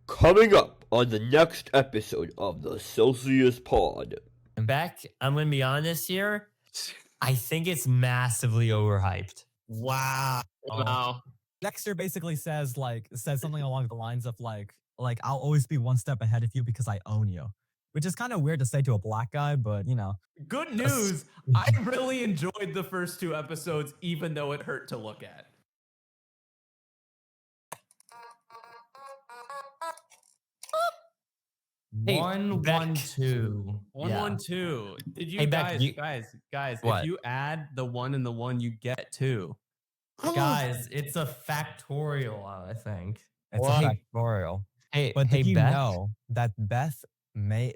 Coming up on the next episode of the Celsius Pod. Beck, I'm going to be honest here. I think it's massively overhyped. Wow. Dexter basically says something along the lines of like I'll always be one step ahead of you because I own you, which is kind of weird to say to a black guy, but you know. Good news. I really enjoyed the first two episodes, even though it hurt to look at. Hey, 112. Yeah. 112. Did you Hey, Beck, guys, What? if you add the 1 and the 1, you get 2. Guys, it's a factorial, I think. It's What? a factorial. Hey, But hey, did you Beth? know that Beth may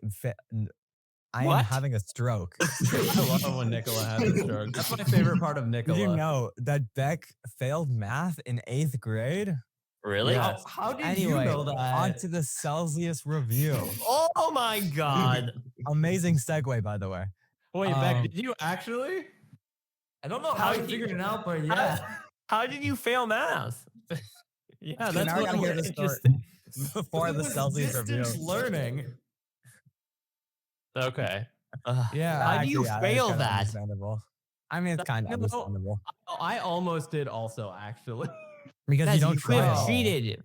I am What? having a stroke. I love when Nicola has a stroke. That's my favorite part of Nicola. Did you know that Beck failed math in 8th grade? Really? Yeah. How did Anyway, you know that? on to the Celsius review. Oh my God. Amazing segue, by the way. Wait, Beck, Um, did you actually? I don't know how you figured it out, but yeah. How did you fail math? Yeah, Now that's I what gotta hear the story before It the was Celsius distance review. learning. Okay. Yeah, How do you that is fail kinda that? Understandable. I mean, it's kind of No, understandable I almost did also, actually. because Guys, you don't could have try. cheated.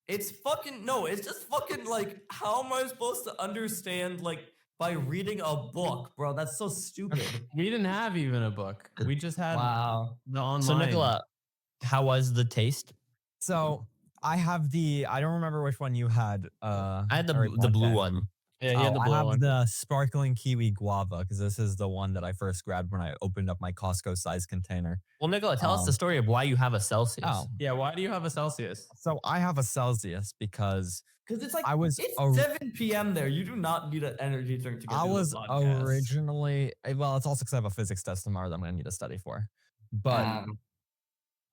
It's fucking no, it's just fucking like how am I supposed to understand like by reading a book, bro? That's so stupid. We didn't have even a book. We just had Wow. the online. So, Nicola, how was the taste? So I have I don't remember which one you had. I had the or blue Montana. one. Yeah, you had the I blue have one. the sparkling kiwi guava because this is the one that I first grabbed when I opened up my Costco size container. Well, Nicola, tell us the story of why you have a Celsius. Oh, Yeah, why do you have a Celsius? so I have a Celsius because Because it's like I was it's or- 7 p.m. there. You do not need an energy drink to get I through was the podcast. originally well, it's also because I have a physics test tomorrow that I'm gonna need to study for. But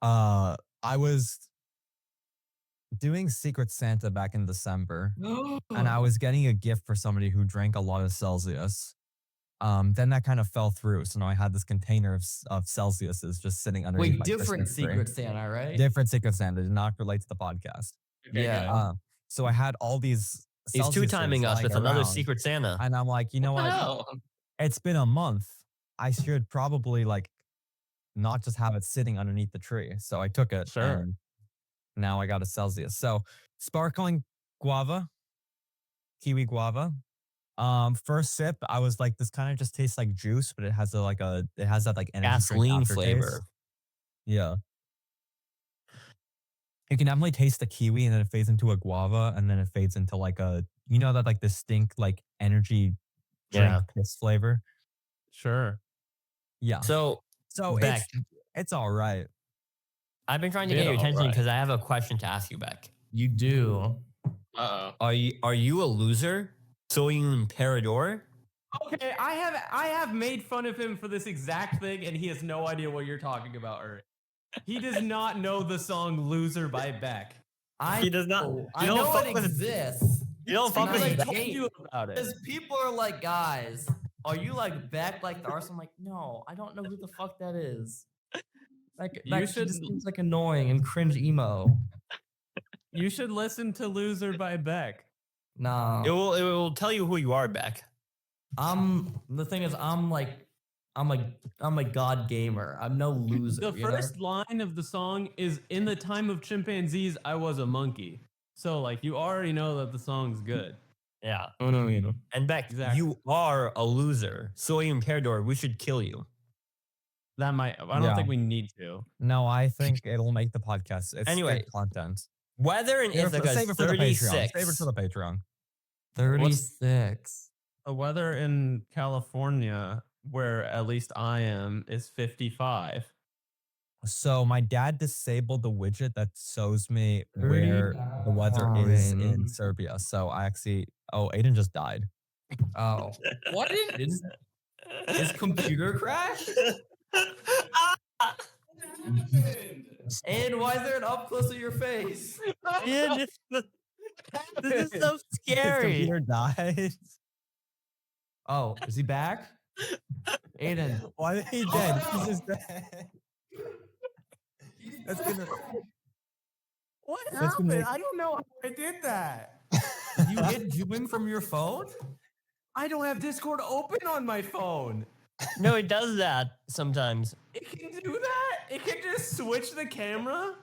I was doing Secret Santa back in December, and I was getting a gift for somebody who drank a lot of Celsius. Then that kind of fell through, so now I had this container of Celsiuses just sitting underneath Wait, my different Christmas tree. Secret Santa, right? Different Secret Santa did not relate to the podcast. Yeah. So I had all these. He's two timing us Celsiuses with lying another around, Secret Santa. and I'm like, you know what? No. It's been a month. I should probably like not just have it sitting underneath the tree. So I took it. Sure. And now I got a Celsius. So sparkling guava, kiwi guava. First sip, I was like, this kind of just tastes like juice, but it has that like energy drink Gasoline aftertaste. flavor. Yeah. You can definitely taste the kiwi and then it fades into a guava and then it fades into like that like distinct like energy drink Yeah. piss flavor. Sure. Yeah. So, So Beck, it's all right. I've been trying to Yeah, get your attention alright. because I have a question to ask you, Beck. You do. Uh-oh. Are you a loser? So you Imperador? Okay, I have made fun of him for this exact thing, and he has no idea what you're talking about, Uri. He does not know the song "Loser" by Beck. He does not. I don't know fuck it with- exists. You don't fuck And with I I Beck? told hate you about it. Because people are like, guys, are you like Beck like the artist? I'm like, no, I don't know who the fuck that is. Like, You Beck, should- she just seems like annoying and cringe emo. You should listen to "Loser" by Beck. Nah. It will tell you who you are, Beck. The thing is, I'm a god gamer. I'm no loser. The you know? first line of the song is "In the time of chimpanzees, I was a monkey." So, like, you already know that the song's good. Yeah. Oh no, you know. And Beck, Exactly. you are a loser. Soy Imperador, we should kill you. That might. I don't Yeah. think we need to. No, I think it'll make the podcast. It's Anyway, good content. Weather in Save Ithaca it is for the Patreon. 36. Save it for the Patreon. 36. The weather in California, where at least I am, is 55. So my dad disabled the widget that shows me where the weather is in 39. Serbia. So I actually, Aiden just died. Oh. What is his computer crash? And why is there an up close of your face? Yeah, this is so His scary. computer died. Oh, is he back? Aiden. Why is he dead? He's just dead. That's gonna. What That's gonna make- I don't know how I did that. You hit join from your phone? I don't have Discord open on my phone. No, it does that sometimes. It can do that? It can just switch the camera?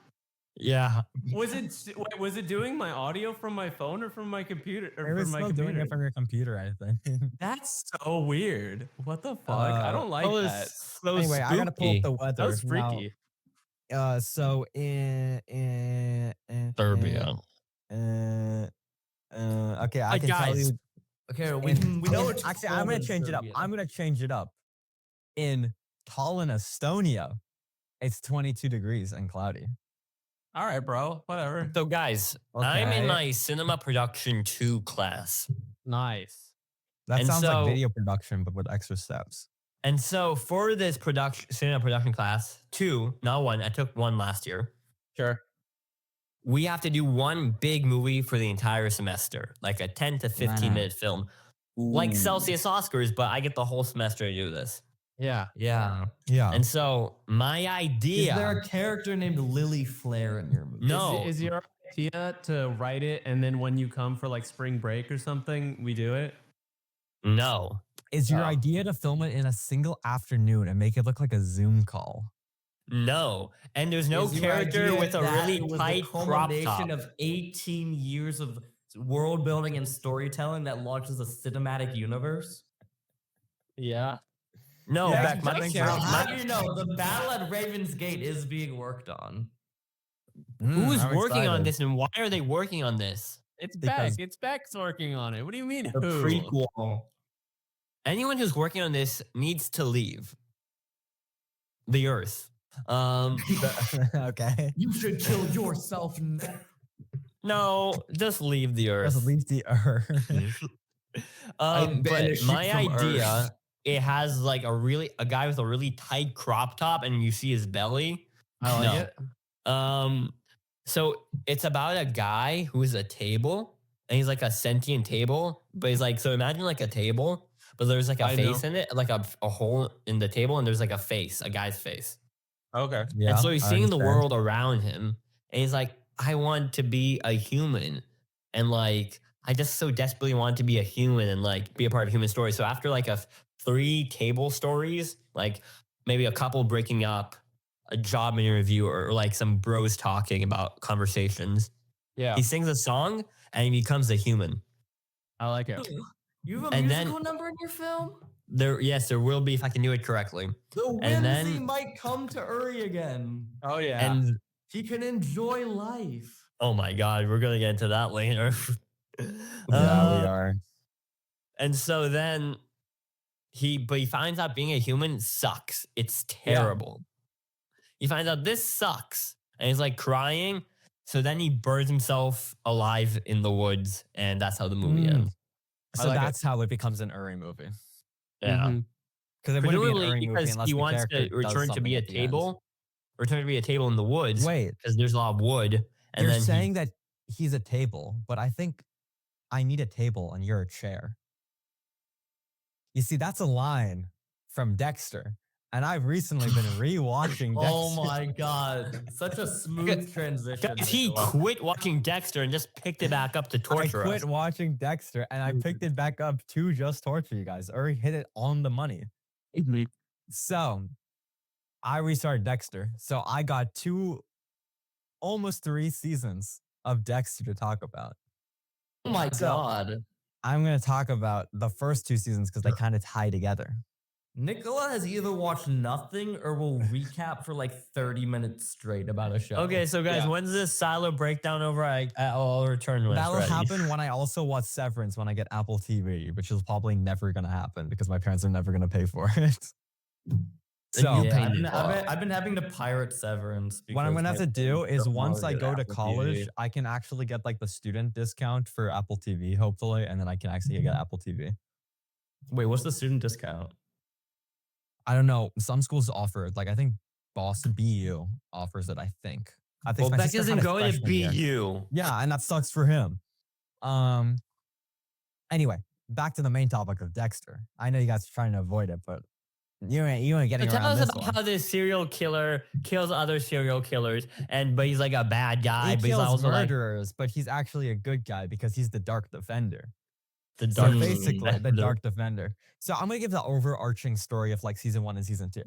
Yeah. Was it doing my audio from my phone or from my computer? Or It was from my still computer? doing it from your computer, I think. That's so weird. What the fuck? I don't like that. Anyway, I gotta pull up the weather. That was freaky. So in Serbia. okay, I can tell guys. you. Okay, we know it's Actually, I'm gonna change it up. I'm gonna change it up. In Tallinn, Estonia, it's 22 degrees and cloudy. All right, bro. Whatever. So, guys, I'm in Okay. my cinema production 2 class. Nice. That And sounds so- like video production, but with extra steps. And so, for this cinema production class, 2, not 1, I took 1 last year. Sure. We have to do 1 big movie for the entire semester, like a 10 to 15-minute film. Like Celsius Oscars, but I get the whole semester to do this. Yeah. Yeah. Yeah. And so, my idea. Is there a character named Lily Flair in your movie? No. Is your idea to write it and then when you come for like spring break or something, we do it? No. Is your Oh. idea to film it in a single afternoon and make it look like a Zoom call? No. And there's no Is your character idea with a that really it was tight the crop culmination top. of 18 years of world building and storytelling that launches a cinematic universe? Yeah. No, Yeah, Beck, I my, think Now, so. how do you know the battle at Raven's Gate is being worked on? who's I'm working on excited. this and why are they working on this? It's Because- Beck. It's Beck's working on it. What do you mean? The who? prequel. Anyone who's working on this needs to leave the earth. Okay. You should kill yourself now. No, just leave the earth. Just leave the earth. But banish you my from idea, Earth. it has like a guy with a really tight crop top and you see his belly. I like No. it. So it's about a guy who's a table and he's like a sentient table, but he's like, so imagine like a table, but there's like a I face know. in it, like a hole in the table, and there's like a face, a guy's face. Okay. Yeah. And so he's I seeing the understand. world around him and he's like, I want to be a human. And like, I just so desperately want to be a human and like be a part of human story. So after like 3 table stories, like maybe a couple breaking up, a job interview, or like some bros talking about conversations, Yeah. he sings a song and he becomes a human. I like it. You have a And then- musical number in your film? Yes, there will be if I can do it correctly. The And whimsy then- might come to Uri again. Oh yeah. And He can enjoy life. oh my God, we're going to get into that later. Yeah, we are. And so then he finds out being a human sucks. It's terrible. He finds out this sucks and he's like crying. So then he burns himself alive in the woods and that's how the movie Mm. ends. I So like it. that's how it becomes an Uri movie. Yeah. Mhm. Because it wouldn't be an Presumably Uri movie because unless he the wants character to does return to be something a at the end. return to be a table in the woods Wait, because there's a lot of wood. And you're then saying that he's a table, but I think I need a table and you're a chair. You see, that's a line from Dexter. And I've recently been rewatching Dexter. Oh my god. Such a smooth transition. guys, he Nicola. quit watching Dexter and just picked it back up to I torture quit us. watching Dexter and I picked it back up to just torture you guys. Uri hit it on the money. So I restarted Dexter. So I got almost 3 seasons of Dexter to talk about. Oh my So- god. I'm going to talk about the first 2 seasons because they kind of tie together. Nicola has either watched nothing or will recap for like 30 minutes straight about a show. Okay, so guys, Yeah. when's this silo breakdown over? I'll return when it's That'll ready. happen when I also watch Severance when I get Apple TV, which is probably never going to happen because my parents are never going to pay for it. So you Yeah, pay I've been, Nicola. I've been having to pirate Severance. what I'm because going to have my to do parents is don't wanna once I get go to Apple college, TV. I can actually get like the student discount for Apple TV, hopefully, and then I can actually get Apple TV. Wait, what's the student discount? I don't know. Some schools offer it. Like I think Boston BU offers it. I think. I think Well, my Beck sister isn't had it going to freshman year. BU. Yeah, and that sucks for him. Anyway, back to the main topic of Dexter. I know you guys are trying to avoid it, but You ain't getting Tell around us this about one. how this serial killer kills other serial killers, but he's like a bad guy. He But he's kills also like murderers, but he's actually a good guy because he's the Dark Defender. the So dark. basically, the Defender. Dark Defender. So I'm gonna give the overarching story of like season 1 and season 2.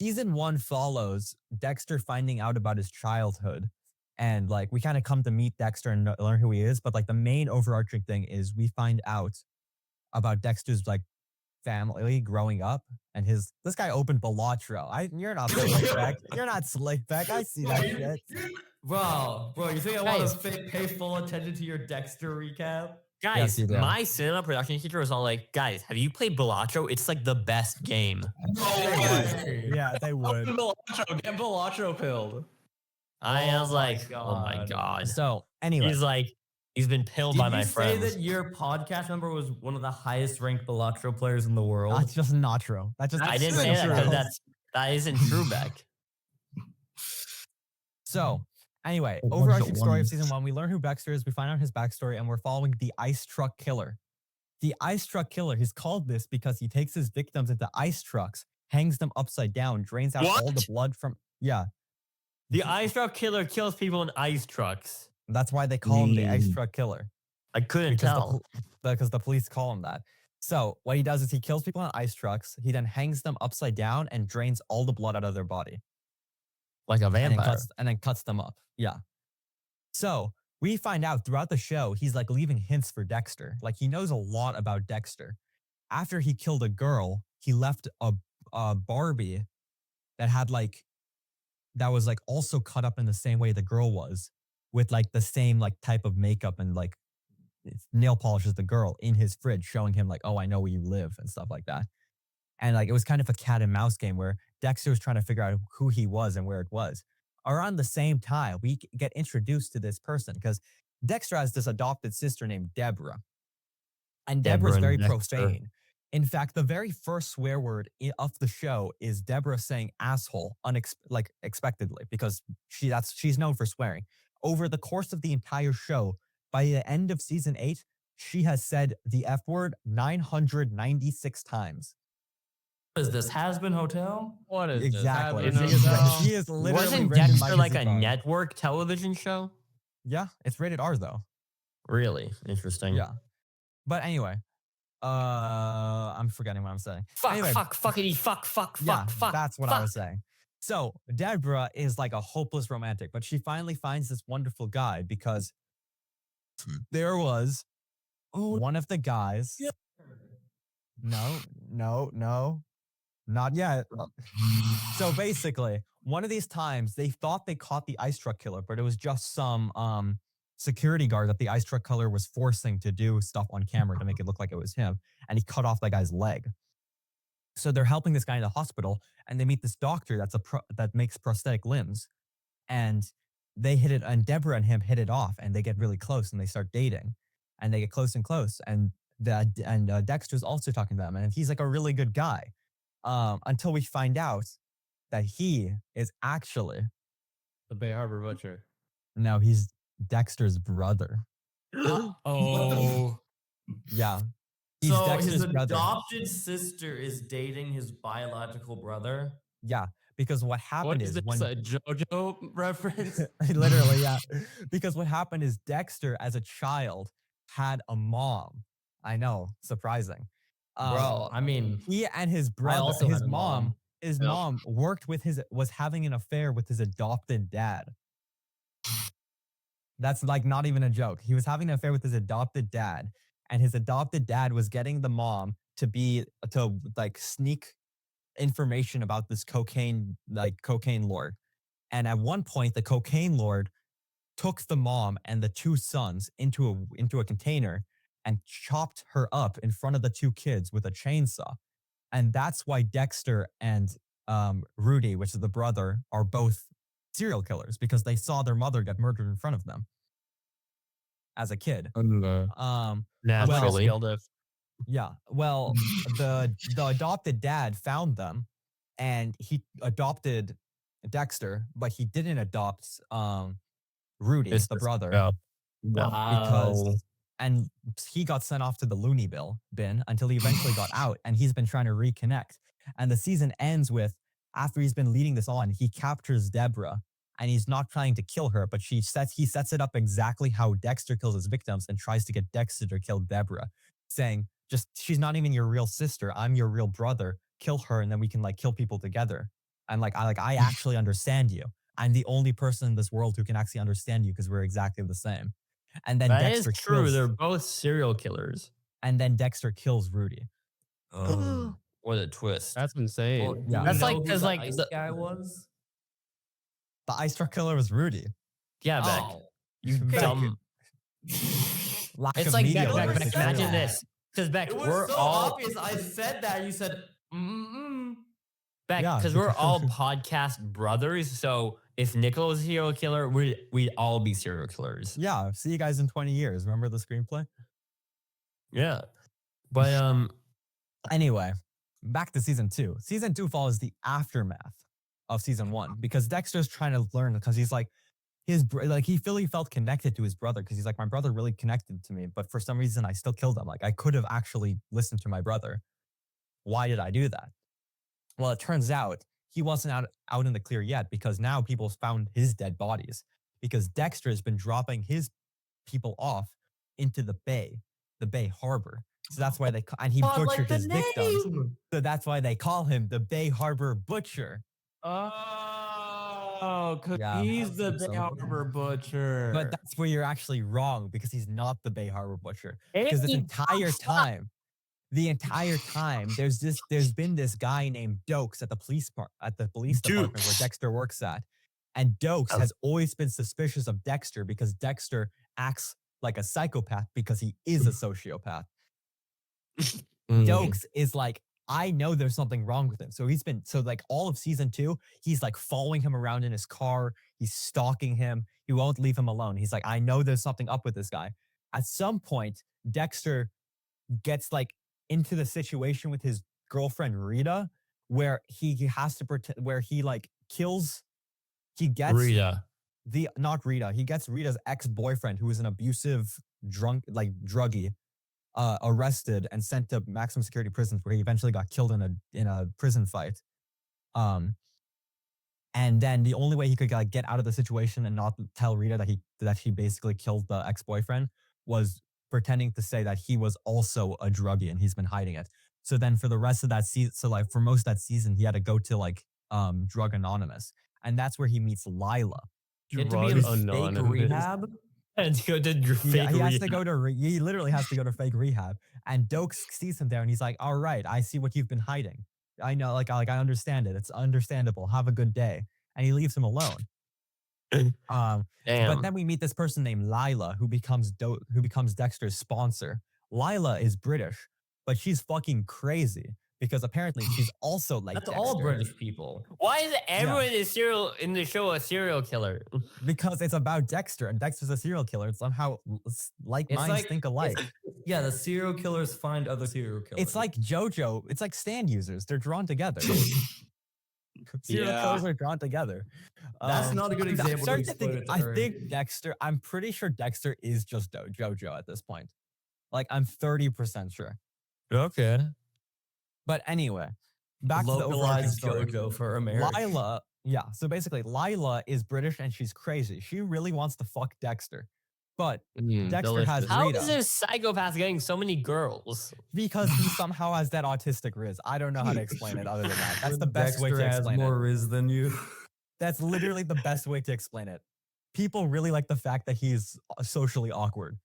Season 1 follows Dexter finding out about his childhood, and like we kind of come to meet Dexter and learn who he is. But like the main overarching thing is we find out about Dexter's like family growing up, and this guy opened Balatro. You're not slick back. You're not slick back. I see that shit. Bro, you think I want Guys. to pay full attention to your Dexter recap? Guys, you do. my cinema production teacher was all like, "Guys, have you played Balatro? It's like the best game." Yeah, they would. Get Balatro pilled. I was Oh my like, "Oh my God. god!" So anyway, He's like, he's been pilled Did by you my say friends. that your podcast member was one of the highest ranked Balatro players in the world? that's just not true. That just I didn't isn't say that true. because that isn't true, Beck. So anyway, What was overarching the story of one? season 1, we learn who Dexter is, we find out his backstory, and we're following the ice truck killer. The ice truck killer, he's called this because he takes his victims into ice trucks, hangs them upside down, drains out all the What? blood from. Yeah, The ice truck killer kills people in ice trucks. that's why they call him the ice truck killer. I couldn't tell. Because the police call him that. So what he does is he kills people on ice trucks. He then hangs them upside down and drains all the blood out of their body. Like a And then, vampire. cuts them up. Yeah. So we find out throughout the show, he's like leaving hints for Dexter. Like he knows a lot about Dexter. After he killed a girl, he left a Barbie that had like, that was like also cut up in the same way the girl was, with like the same like type of makeup and like nail polish as the girl in his fridge, showing him like, oh, I know where you live and stuff like that. And like it was kind of a cat and mouse game where Dexter was trying to figure out who he was and where it was. Around the same time, we get introduced to this person because Dexter has this adopted sister named Deborah. And Deborah's Deborah very and Dexter. profane. In fact, the very first swear word of the show is Deborah saying asshole expectedly because she's known for swearing. Over the course of the entire show, by the end of season 8, she has said the F word 996 times. What is this? Has-Been Hotel? What is Exactly. this? She is literally Wasn't written Dexter like a magazine card. network television show? Yeah, it's rated R though. Really interesting. Yeah. But anyway, I'm forgetting what I'm saying. Fuck, Anyway, fuckity, fuck, yeah, fuck. that's what I was saying. So Deborah is like a hopeless romantic, but she finally finds this wonderful guy because there was one of the guys. No, not yet. So basically, one of these times they thought they caught the ice truck killer, but it was just some security guard that the ice truck killer was forcing to do stuff on camera to make it look like it was him, and he cut off that guy's leg. So they're helping this guy in the hospital, and they meet this doctor that makes prosthetic limbs, and they hit it, and Deborah and him hit it off, and they get really close, and they start dating, and they get close and close, and Dexter's also talking to them, and he's like a really good guy, until we find out that he is actually The Bay Harbor Butcher. no, he's Dexter's brother. Oh. Yeah, he's So Dexter's his brother. adopted sister is dating his biological brother? Yeah, because what happened What is is this? when A JoJo reference? literally, yeah. Because what happened is Dexter, as a child, had a mom. I know, surprising. Bro, I mean, He and his brother, also his had a mom, mom. mom was having an affair with his adopted dad. That's like not even a joke. He was having an affair with his adopted dad, and his adopted dad was getting the mom to sneak information about this cocaine lord. And at one point, the cocaine lord took the mom and the two sons into a container and chopped her up in front of the two kids with a chainsaw. And that's why Dexter and Rudy, which is the brother, are both serial killers because they saw their mother get murdered in front of them as a kid. Naturally. Yeah. Well, the adopted dad found them and he adopted Dexter, but he didn't adopt Rudy, the brother. Yeah. Because he got sent off to the loony bin until he eventually got out, and he's been trying to reconnect. And the season ends with, after he's been leading this on, he captures Deborah, and he's not trying to kill her, but he sets it up exactly how Dexter kills his victims and tries to get Dexter to kill Deborah, saying, just, she's not even your real sister. I'm your real brother. Kill her, and then we can like kill people together. And I actually understand you. I'm the only person in this world who can actually understand you because we're exactly the same. And then That is Dexter true. kills, They're both serial killers. and then Dexter kills Rudy. What a twist. That's insane. Well, Yeah. do we That's know like- who 'cause, the like, ice the- guy was. The ice truck killer was Rudy. Yeah, Beck. Oh. You Beck. dumb. Lack It's of like media Beck, literacy. Beck, imagine this. Because Beck, It was we're so all obvious. I said that. You said, mm-mm. Beck, Yeah, because we're because- all podcast brothers. So if Nickel was a serial killer, we'd all be serial killers. Yeah, see you guys in 20 years. Remember the screenplay? Yeah. But Anyway, back to season 2. Season 2 follows the aftermath of season 1 because Dexter's trying to learn because he's like, he really felt connected to his brother because he's like, my brother really connected to me, but for some reason I still killed him. Like I could have actually listened to my brother. Why did I do that? Well, it turns out he wasn't out in the clear yet because now people found his dead bodies because Dexter has been dropping his people off into the Bay Harbor. So that's why and he butchered his victims. So that's why they call him the Bay Harbor Butcher. Oh, because Yeah. he's the So- Bay Harbor Butcher. But that's where you're actually wrong because he's not the Bay Harbor Butcher. Because the entire time, there's been this guy named Dokes at the police department where Dexter works at. And Dokes has always been suspicious of Dexter because Dexter acts like a psychopath because he is a sociopath. Dokes is like, I know there's something wrong with him. So like all of season 2, he's like following him around in his car. He's stalking him. He won't leave him alone. He's like, I know there's something up with this guy. At some point, Dexter gets like into the situation with his girlfriend Rita, where he has to pretend, where he like kills, he gets Rita. not Rita, he gets Rita's ex-boyfriend who is an abusive druggie, arrested and sent to maximum security prisons where he eventually got killed in a prison fight. And then the only way he could like get out of the situation and not tell Rita that he basically killed the ex-boyfriend was pretending to say that he was also a druggie and he's been hiding it. So then for the rest of that season, so like for most of that season, he had to go to like Drug Anonymous, and that's where he meets Lila. You had to be Drug in fake Anonymous. rehab. And go to your He fake has to rehab. go to he literally has to go to fake rehab, and Dokes sees him there and he's like, all right, I see what you've been hiding. I know, like I understand it. It's understandable. Have a good day. And he leaves him alone. But Damn. then we meet this person named Lila who becomes Dexter's sponsor. Lila is British, but she's fucking crazy because apparently she's also like That's Dexter. all British people. Why is everyone in the show a serial killer? Because it's about Dexter and Dexter's a serial killer. And somehow like It's minds like- think alike. Yeah, the serial killers find other serial killers. It's like JoJo. It's like stand users. They're drawn together. Serial Yeah. killers are drawn together. That's not a good I'm example to starting to explain think, it to I her. think Dexter, I'm pretty sure Dexter is just JoJo at this point. Like, I'm 30% sure. Okay. But anyway, back to the overarching localized story. JoJo for America. Lila, yeah. So basically, Lila is British and she's crazy. She really wants to fuck Dexter. But Dexter has How Rita is this psychopath getting so many girls? because he somehow has that autistic riz. I don't know how to explain it other than that. That's the best way Dexter to has explain more it. riz than you. That's literally the best way to explain it. People really like the fact that he's socially awkward.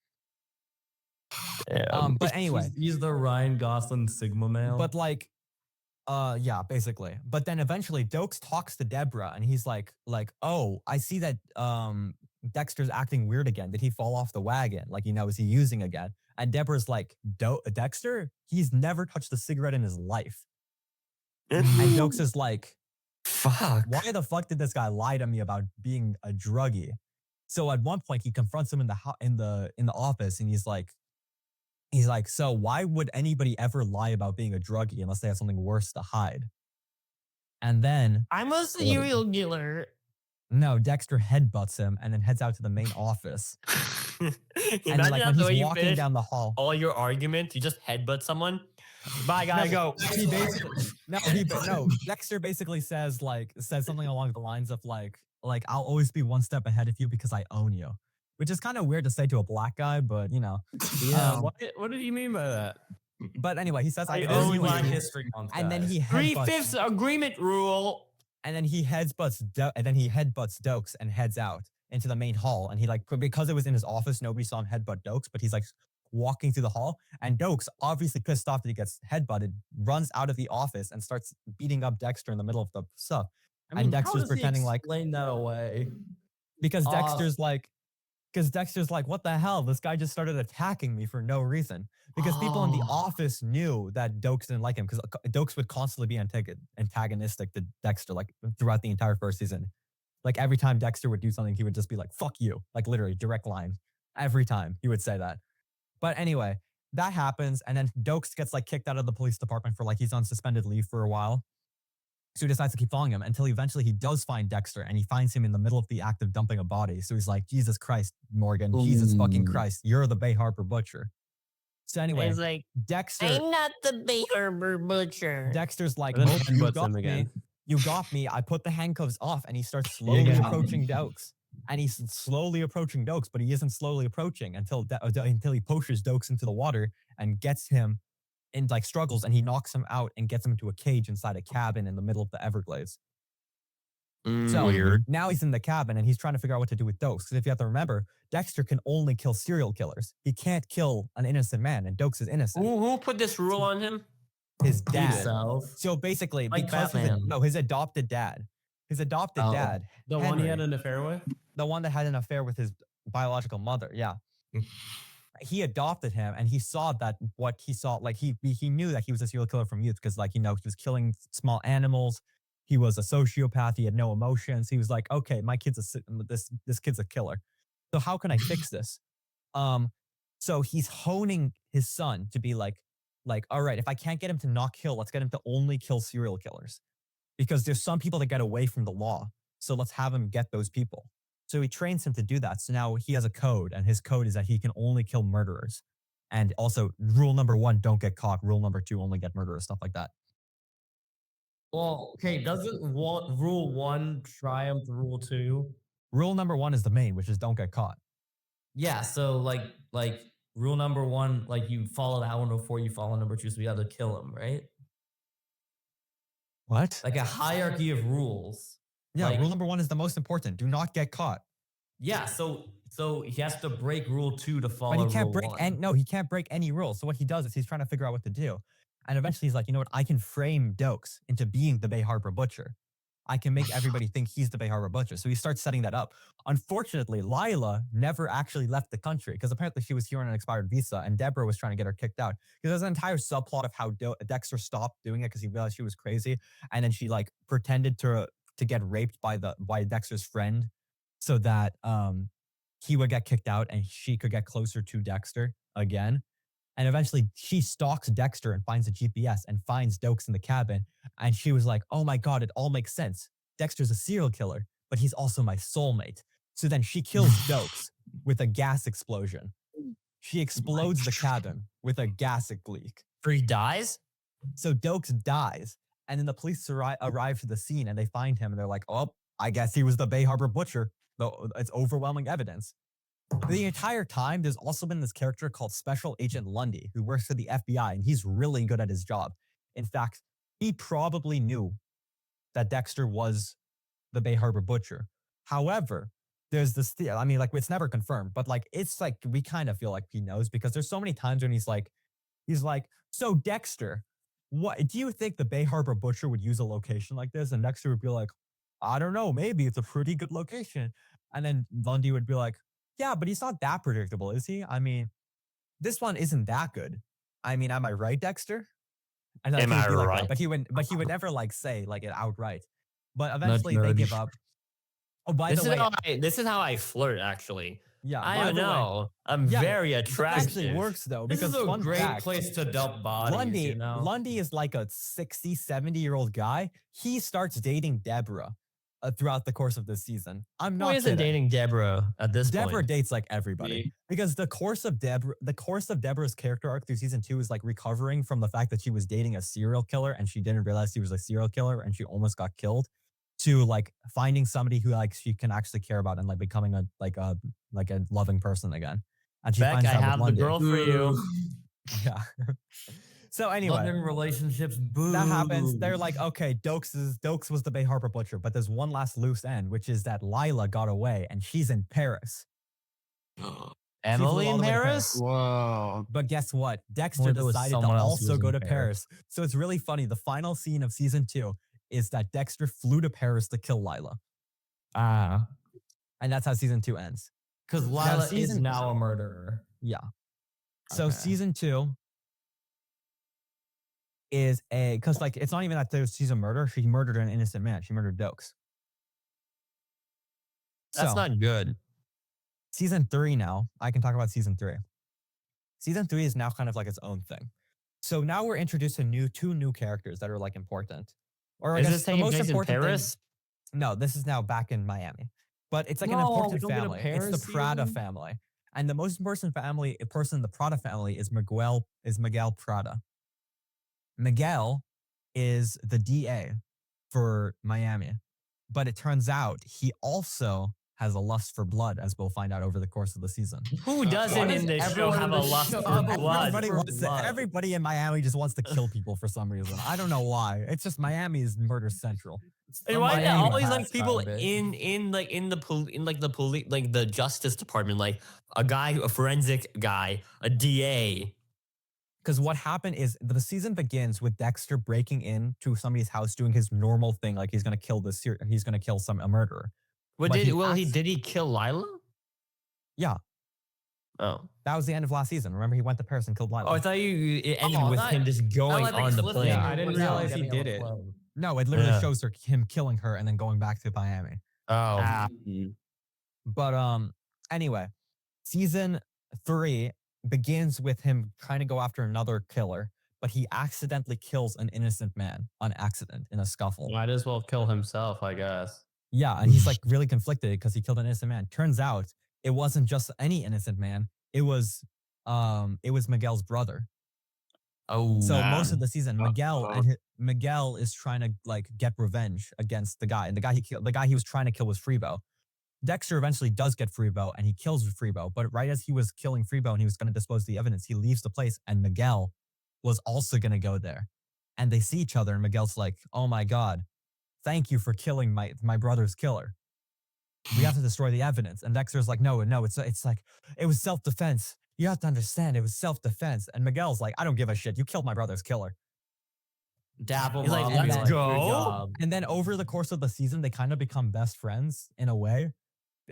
But anyway, He's the Ryan Gosling Sigma male. but like, yeah, basically. But then eventually Dokes talks to Deborah and he's like, oh, I see that Dexter's acting weird again. Did he fall off the wagon? Like, is he using again? And Deborah's like, Dexter? He's never touched a cigarette in his life. And Dokes is like, Fuck. why the fuck did this guy lie to me about being a druggie? So at one point he confronts him in the office and he's like, so why would anybody ever lie about being a druggie unless they have something worse to hide? And then I'm a serial killer. no, Dexter headbutts him and then heads out to the main office. And Imagine like that when the way he's you walking finish down the hall, all your arguments, you just headbutt someone. Bye, gotta go. He basically Dexter basically says something along the lines of like I'll always be one step ahead of you because I own you, which is kind of weird to say to a black guy, but you know. Yeah. What did you mean by that? But anyway, he says I It is own Black you, History Month, and then guys. he 3/5 agreement rule. and then he headbutts Dokes and heads out into the main hall. And he because it was in his office, nobody saw him headbutt Dokes, but he's like walking through the hall, and Dokes, obviously pissed off that he gets headbutted, runs out of the office and starts beating up Dexter in the middle of the stuff. And Dexter's pretending like explain that away. because Dexter's like, what the hell? This guy just started attacking me for no reason. Because people in the office knew that Dokes didn't like him, because Dokes would constantly be antagonistic to Dexter, like throughout the entire first season. Like every time Dexter would do something, he would just be like, fuck you. Like literally, direct line. Every time he would say that. But anyway, that happens. And then Dokes gets like kicked out of the police department for like he's on suspended leave for a while. So he decides to keep following him until eventually he does find Dexter, and he finds him in the middle of the act of dumping a body. So he's like, Jesus Christ, Morgan, Jesus fucking Christ, you're the Bay Harbor Butcher. So anyway, He's like, Dexter, I'm not the Bay Harbor Butcher. Dexter's like, And then "Nope, you headbutts got him me. again. You got me. I put the handcuffs off," and he starts slowly approaching Dokes. And he's slowly approaching Dokes, but he isn't slowly approaching until he pushes Dokes into the water and gets him in like struggles, and he knocks him out and gets him into a cage inside a cabin in the middle of the Everglades. So Weird. now he's in the cabin and he's trying to figure out what to do with Dokes. Because if you have to remember, Dexter can only kill serial killers. He can't kill an innocent man, and Dokes is innocent. Who put this rule on him? His dad. Himself. So basically, Like because Batman. his adopted dad, dad, The one he Henry, had an affair with? the one that had an affair with his biological mother, yeah. He adopted him, and he saw that what he saw, like he knew that he was a serial killer from youth, because like, you know, he was killing small animals. He was a sociopath. He had no emotions. He was like, okay, my kid's this kid's a killer. So how can I fix this? So he's honing his son to be like, all right, if I can't get him to not kill, let's get him to only kill serial killers, because there's some people that get away from the law. So let's have him get those people. So he trains him to do that. So now he has a code, and his code is that he can only kill murderers. And also, rule number 1, don't get caught. Rule number 2, only get murderers, stuff like that. Well, okay, doesn't rule 1 triumph rule 2? Rule number 1 is the main, which is don't get caught. Yeah, so like rule number 1, like you follow that one before you follow number 2, so you have to kill him, right? What? Like a hierarchy of rules. Yeah, like- rule number 1 is the most important. Do not get caught. Yeah, so he has to break rule 2 to follow. But he can't rule break 1. he can't break any rules. So what he does is he's trying to figure out what to do. And eventually he's like, you know what? I can frame Dokes into being the Bay Harbor Butcher. I can make everybody think he's the Bay Harbor Butcher. So he starts setting that up. Unfortunately, Lila never actually left the country, because apparently she was here on an expired visa, and Deborah was trying to get her kicked out. Because there's an entire subplot of how Dexter stopped doing it because he realized she was crazy. And then she like pretended to get raped by Dexter's friend, so that he would get kicked out and she could get closer to Dexter again. And eventually she stalks Dexter and finds a GPS and finds Dokes in the cabin. And she was like, oh my God, it all makes sense. Dexter's a serial killer, but he's also my soulmate. So then she kills Dokes with a gas explosion. She explodes the cabin with a gas leak. He dies? So Dokes dies. And then the police arrive to the scene, and they find him, and they're like, oh, I guess he was the Bay Harbor Butcher. Though it's overwhelming evidence. The entire time, there's also been this character called Special Agent Lundy, who works for the FBI, and he's really good at his job. In fact, he probably knew that Dexter was the Bay Harbor Butcher. However, there's this, I mean, like, it's never confirmed, but like, it's like, we kind of feel like he knows, because there's so many times when he's like, so Dexter, what do you think the Bay Harbor Butcher would use a location like this? And Dexter would be like, I don't know, maybe it's a pretty good location. And then Lundy would be like, yeah, but he's not that predictable, is he? I mean, this one isn't that good. I mean, am I right, Dexter? And Am I like right? But he would never like say like it outright. But eventually they give up. Oh, by the way, This is how I flirt, actually. yeah, I by don't the way, know. I'm Yeah, very it attractive. actually works though, This because is a fun great fact, place to dump bodies, Lundy, you know? Lundy is like a 60, 70-year-old guy. He starts dating Deborah. throughout the course of this season. I'm not Who isn't kidding. dating Deborah at this Deborah point? dates like everybody Me. because the course of Deborah's character arc through season 2 is like recovering from the fact that she was dating a serial killer and she didn't realize he was a serial killer and she almost got killed, to like finding somebody who like she can actually care about and like becoming a loving person again. And she Beck, finds I out with have the Lundy. girl for you. Yeah. So anyway, Loving relationships, boo. that happens. They're like, okay, Dokes was the Bay Harbor Butcher, but there's one last loose end, which is that Lila got away and she's in Paris. Emily all in the way to Paris? Whoa. But guess what? Dexter Or there was decided to someone else who also was go in to Paris. So it's really funny. The final scene of season 2 is that Dexter flew to Paris to kill Lila. Ah. And that's how season 2 ends. Because Lila is season- now a murderer. Yeah. So Okay. season 2 is because like it's not even that she's a murderer. She murdered an innocent man. She murdered Dokes. That's So, not good. season 3 now. I can talk about season 3. Season 3 is now kind of like its own thing. So now we're introduced to two new characters that are like important. Or I Is guess this the taking most place in important thing- Paris? No, this is now back in Miami. But it's like an No, important we don't get a family. It's Paris the Prada season? family. And the most important person in the Prada family is Miguel Prada. Miguel is the DA for Miami. But it turns out he also has a lust for blood, as we'll find out over the course of the season. Who doesn't Why in does this show everyone have in a this lust show for have a blood? lust? Everybody in Miami just wants to kill people for some reason. I don't know why. It's just Miami is murder central. And why are there Miami always like past people side of it. in the police like the justice department, like a forensic guy, a DA? Because what happened is the season begins with Dexter breaking into somebody's house, doing his normal thing, like he's gonna kill a murderer. What But did he he kill Lila? Yeah, Oh. that was the end of last season. Remember, he went to Paris and killed Lila. Oh, I thought it ended Oh, with that- him just going That, like, on the cliffhanger plane. Yeah, I didn't was realize he getting on did a it. plane. No, it literally Yeah. shows him killing her and then going back to Miami. Oh. But anyway, season 3 begins with him trying to go after another killer, but he accidentally kills an innocent man on accident in a scuffle. Might as well kill himself, I guess. Yeah, and he's like really conflicted because he killed an innocent man. Turns out it wasn't just any innocent man. It was Miguel's brother. Oh. So most of the season, Miguel is trying to like get revenge against the guy, and the guy he was trying to kill was Freebo. Dexter eventually does get Freebo, and he kills Freebo. But right as he was killing Freebo and he was going to dispose of the evidence, he leaves the place, and Miguel was also going to go there. And they see each other, and Miguel's like, "Oh my god, thank you for killing my brother's killer. We have to destroy the evidence." And Dexter's like, "No, it's like it was self-defense. You have to understand, it was self-defense." And Miguel's like, "I don't give a shit. You killed my brother's killer." Dapple He's like, Bob would be "Let's "Good go." job." And then over the course of the season, they kind of become best friends in a way.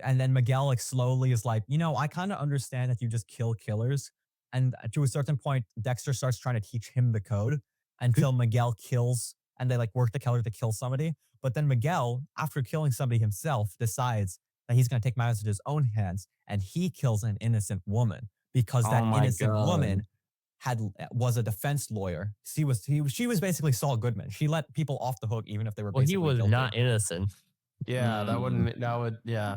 And then Miguel like slowly is like, I kind of understand that you just kill killers. And to a certain point, Dexter starts trying to teach him the code until Miguel kills, and they like work the killer to kill somebody. But then Miguel, after killing somebody himself, decides that he's going to take matters into his own hands, and he kills an innocent woman because that Oh my innocent God. woman was a defense lawyer. She was basically Saul Goodman. She let people off the hook even if they were Well, he basically was guilty. not innocent. Yeah, that would, yeah.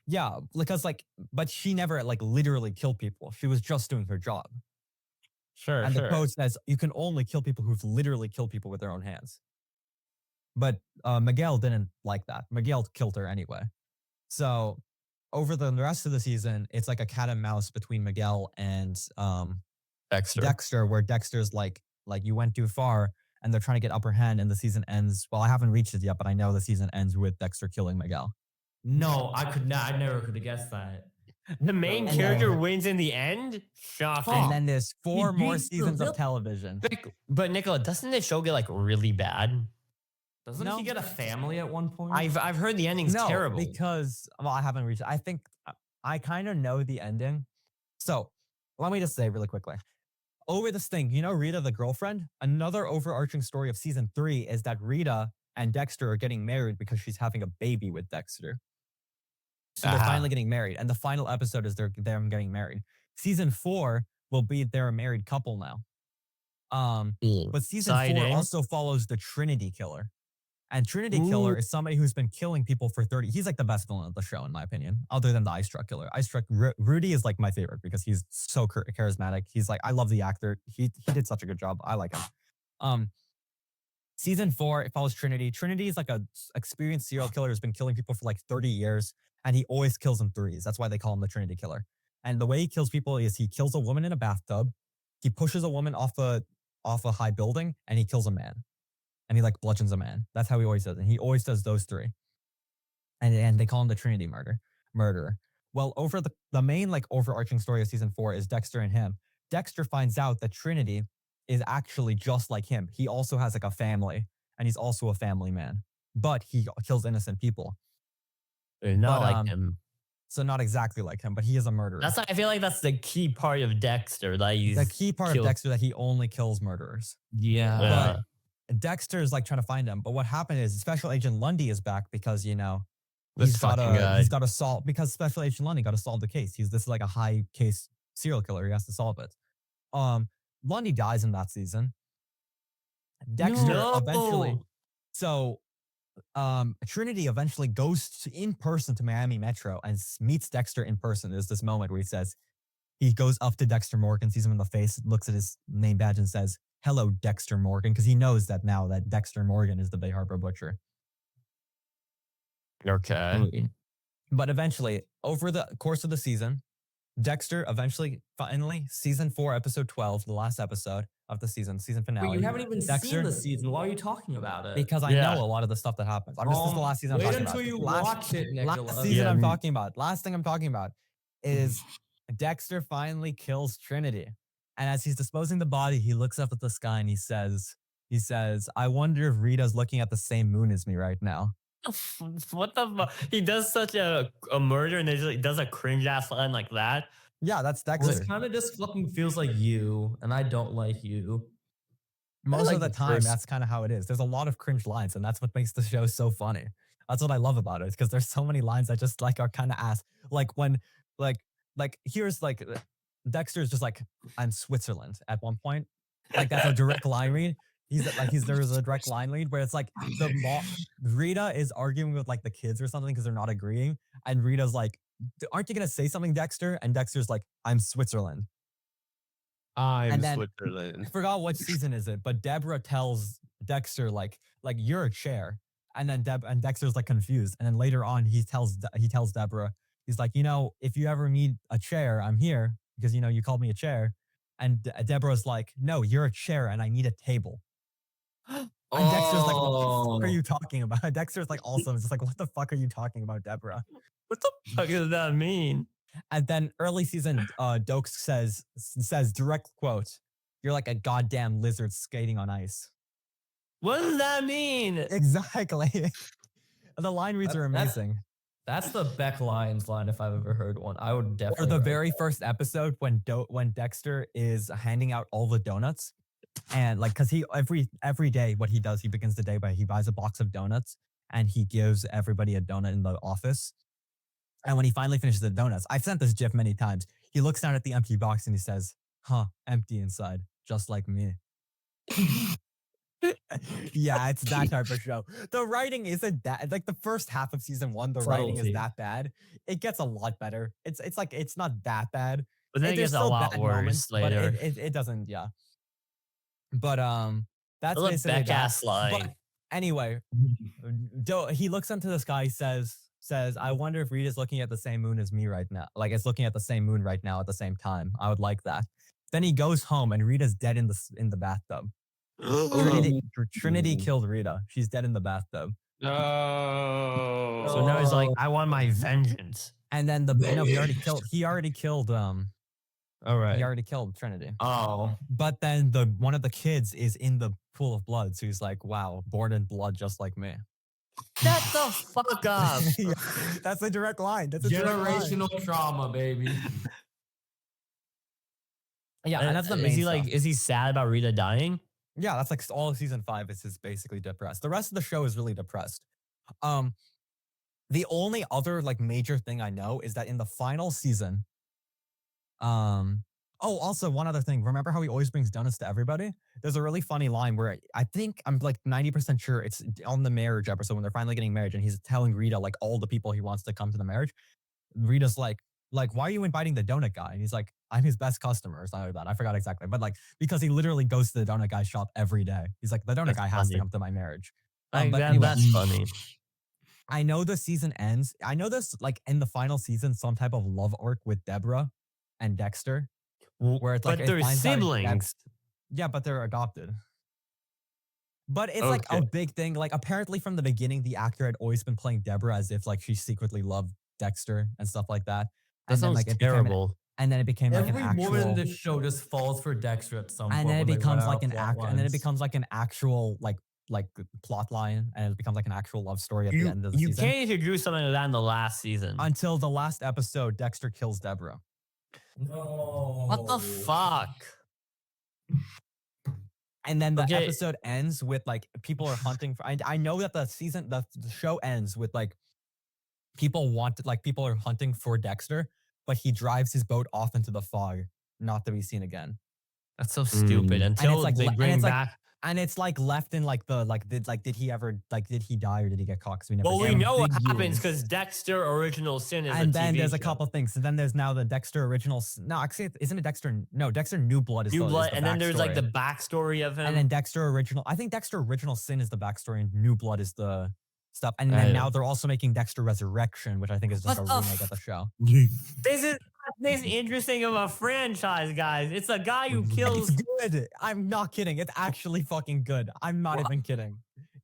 Yeah, because but she never like literally killed people. She was just doing her job. Sure, And sure. the code says you can only kill people who've literally killed people with their own hands. But Miguel didn't like that. Miguel killed her anyway. So over the rest of the season, it's like a cat and mouse between Miguel and Dexter, where Dexter's like you went too far, and they're trying to get upper hand, and the season ends. Well, I haven't reached it yet, but I know the season ends with Dexter killing Miguel. No, I could not. I never could have guessed that. The main And character then- wins in the end? Shocking. And then there's 4 more beats the seasons of vil- television. But Nicola, doesn't the show get like really bad? Doesn't No. he get a family at one point? I've heard the ending's No, terrible. because I haven't reached it. I think I kind of know the ending. So let me just say really quickly. Over this thing, Rita, the girlfriend? Another overarching story of season 3 is that Rita and Dexter are getting married because she's having a baby with Dexter. So they're finally getting married. And the final episode is them getting married. Season 4 will be they're a married couple now. But season 4 Exciting. also follows the Trinity killer. And Trinity Killer is somebody who's been killing people for 30. He's like the best villain of the show, in my opinion, other than the Ice Truck Killer. Rudy is like my favorite because he's so charismatic. He's like, I love the actor. He did such a good job. I like him. Season 4, it follows Trinity. Trinity is like a experienced serial killer who's been killing people for like 30 years, and he always kills in threes. That's why they call him the Trinity Killer. And the way he kills people is he kills a woman in a bathtub, he pushes a woman off a high building, and he kills a man. And he like bludgeons a man. That's how he always does it. And he always does those three. And they call him the Trinity murderer. Well, over the main like overarching story of season 4 is Dexter and him. Dexter finds out that Trinity is actually just like him. He also has like a family, and he's also a family man, but he kills innocent people. Not like him. So not exactly like him, but he is a murderer. I feel like that's the key part of Dexter. That he's the key part of Dexter, that he only kills murderers. Yeah. But Dexter is like trying to find him. But what happened is Special Agent Lundy is back because, you know, he's got to solve, because Special Agent Lundy got to solve the case. This is like a high case serial killer. He has to solve it. Lundy dies in that season. Dexter eventually. So Trinity eventually goes in person to Miami Metro and meets Dexter in person. There's this moment where he goes up to Dexter Morgan, sees him in the face, looks at his name badge and says, "Hello, Dexter Morgan," because he knows that now that Dexter Morgan is the Bay Harbor Butcher. Okay. But eventually, over the course of the season, Dexter finally, season 4, episode 12, the last episode of the season finale. Wait, you haven't even seen the season. Why are you talking about it? Because I know a lot of the stuff that happens. This is the last season I'm talking about. Wait until you watch it, Nicola. Last season I'm talking about. Last thing I'm talking about is Dexter finally kills Trinity. And as he's disposing the body, he looks up at the sky and he says, "I wonder if Rita's looking at the same moon as me right now." What the fuck? He does such a murder and he does a cringe ass line like that. Yeah, that's Dexter. This kind of just fucking feels like you, and I don't like you. Most of the time, that's kind of how it is. There's a lot of cringe lines, and that's what makes the show so funny. That's what I love about it, because there's so many lines that just like are kind of ass. Like when, like here's like Dexter's just like, "I'm Switzerland" at one point. Like that's a direct line read. There's a direct line read where it's like Rita is arguing with like the kids or something because they're not agreeing, and Rita's like, "Aren't you gonna say something, Dexter?" And Dexter's like, "I'm Switzerland." Switzerland. I forgot what season is it, but Deborah tells Dexter like "You're a chair," and then Dexter's like confused, and then later on he tells Deborah, he's like, "You know, if you ever need a chair, I'm here because you know you called me a chair," and Deborah's like, "No, you're a chair, and I need a table." And Dexter's like, "What the fuck are you talking about?" Dexter's like also just like, "What the fuck are you talking about, Deborah?" What the fuck does that mean? And then early season, Dokes says direct quote, "You're like a goddamn lizard skating on ice." What does that mean? Exactly. The line reads are amazing. That's the Beck Lyons line if I've ever heard one. I would definitely. Or the very first episode when Dexter is handing out all the donuts. And like, cause he every day what he does, he begins the day by he buys a box of donuts and he gives everybody a donut in the office. And when he finally finishes the donuts, I've sent this GIF many times. He looks down at the empty box and he says, "Huh, empty inside, just like me." Yeah, it's that type of show. The writing isn't that like the first half of season 1. The writing is that bad. It gets a lot better. It's like it's not that bad. But then it gets a lot worse later. But it doesn't. Yeah. But that's a basically Beck ass line. But anyway, he looks into the sky, says, "I wonder if Rita's looking at the same moon as me right now. Like it's looking at the same moon right now at the same time. I would like that." Then he goes home and Rita's dead in the bathtub. Trinity killed Rita. She's dead in the bathtub. No. So now he's like, "I want my vengeance." And then he already killed All right. He already killed Trinity. Oh. But then one of the kids is in the pool of blood, so he's like, "Wow, born in blood just like me." Shut the fuck up. Yeah, that's a direct line. That's a generational trauma, baby. Yeah, and that's the main stuff. Is he sad about Rita dying? Yeah, that's like all of season 5 is basically depressed. The rest of the show is really depressed. The only other like major thing I know is that in the final season, Oh, also one other thing. Remember how he always brings donuts to everybody? There's a really funny line where I think I'm like 90% sure it's on the marriage episode when they're finally getting married, and he's telling Rita like all the people he wants to come to the marriage. Rita's like, why are you inviting the donut guy? And he's like, I'm his best customer or something like that. I forgot exactly, but like because he literally goes to the donut guy's shop every day. He's like, the donut guy has to come to my marriage. But anyway, That's funny. I know the season ends. I know there's like in the final season some type of love arc with Deborah and Dexter, where it's like But they're siblings. Yeah, but they're adopted. But it's like a big thing. Like apparently from the beginning, the actor had always been playing Deborah as if like she secretly loved Dexter and stuff like that. That And then sounds like it terrible. and then it became like an Every woman in actual. this show just falls for Dexter at some point. And then it when they becomes run like out an of act, plot and then it lines. becomes like an actual like plot line, and it becomes like an actual love story at the end of the You season. can't introduce something like that in the last season. Until the last episode, Dexter kills Deborah. No. What the fuck? And then the Okay. episode ends with like people are hunting for. I know that the show ends with like people are hunting for Dexter, but he drives his boat off into the fog, not to be seen again. That's so stupid. Until like- they and bring it's like- back. And it's like left in like the did he ever did he die or did he get caught? 'Cause we never. Well, see we him. know what happens ambiguous. because Dexter Original Sin is And a then TV there's a show. couple things. And then there's now the Dexter original. No, actually, isn't it Dexter? No, Dexter New Blood is New the, is Blood, the and then there's like the backstory. backstory of him. And then Dexter original. I think Dexter Original Sin is the backstory, and New Blood is the stuff. And then Right. now they're also making Dexter Resurrection, which I think is just What a the remake of the show. this is interesting of a franchise, guys. It's a guy who kills. It's good. I'm not kidding. It's actually fucking good. I'm not even kidding.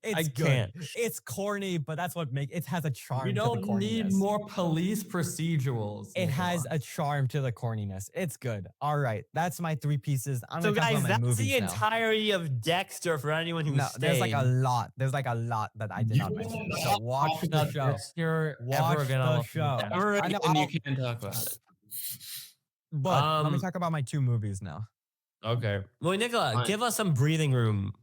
It's I good. can't. It's corny, but that's what makes it has a charm. We to the don't need corniness. more police procedurals. It has a charm to the corniness. It's good. All right, that's my 3 pieces. I'm So, gonna talk guys, about my that's movies the now. entirety of Dexter for anyone who No, stayed. there's like a lot. There's like a lot that I did not mention. So watch the show. You're Watch ever gonna the listen to show. that. All right, I know, and I'll- you can talk about it. But let me Um, talk about my 2 movies now. Okay. Well, Nicola, Fine. give us some breathing room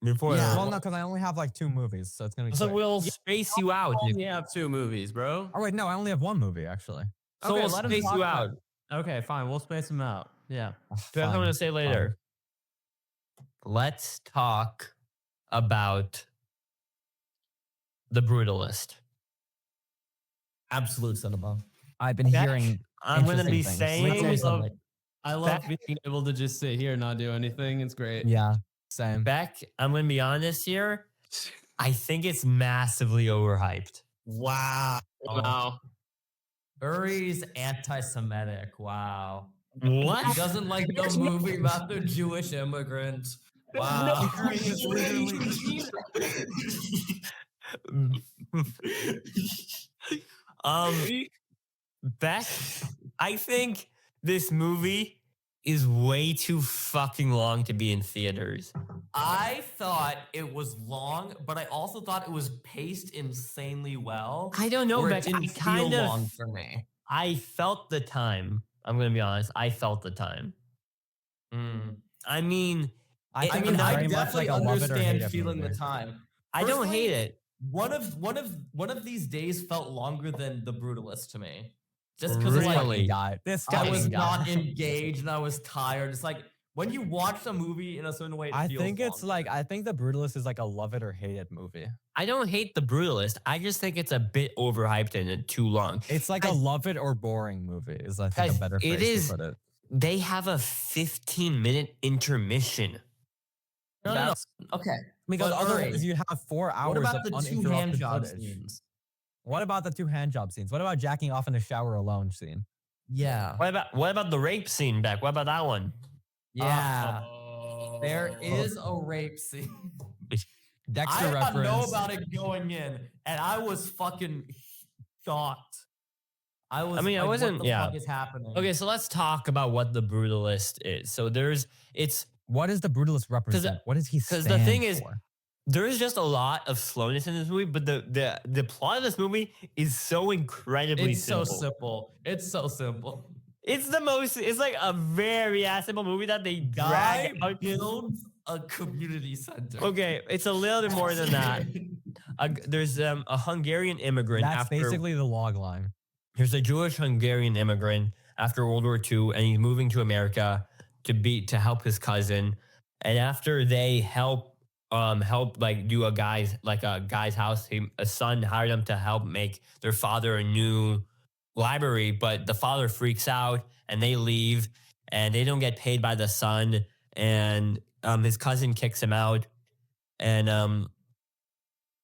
before. Well, no, because I only have like 2 movies, so it's gonna be. So quick. we'll space you out. I only have 2 movies, bro. Oh wait, no, I only have 1 movie actually. So Okay, we'll let him space talk you about out. Okay, fine. We'll space them out. Yeah. That's what I'm going to say later. Let's talk about The Brutalist. Absolute cinema. I've been Okay. hearing. I'm going to be Interesting things. saying. Let me tell you I love, something. I love being able to just sit here and not do anything. It's great. Yeah, same. Beck, I'm going to be honest here. I think it's massively overhyped. Wow. Wow. Uri's anti-Semitic. Wow. What? He doesn't like the movie about the Jewish immigrants. Wow. Uri is literally- Beck, I think this movie is way too fucking long to be in theaters. I thought it was long, but I also thought it was paced insanely well. I don't know, where Beck. it I didn't feel kind of long for me. I felt the time. I'm gonna be honest. I felt the time. I mean, I I think mean, it's I very much definitely like a love it or hate understand it feeling movie. the time. I don't Personally, hate it. One of these days felt longer than the Brutalist to me. Just because Really? like Fucking guy. This I fucking was guy. not engaged and I was tired. It's like when you watch a movie in a certain way, it I feels think it's longer. like I think The Brutalist is like a love it or hate it movie. I don't hate The Brutalist. I just think it's a bit overhyped and too long. It's like a love it or boring movie. Is I think Guys, a better it phrase is- to put it. They have a 15-minute intermission. no. That's- Okay. Because But otherwise Uri, you have 4 hours What about of the 2 uninterrupted hand job footage. scenes? What about the 2 hand job scenes? What about jacking off in the shower alone scene? Yeah. What about the rape scene, Beck? What about that one? Yeah. Oh. There is a rape scene. Dexter I did not know reference. about it going in, and I was fucking shocked. I was. I mean, I like, wasn't- What the yeah. fuck is happening? Okay, so let's talk about what The Brutalist is. So it's What does the Brutalist represent? What does he stand the thing is- for? there is just a lot of slowness in this movie, but the plot of this movie is so incredibly It's so simple. simple. It's so simple. It's like a very simple movie that they Guy drag out. builds a community center. Okay, it's a little bit more than that. There's a Hungarian immigrant That's after basically the log line. there's a Jewish Hungarian immigrant after World War II, and he's moving to America to help his cousin. And after they help like do a guy's house, a son hired him to help make their father a new library, but the father freaks out and they leave and they don't get paid by the son, and his cousin kicks him out, and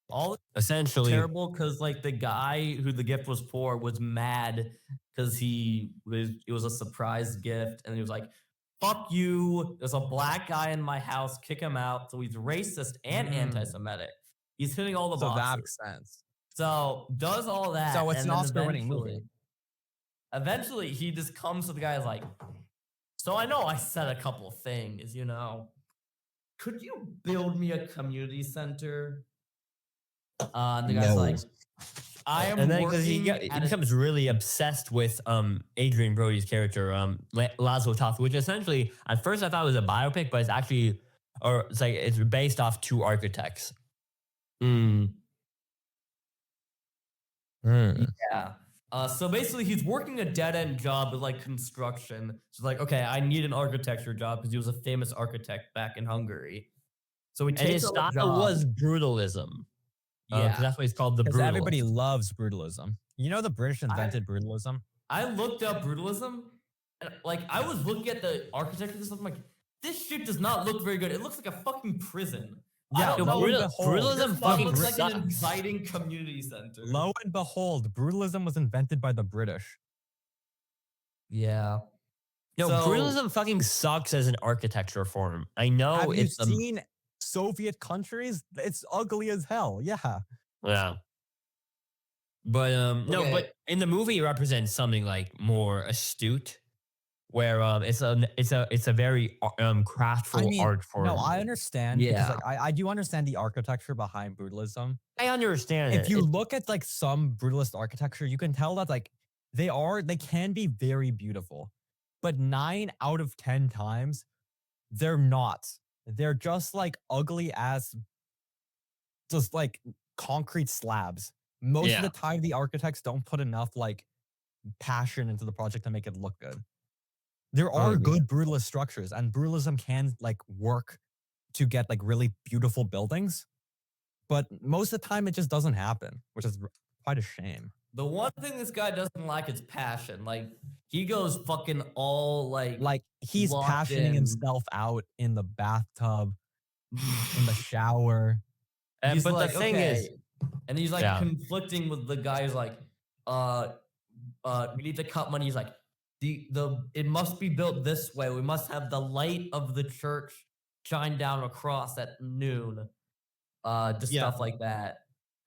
All essentially terrible because like the guy who the gift was for was mad because it was a surprise gift, and he was like, "Fuck you! There's a black guy in my house. Kick him out." So he's racist and anti-Semitic. He's hitting all the So that boxes. makes sense. So does all that. So it's and an then Oscar-winning movie. Eventually, he just comes to the guy like, "So I know I said a couple things, you know. Could you build me a community center?" And the guy's No. like, "I am and then because working he at a becomes really obsessed with Adrian Brody's character, Laszlo Toth, which essentially at first I thought was a biopic, but it's actually it's based off two architects. Yeah. So basically, he's working a dead end job with like construction. So like, okay, I need an architecture job because he was a famous architect back in Hungary. So he And takes his on the style job. was brutalism. Yeah. Because that's why he's called the Because brutalist. everybody loves brutalism. You know the British invented brutalism? I looked up brutalism, and like I was looking at the architecture and stuff. I'm like, this shit does not look very good. It looks like a fucking prison. Yeah, I don't lo know. and This behold, brutalism spot fucking looks like sucks. an inviting community center. lo and behold, brutalism was invented by the British. Yeah. No, So- brutalism fucking sucks as an architecture form. I know Have you it's seen Soviet countries? It's ugly as hell. Yeah. yeah. But no, Okay. but in the movie it represents something like more astute, where it's a very craftful art form. no, I understand. Because, Yeah. like, I do understand the architecture behind brutalism. I understand If it. you look at like some brutalist architecture, you can tell that like they can be very beautiful, but 9 out of 10 times they're not. They're just like ugly as just like concrete slabs. Most Yeah. of the time, the architects don't put enough like passion into the project to make it look good. There are good brutalist structures, and brutalism can like work to get like really beautiful buildings, but most of the time it just doesn't happen, which is quite a shame. The one thing this guy doesn't like is passion. Like he goes fucking all Like he's locked passioning in. himself out in the bathtub, in the shower. And, he's but like, the thing is, and he's like Yeah. conflicting with the guy who's like, we need to cut money. He's like, it must be built this way. We must have the light of the church shine down across at noon. Just Yeah. stuff like that.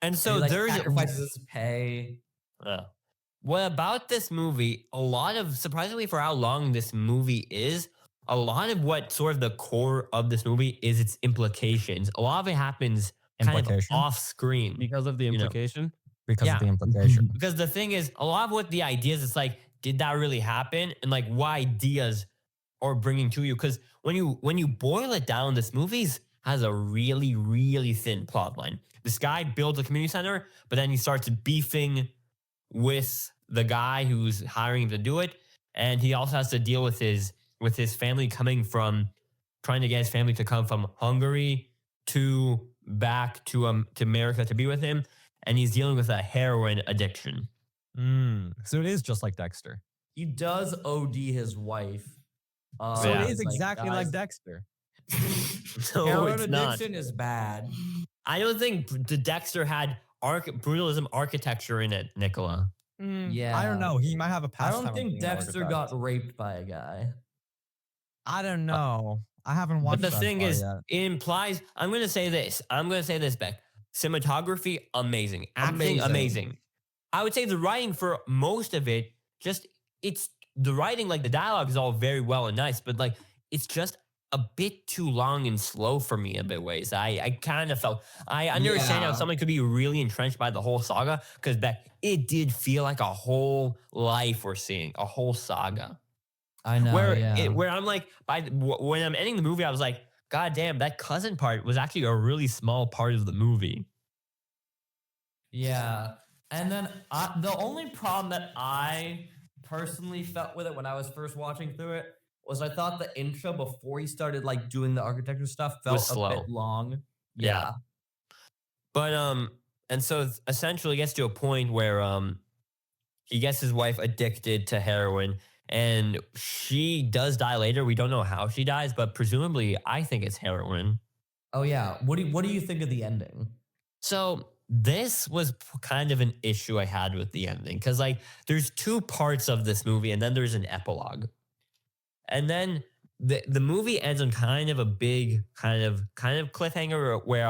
and So so he, there's sacrifices his pay. Yeah. What about this movie? A lot of, surprisingly for how long this movie is, a lot of what sort of the core of this movie is its implications. A lot of it happens kind of Implication? off screen. Because of the You know. implication. Because Yeah. of the implication. Because the thing is, a lot of what the ideas, it's like, did that really happen? And like, what ideas are bringing to you? Because when you boil it down, this movie has a really, really thin plot line. This guy builds a community center, but then he starts beefing with the guy who's hiring him to do it, and he also has to deal with his family trying to get his family to come from Hungary to back to America to be with him, and he's dealing with a heroin addiction. So it is just like Dexter. He does OD his wife. So Yeah. it is it's exactly guys, like Dexter. No, heroin it's not. addiction is bad. I don't think the Dexter had brutalism architecture in it, Nicola. Yeah. I don't know. He might have a I past. don't think Dexter got raped by a guy. I don't know. I haven't watched. But the that thing far is, yet. it implies. I'm going to say this, Beck. Cinematography, amazing. Acting, amazing. I would say the writing for most of it, it's the writing, like the dialogue is all very well and nice, but like it's just a bit too long and slow for me in a bit ways. I kind of felt, I understand how Yeah. somebody could be really entrenched by the whole saga, because it did feel like a whole life we're seeing, a whole saga. I know. Where I'm like, when I'm ending the movie, I was like, God damn, that cousin part was actually a really small part of the movie. Yeah. And then the only problem that I personally felt with it when I was first watching through it was I thought the intro before he started like doing the architecture stuff felt Was a slow. bit long. Yeah. But and so essentially it gets to a point where he gets his wife addicted to heroin, and she does die later. We don't know how she dies, but presumably I think it's heroin. Oh yeah. What do you think of the ending? So this was kind of an issue I had with the ending, because like there's two parts of this movie, and then there's an epilogue, and then the movie ends on kind of a big kind of cliffhanger where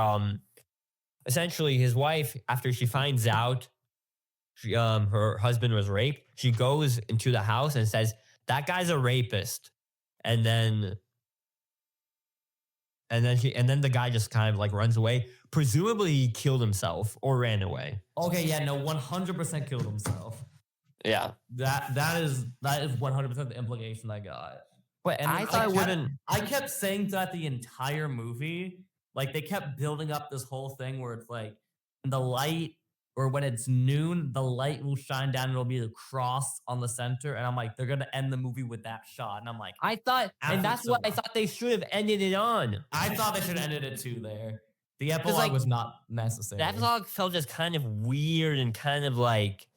essentially his wife, after she finds out her husband was raped, she goes into the house and says that guy's a rapist, and then the guy just kind of like runs away. Presumably he killed himself or ran away. Okay, yeah, no, 100% killed himself. Yeah. That is 100% the implication I got. But And I thought it wouldn't. I kept saying that the entire movie. Like they kept building up this whole thing where it's like the light, or when it's noon, the light will shine down and it'll be a cross on the center. And I'm like, they're gonna end the movie with that shot. And I'm like, I thought, and that's what I thought they should have ended it on. I thought they should have ended it too there. The epilogue like, was not necessary. The epilogue felt just kind of weird and kind of like,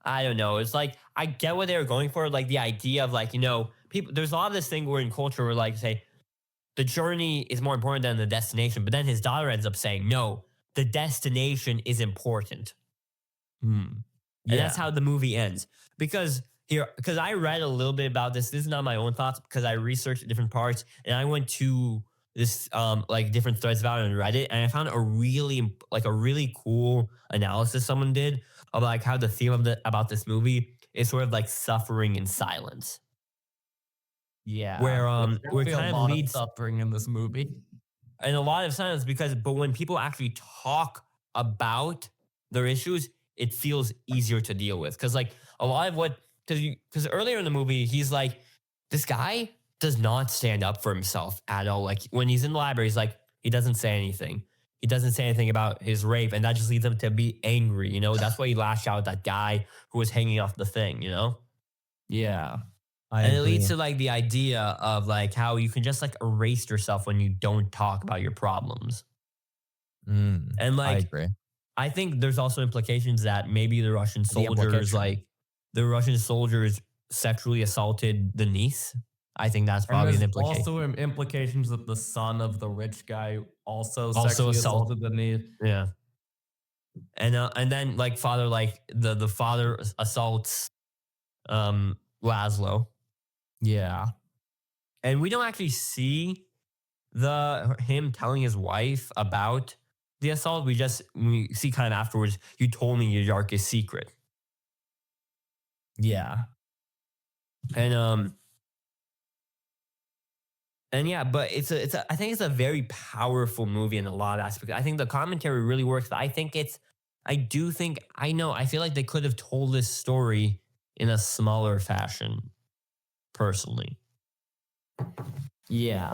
I don't know. It's like, I get what they were going for. Like the idea of like, you know, people, there's a lot of this thing where in culture where like say, the journey is more important than the destination. But then his daughter ends up saying, no, the destination is important. And that's how the movie ends. Because I read a little bit about this. This is not my own thoughts because I researched different parts and I went to this like different threads about it on Reddit, and I found a really cool analysis someone did of like how the theme of about this movie is sort of like suffering in silence. Yeah. Where we kind of leads suffering in this movie. And a lot of silence but when people actually talk about their issues, it feels easier to deal with. Because like a lot of because earlier in the movie, he's like, this guy does not stand up for himself at all. Like when he's in the library, he's like, he doesn't say anything. He doesn't say anything about his rape, and that just leads him to be angry. You know, that's why he lashed out at that guy who was hanging off the thing. You know, Yeah. and it leads to like the idea of like how you can just like erase yourself when you don't talk about your problems. And I like, agree. I think there's also implications that maybe the Russian soldiers sexually assaulted the niece. I think that's probably an implication. Also implications that the son of the rich guy also Also sexually assaulted. assaulted the niece. Yeah. And then like the father assaults Laszlo. Yeah. And we don't actually see him telling his wife about the assault. We see kind of afterwards, you told me your darkest secret. Yeah. And yeah, but I think it's a very powerful movie in a lot of aspects. I think the commentary really works. But I feel like they could have told this story in a smaller fashion, personally. Yeah.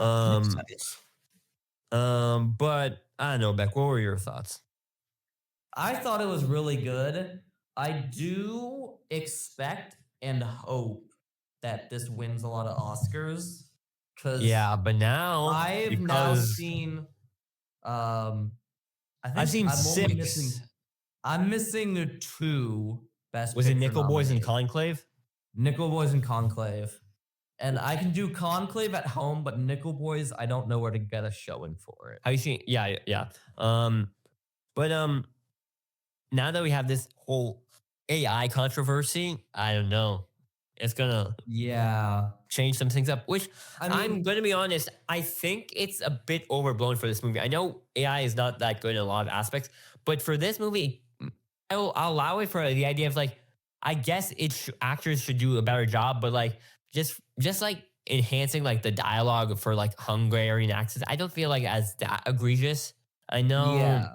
But I don't know, Beck, what were your thoughts? I thought it was really good. I do expect and hope that this wins a lot of Oscars. Yeah, but now I've now seen I've seen 6. I'm missing 2 best. Was it Picture Nickel Boys and nominees. Conclave? Nickel Boys and Conclave. And I can do Conclave at home, but Nickel Boys, I don't know where to get a showing for it. Have you seen? Yeah. But now that we have this whole AI controversy, I don't know. It's gonna change some things up. Which I'm gonna be honest, I think it's a bit overblown for this movie. I know AI is not that good in a lot of aspects, but for this movie, I'll allow it for the idea of like, I guess actors should do a better job, but like just like enhancing like the dialogue for like Hungarian accents. I don't feel like as that egregious. I know. Yeah.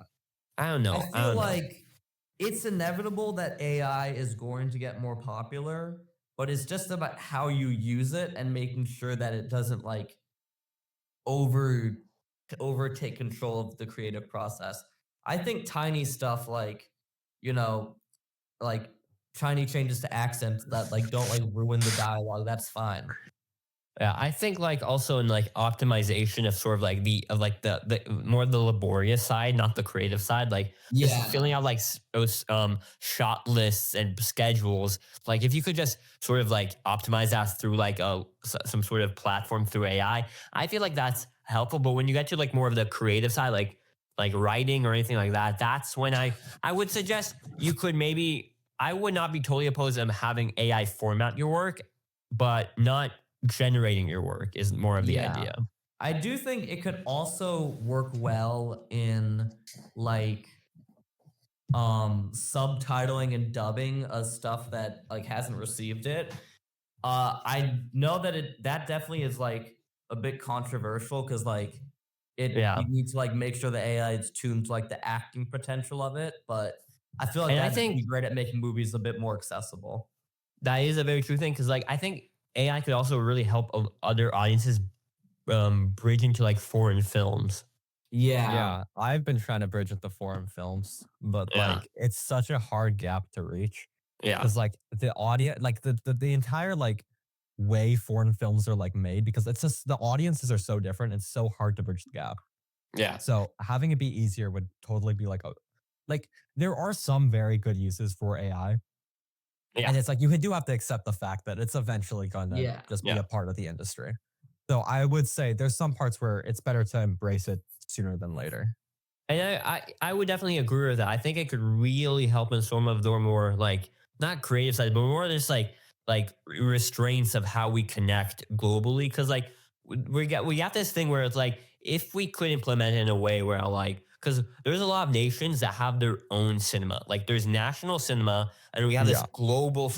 I don't know. I feel like it's inevitable that AI is going to get more popular, but it's just about how you use it and making sure that it doesn't like overtake control of the creative process. I think tiny stuff like, like tiny changes to accents that like don't like ruin the dialogue. That's fine. Yeah, I think like also in like optimization of sort of like the more the laborious side, not the creative side, like just filling out like those shot lists and schedules. Like if you could just sort of like optimize that through like some sort of platform through AI, I feel like that's helpful. But when you get to like more of the creative side, like writing or anything like that, that's when I would suggest you could maybe, I would not be totally opposed to having AI format your work, but not generating your work is more of the idea. I do think it could also work well in like subtitling and dubbing of stuff that like hasn't received it. I know that that definitely is like a bit controversial because like you need to like make sure the AI is tuned to like the acting potential of it, but I feel like And I that'd think be great at making movies a bit more accessible. that is a very true thing because like I think AI could also really help other audiences bridge into like foreign films. Yeah, I've been trying to bridge into foreign films, but like it's such a hard gap to reach. Yeah. Because like the audience, like the entire like way foreign films are like made, because it's just the audiences are so different. It's so hard to bridge the gap. Yeah. So having it be easier would totally be like there are some very good uses for AI. Yeah. And it's like you do have to accept the fact that it's eventually gonna just be a part of the industry. So I would say there's some parts where it's better to embrace it sooner than later. And I would definitely agree with that. I think it could really help in some of the more like not creative side, but more just like restraints of how we connect globally. Because like we got this thing where it's like if we could implement it in a way where like because there's a lot of nations that have their own cinema. Like there's national cinema, and we have this global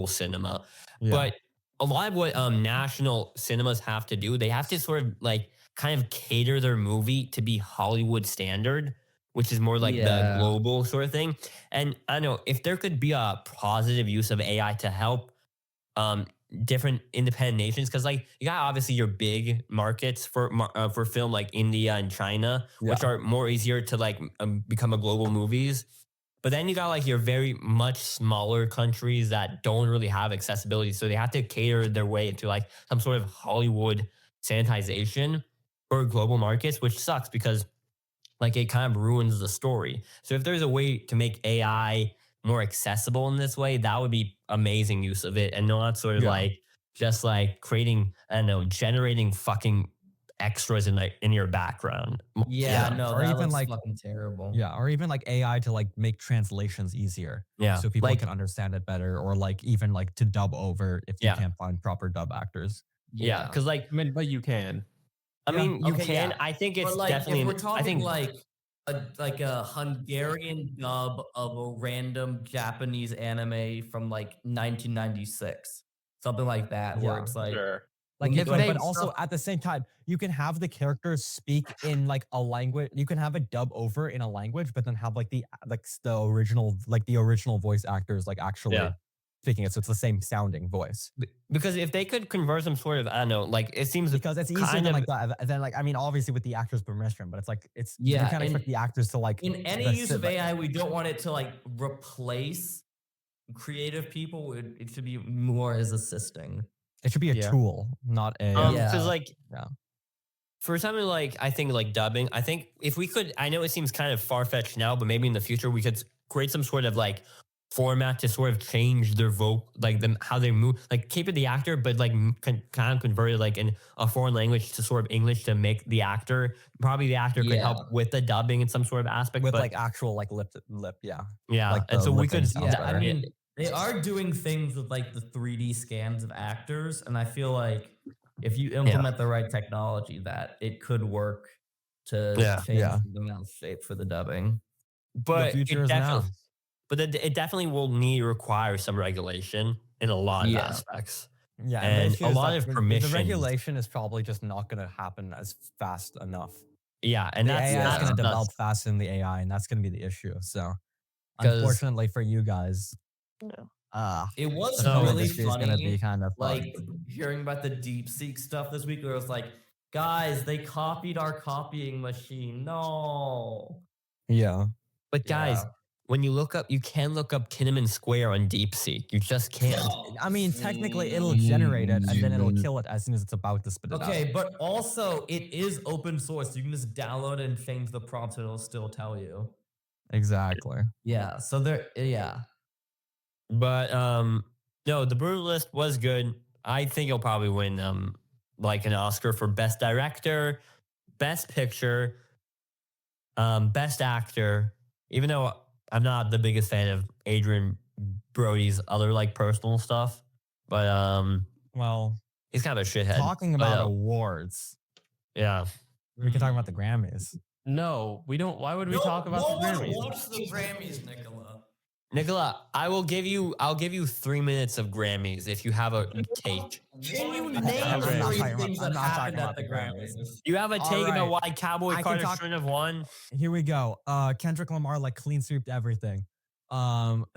cinema. But a lot of what national cinemas have to do, they have to sort of like kind of cater their movie to be Hollywood standard, which is more like the global sort of thing. And I don't know if there could be a positive use of AI to help different independent nations, because like you got obviously your big markets for film like India and China, which are more easier to like become a global movies. But then you got like your very much smaller countries that don't really have accessibility, so they have to cater their way into like some sort of Hollywood sanitization for global markets, which sucks because like it kind of ruins the story. So if there's a way to make AI more accessible in this way, that would be amazing use of it, and not sort of like just like creating, I don't know, generating fucking extras in your background. No, or that even looks like fucking terrible. or even like AI to like make translations easier. Yeah. So people Like- can understand it better, or like even like to dub over if you can't find proper dub actors. Yeah, because like I mean, but you can. I mean you Okay, can. yeah. I think it's But like definitely. if we're talking I think like a Hungarian dub of a random Japanese anime from like 1996, something like that, where it's like Like, when you if, go but to also stuff- at the same time, you can have the characters speak in like a language. You can have it dub over in a language, but then have like the original voice actors like actually speaking it, so it's the same sounding voice. because if they could convert some sort of, I don't know, like it seems Because it's easier kind than of- like that. And then like I mean, obviously with the actors' permission, but it's like you Yeah, can't expect the actors to like in any the- use of like- AI, we don't want it to like replace creative people. It should be more as assisting. It should be a tool, not a. because like Yeah. for something like I think like dubbing, I think if we could, I know it seems kind of far fetched now, but maybe in the future we could create some sort of like format to sort of change their like them how they move, like keep it the actor, but like kind of convert it like in a foreign language to sort of English to make the actor. Probably the actor could help with the dubbing in some sort of aspect, With but like actual like lip. yeah, like and the so we lip-sync could. sounds I better. mean, they are doing things with like the 3D scans of actors, and I feel like if you implement the right technology, that it could work to change something else shape for the dubbing. But future is now. But it definitely will require some regulation in a lot of aspects. Yeah, and the issue a is lot that of the permissions. regulation is probably just not going to happen as fast enough. Yeah, and The that's AI is going to nuts. develop faster than the AI, and that's going to be the issue. So, 'Cause- unfortunately for you guys, It was So- really industry is going to funny, be kind of like hearing about the DeepSeek stuff this week, where it was like, guys, they copied our copying machine. No. yeah. But guys, when you look up, you can look up Kinnaman Square on DeepSeek. You just can't. I mean, technically, it'll generate it and then it'll kill it as soon as it's about to spit it out. Okay, but also it is open source. You can just download it and change the prompt and it'll still tell you. Exactly. Yeah. So yeah. But no, the Brutalist was good. I think he'll probably win like an Oscar for Best Director, Best Picture, Best Actor. Even though I'm not the biggest fan of Adrian Brody's other like personal stuff, but Well, he's kind of a shithead. talking about awards, Yeah. we can talk about the Grammys. No, we don't. Why would we talk about the Grammys? Watch the Grammys, Nicola. Nicola, I'll give you 3 minutes of Grammys if you have a take. Can you I'm name not three talking things I'm that not happened talking at about the the Grammys. Grammys? You have a All take about right. why Cowboy I can Carter talk- shouldn't have won? Here we go. Kendrick Lamar like clean sweeped everything.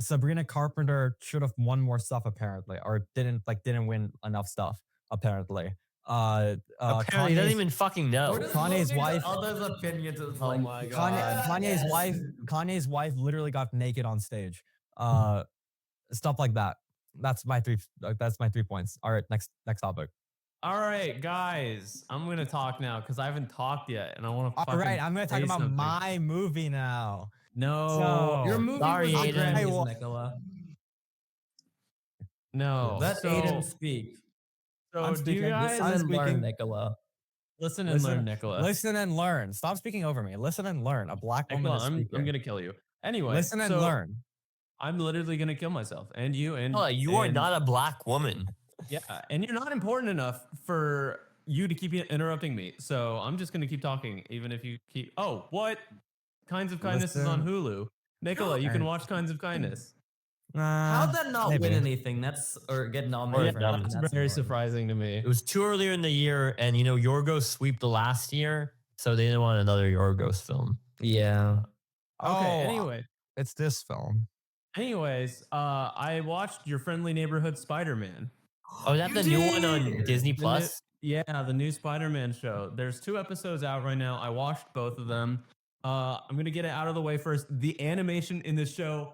Sabrina Carpenter should have won more stuff apparently, or didn't win enough stuff apparently. Apparently, he doesn't even fucking know. We're just Kanye's looking at wife- Others' opinions. It's Oh like, my god. Kanye's wife literally got naked on stage. Stuff like that. That's my 3 points. All right, next topic. All right, guys, I'm gonna talk now because I haven't talked yet, and I want to. All right, I'm going to talk say about something. my movie now. No, So- Your movie Sorry, was the Aiden. Grammys, Nicola. no. Let so, Aiden speak. So I'm do you speaking. guys Listen and learn, speaking- Nicola. listen and Listen- learn, Nicola? Listen and learn. Stop speaking over me. Listen and learn. A black woman Nicola, is I'm speaking. gonna kill you. Anyway, Listen and so learn. I'm literally gonna kill myself, and you, and Nicola, you are and- not a black woman. Yeah, and you're not important enough for you to keep interrupting me. So I'm just gonna keep talking, even if you keep. Oh, what? Kinds of Kindness is on Hulu. Nicola, you can watch Kinds of Kindness. How'd that not maybe. win anything? That's or get nominated for Yeah, anything? That's That's very important. surprising to me. It was too earlier in the year, and Yorgos swept the last year, so they didn't want another Yorgos film. Yeah. Okay. Oh, it's this film. Anyways, I watched Your Friendly Neighborhood Spider-Man. Oh, is that the new one on Disney The new- Plus? Yeah, the new Spider-Man show. There's 2 episodes out right now. I watched both of them. I'm gonna get it out of the way first. The animation in this show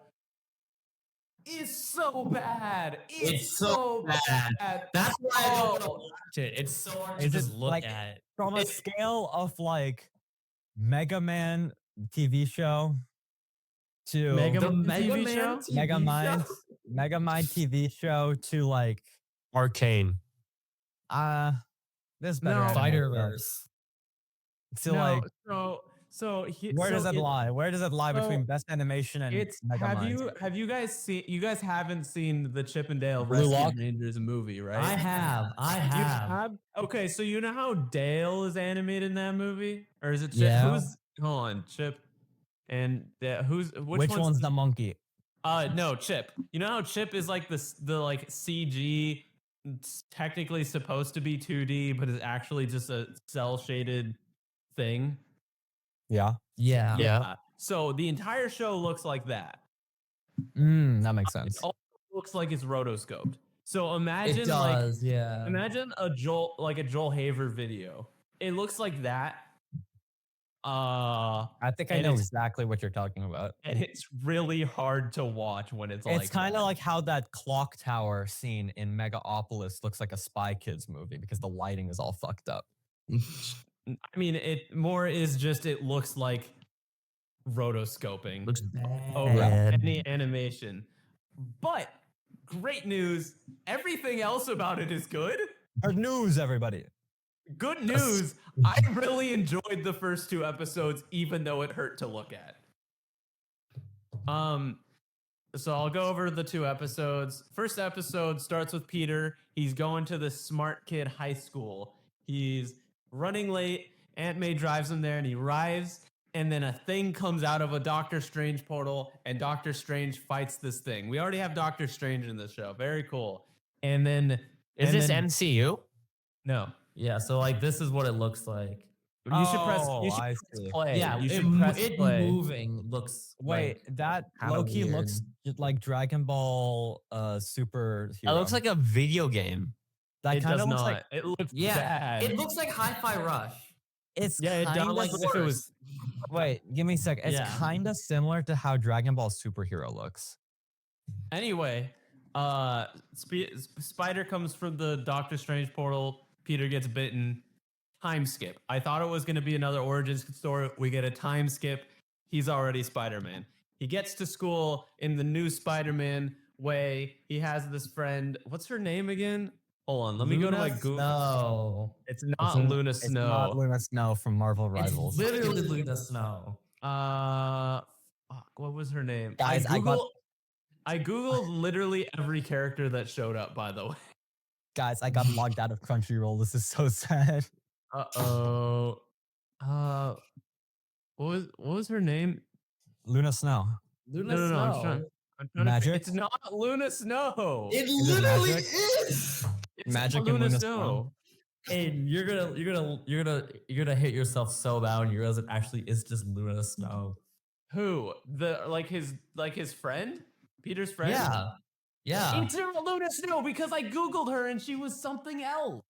is so bad. It's so bad. That's why I don't want to Oh, watch it. It's so hard to Is just it look like- at it. From a scale of like Mega Man TV show to Mega The Man Mega TV Man show? TV Mega Mind, show? Mega Mind TV show to like Arcane. this better No. animation. Spider-Verse. To No, like where does it lie? Where does it lie between so best animation and It's Mega Mind? have you guys seen? You guys haven't seen the Chip and Dale Blue Rescue Lock? Rangers movie, right? I have. I You have. Okay, so you know how Dale is animated in that movie, or is it Chip? Yeah. Who's hold on, Chip, and Which one's the monkey? No, Chip. You know how Chip is like the like CG, it's technically supposed to be 2D, but is actually just a cell shaded thing. Yeah. Yeah. Yeah. So the entire show looks like that. That makes It sense. also looks like it's rotoscoped. So imagine It like does. Yeah. imagine a Joel Haver video. It looks like that. I think I and know it's- exactly what you're talking about. And it's really hard to watch when it's like It's kind of that. like how that clock tower scene in Megaopolis looks like a Spy Kids movie because the lighting is all fucked up. I mean, it more is just it looks like rotoscoping Looks bad. over any animation. But great news, everything else about it is good. Hard news, everybody. Good news, I really enjoyed the first 2 episodes, even though it hurt to look at. So I'll go over the 2 episodes. First episode starts with Peter. He's going to the smart kid high school. He's running late. Aunt May drives him there and he arrives. And then a thing comes out of a Doctor Strange portal and Doctor Strange fights this thing. We already have Doctor Strange in this show. Very cool. And then Is and this then- MCU? No. Yeah. So like this is what it looks like. You should press. Oh, You should I press see. play. Yeah. you it, should press it play. moving looks. Wait, like, that kinda Loki looks weird. just like Dragon Ball superhero. It looks like a video game. that It kind does of looks not. like It looks Yeah. bad. It looks like Hi-Fi Rush. it's Yeah, it kind does of like like if it worse. was. Wait, give me a sec. It's Yeah. kind of similar to how Dragon Ball Superhero looks. Anyway, Spider comes from the Doctor Strange portal. Peter gets bitten. Time skip. I thought it was going to be another origin story. We get a time skip. He's already Spider-Man. He gets to school in the new Spider-Man way. He has this friend. What's her name again? Hold on. Let me go to my Google. Snow. It's not Luna It's Snow. not Luna Snow from Marvel Rivals. It's literally Luna Snow. Fuck, what was her name? Guys, I Googled literally every character that showed up, by the way. Guys, I got logged out of Crunchyroll. This is so sad. Uh-oh. What was her name? Luna Snow. Luna No, Snow. I'm trying to Magic? It's not Luna Snow. It Is it literally magic? is. It's Magic not and Luna Luna Snow. Aiden, you're gonna hit yourself so bad when you realize it actually is just Luna Snow. Who? Like his friend? Peter's friend? Yeah. It's Luna Snow because I Googled her and she was something else.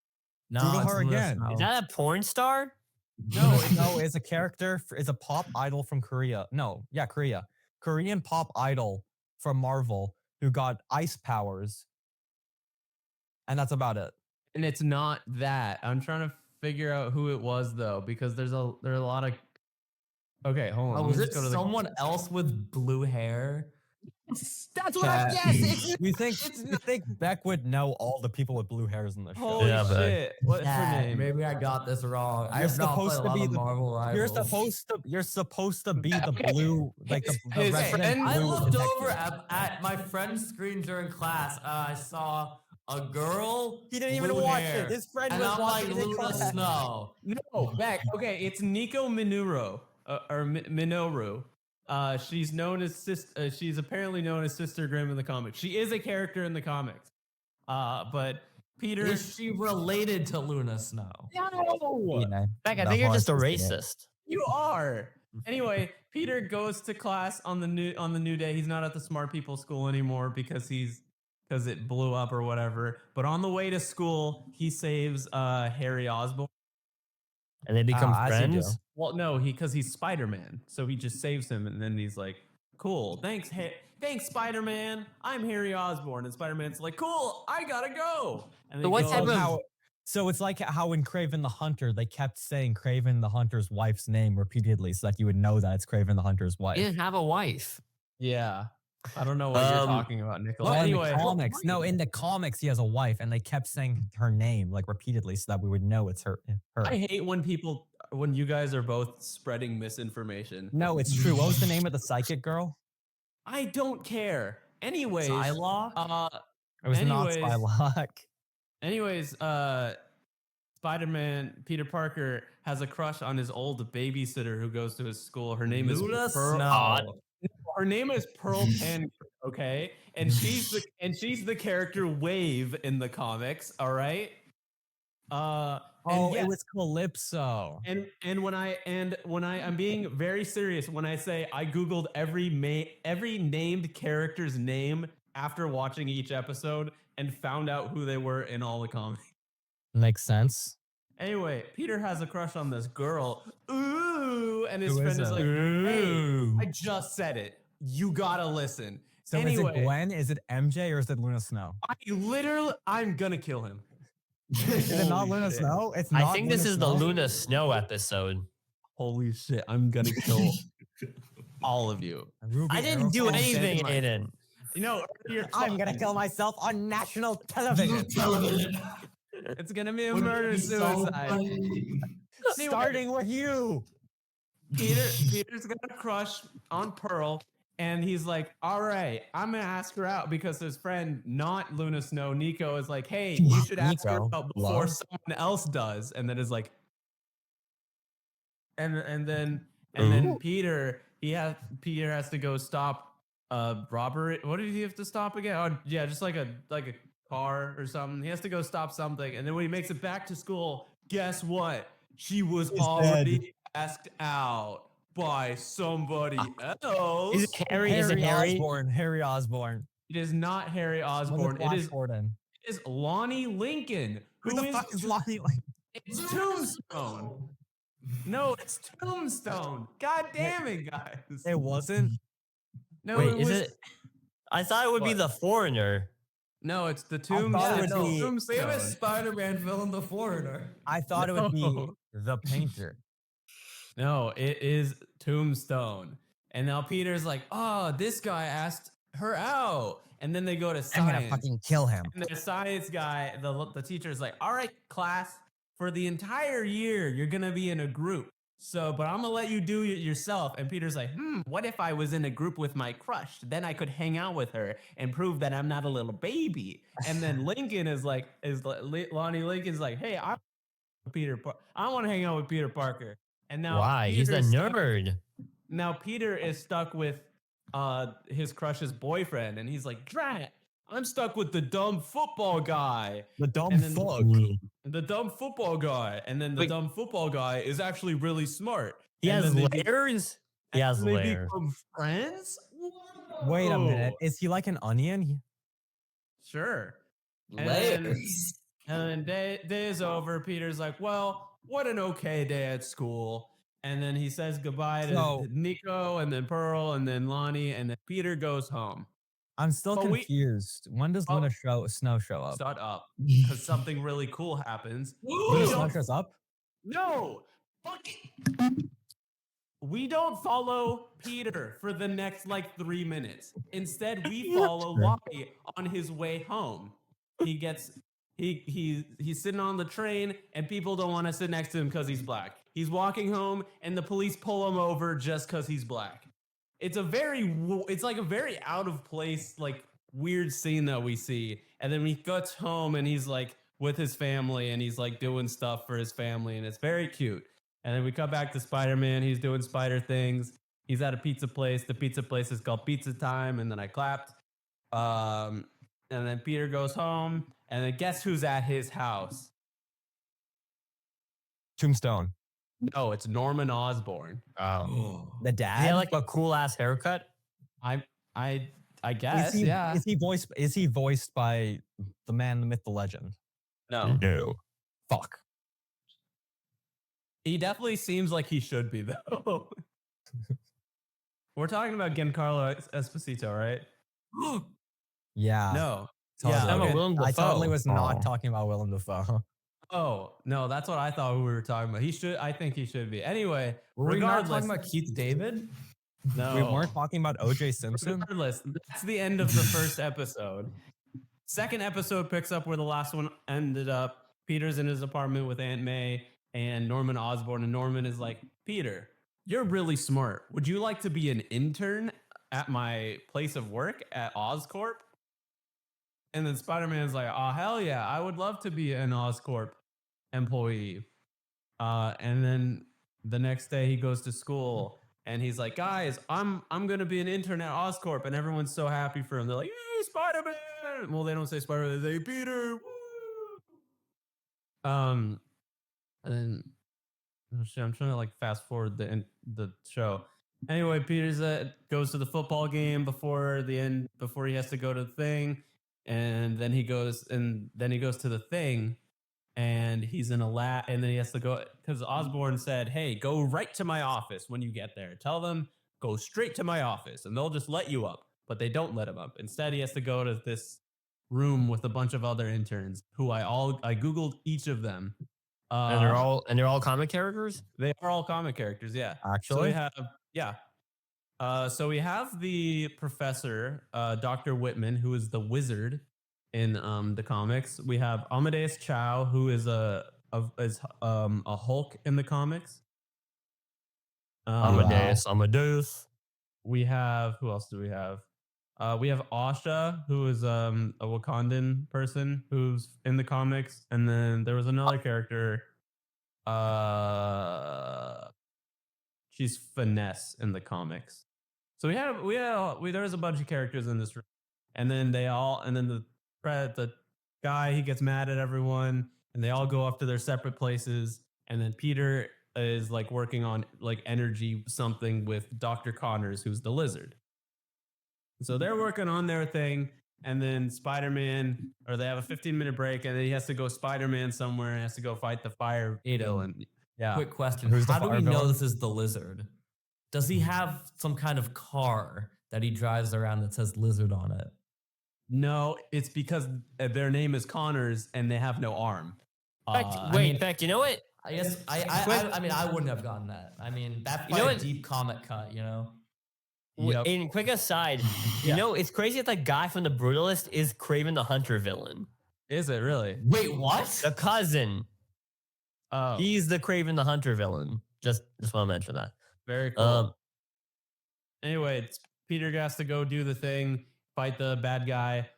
No, Google it's her Luna again. Snow. Is that a porn star? No, no, it's a character. It's a pop idol from Korea. No, yeah, Korea. Korean pop idol from Marvel who got ice powers. And that's about it. And it's not that. I'm trying to figure out who it was though, because there are a lot of. Okay, hold on. Oh, let me was just it go to the- someone else with blue hair? That's what I guessed. You think Beck would know all the people with blue hairs in the show? Holy Yeah, but- shit! What's her Yeah, name? maybe I got this wrong. You're I've not played supposed a to lot be of the- Marvel Rivals. You're supposed to be the blue, like the his resident friend- I blue looked detective. over at my friend's screen during class. I saw a girl. He didn't even blue watch hair, it. His friend and was I'm like watching it in Luna class. Snow. No, Beck. Okay, it's Nico Minoru or Minoru. She's known as she's apparently known as Sister Grimm in the comics. She is a character in the comics. But Peter. Is she related to Luna Snow? No, Beck, I The think you're just a horse is racist. you are. Anyway, Peter goes to class on the new day. He's not at the smart people school anymore because it blew up or whatever. But on the way to school, he saves Harry Osborn. And they become as you do. friends. Well, no, because he's Spider-Man, so he just saves him, and then he's like, "Cool, thanks, Spider-Man. I'm Harry Osborn." And Spider-Man's like, "Cool, I gotta go." And So what type of- So it's like how in Craven the Hunter, they kept saying Craven the Hunter's wife's name repeatedly so that you would know that it's Craven the Hunter's wife. He didn't have a wife. Yeah, I don't know what you're talking about, Nicholas. Well, Anyway, in the comics, he has a wife, and they kept saying her name like repeatedly so that we would know it's her. I hate when you guys are both spreading misinformation. No, it's true. What was the name of the psychic girl? I don't care. Anyways, Psylocke? It was not Anyways- Psylocke. Anyways, Spider-Man, Peter Parker has a crush on his old babysitter who goes to his school. Her name is Luna Pearl. Snow. Her name is Pearl Pan, okay? And she's the character Wave in the comics, all right? Oh, yes, it was Calypso. and when I'm being very serious when I say I googled every named character's name after watching each episode and found out who they were in all the comics. Makes sense. Anyway, Peter has a crush on this girl. Ooh, and his Who friend is is it? like, Ooh. "Hey, I just said it. You gotta listen." So is Anyway. it Gwen? Is it MJ or is it Luna Snow? I'm gonna kill him. Is it not Luna shit. Snow? It's I not think this Luna is the Snow? Luna Snow episode. Holy shit, I'm gonna kill all of you. Ruby I didn't do Arrow- anything, Dead in Aiden. You know, earlier I'm gonna kill myself on national television. it's gonna be a murder suicide. Starting with you. Peter's got a crush on Pearl, and he's like, "All right, I'm gonna ask her out," because his friend, not Luna Snow, Nico, is like, "Hey, you should ask her Nico, out before love. someone else does," and then is like, and then Peter has to go stop robbery. What did he have to stop again? Oh yeah, just like a car or something. He has to go stop something, and then when he makes it back to school, guess what? She was He's already asked out by somebody else. Is it Harry? Is it Harry? Osborn. Harry Osborn. It is not Harry Osborn. Flash It is Gordon. Lonnie Lincoln. Who the fuck is Lonnie? It's Tombstone. No, it's Tombstone. God damn it, guys. It wasn't. No, Wait, it is was. it? I thought it would be What? the Foreigner. No, it's the thought it Tombstone. would It's be- Tombstone. Famous Spider-Man villain, the Foreigner. I thought it would be No. the painter. No, it is Tombstone. And now Peter's like, oh, this guy asked her out. And then they go to I'm science. gonna fucking kill him. And the science guy, the teacher's like, all right, class, for the entire year, you're going to be in a group. So, but I'm going to let you do it yourself. And Peter's like, what if I was in a group with my crush? Then I could hang out with her and prove that I'm not a little baby. And then Lincoln Lonnie Lincoln's like, hey, I want to hang out with Peter Parker. And now Why? He's a Peter's stuck- nerd. Now Peter is stuck with his crush's boyfriend, and he's like, Drat, I'm stuck with the dumb football guy. The dumb And then- fuck. The dumb football guy. And then the Wait. dumb football guy is actually really smart. He And has then they layers. He has they layers. become friends? Wait a minute. Whoa. Is he like an onion? Sure. Layers. And then day is over. Peter's like, well, what an okay day at school. And then he says goodbye to So- Nico and then Pearl and then Lonnie. And then Peter goes home. I'm still But we- confused. When does Oh. Snow show up? Shut up. Because something really cool happens. When Snow shows up? No! Fuck it! We don't follow Peter for the next like 3 minutes. Instead, we follow Lonnie on his way home. He's sitting on the train and people don't want to sit next to him because he's black. He's walking home and the police pull him over just because he's black. It's like a very out of place, like weird scene that we see. And then he gets home and he's like with his family and he's like doing stuff for his family and it's very cute. And then we come back to Spider-Man. He's doing spider things. He's at a pizza place. The pizza place is called Pizza Time. And then I clapped. And then Peter goes home. And then guess who's at his house? Tombstone. No, it's Norman Osborn. Oh. The He dad? had like a cool ass haircut. I guess, yeah. Is he voiced by the man, the myth, the legend? No. No. Fuck. He definitely seems like he should be, though. We're talking about Giancarlo Esposito, right? Yeah. No. Totally. Yeah, I'm a okay. Willem I totally Dafoe. was not Oh. talking about Willem Dafoe. Oh, no, that's what I thought we were talking about. I think he should be. Anyway, Were we not regardless. talking about Keith David? No. We weren't talking about OJ Simpson? Regardless, that's the end of the first episode. Second episode picks up where the last one ended up. Peter's in his apartment with Aunt May and Norman Osborn. And Norman is like, Peter, you're really smart. Would you like to be an intern at my place of work at Oscorp? And then Spider-Man's like, oh, hell yeah. I would love to be an Oscorp employee. And then the next day he goes to school and he's like, guys, I'm going to be an intern at Oscorp. And everyone's so happy for him. They're like, yay, Spider-Man. Well, they don't say Spider-Man. They say Peter. Woo! And then oh shit, I'm trying to like fast forward the show. Anyway, Peter goes to the football game before the end, before he has to go to the thing, and then he goes to the thing, and he's in a lab, and then he has to go because Osborn said, "Hey, go right to my office when you get there. Tell them go straight to my office, and they'll just let you up." But they don't let him up. Instead, he has to go to this room with a bunch of other interns who I googled each of them. And they're all comic characters. They are all comic characters, yeah. So Actually? we have, yeah. So we have the professor, Dr. Whitman, who is the wizard in the comics. We have Amadeus Chow, who is a Hulk in the comics. Amadeus. We have, who else do we have? We have Asha, who is a Wakandan person who's in the comics, and then there was another character. She's Finesse in the comics. So there was a bunch of characters in this room, and then the guy, he gets mad at everyone, and they all go off to their separate places, and then Peter is like working on like energy something with Dr. Connors, who's the lizard. So they're working on their thing, and then Spider-Man, or they have a 15-minute break, and then he has to go Spider-Man somewhere and has to go fight the fire villain. Yeah. Quick question. Who's the How do we fire know villain? this is the lizard? Does he have some kind of car that he drives around that says lizard on it? No, it's because their name is Connors and they have no arm. In fact, you know what? I guess I mean I wouldn't have gotten that. I mean that's You know quite a what? deep comic cut, you know. Yep. In quick aside, Yeah. you know, it's crazy that the guy from the Brutalist is Craven the Hunter villain. Is it really? Wait, what? The cousin. Oh, He's the Craven the Hunter villain. Just want to mention that. very cool. Anyway, Peter has to go do the thing, fight the bad guy,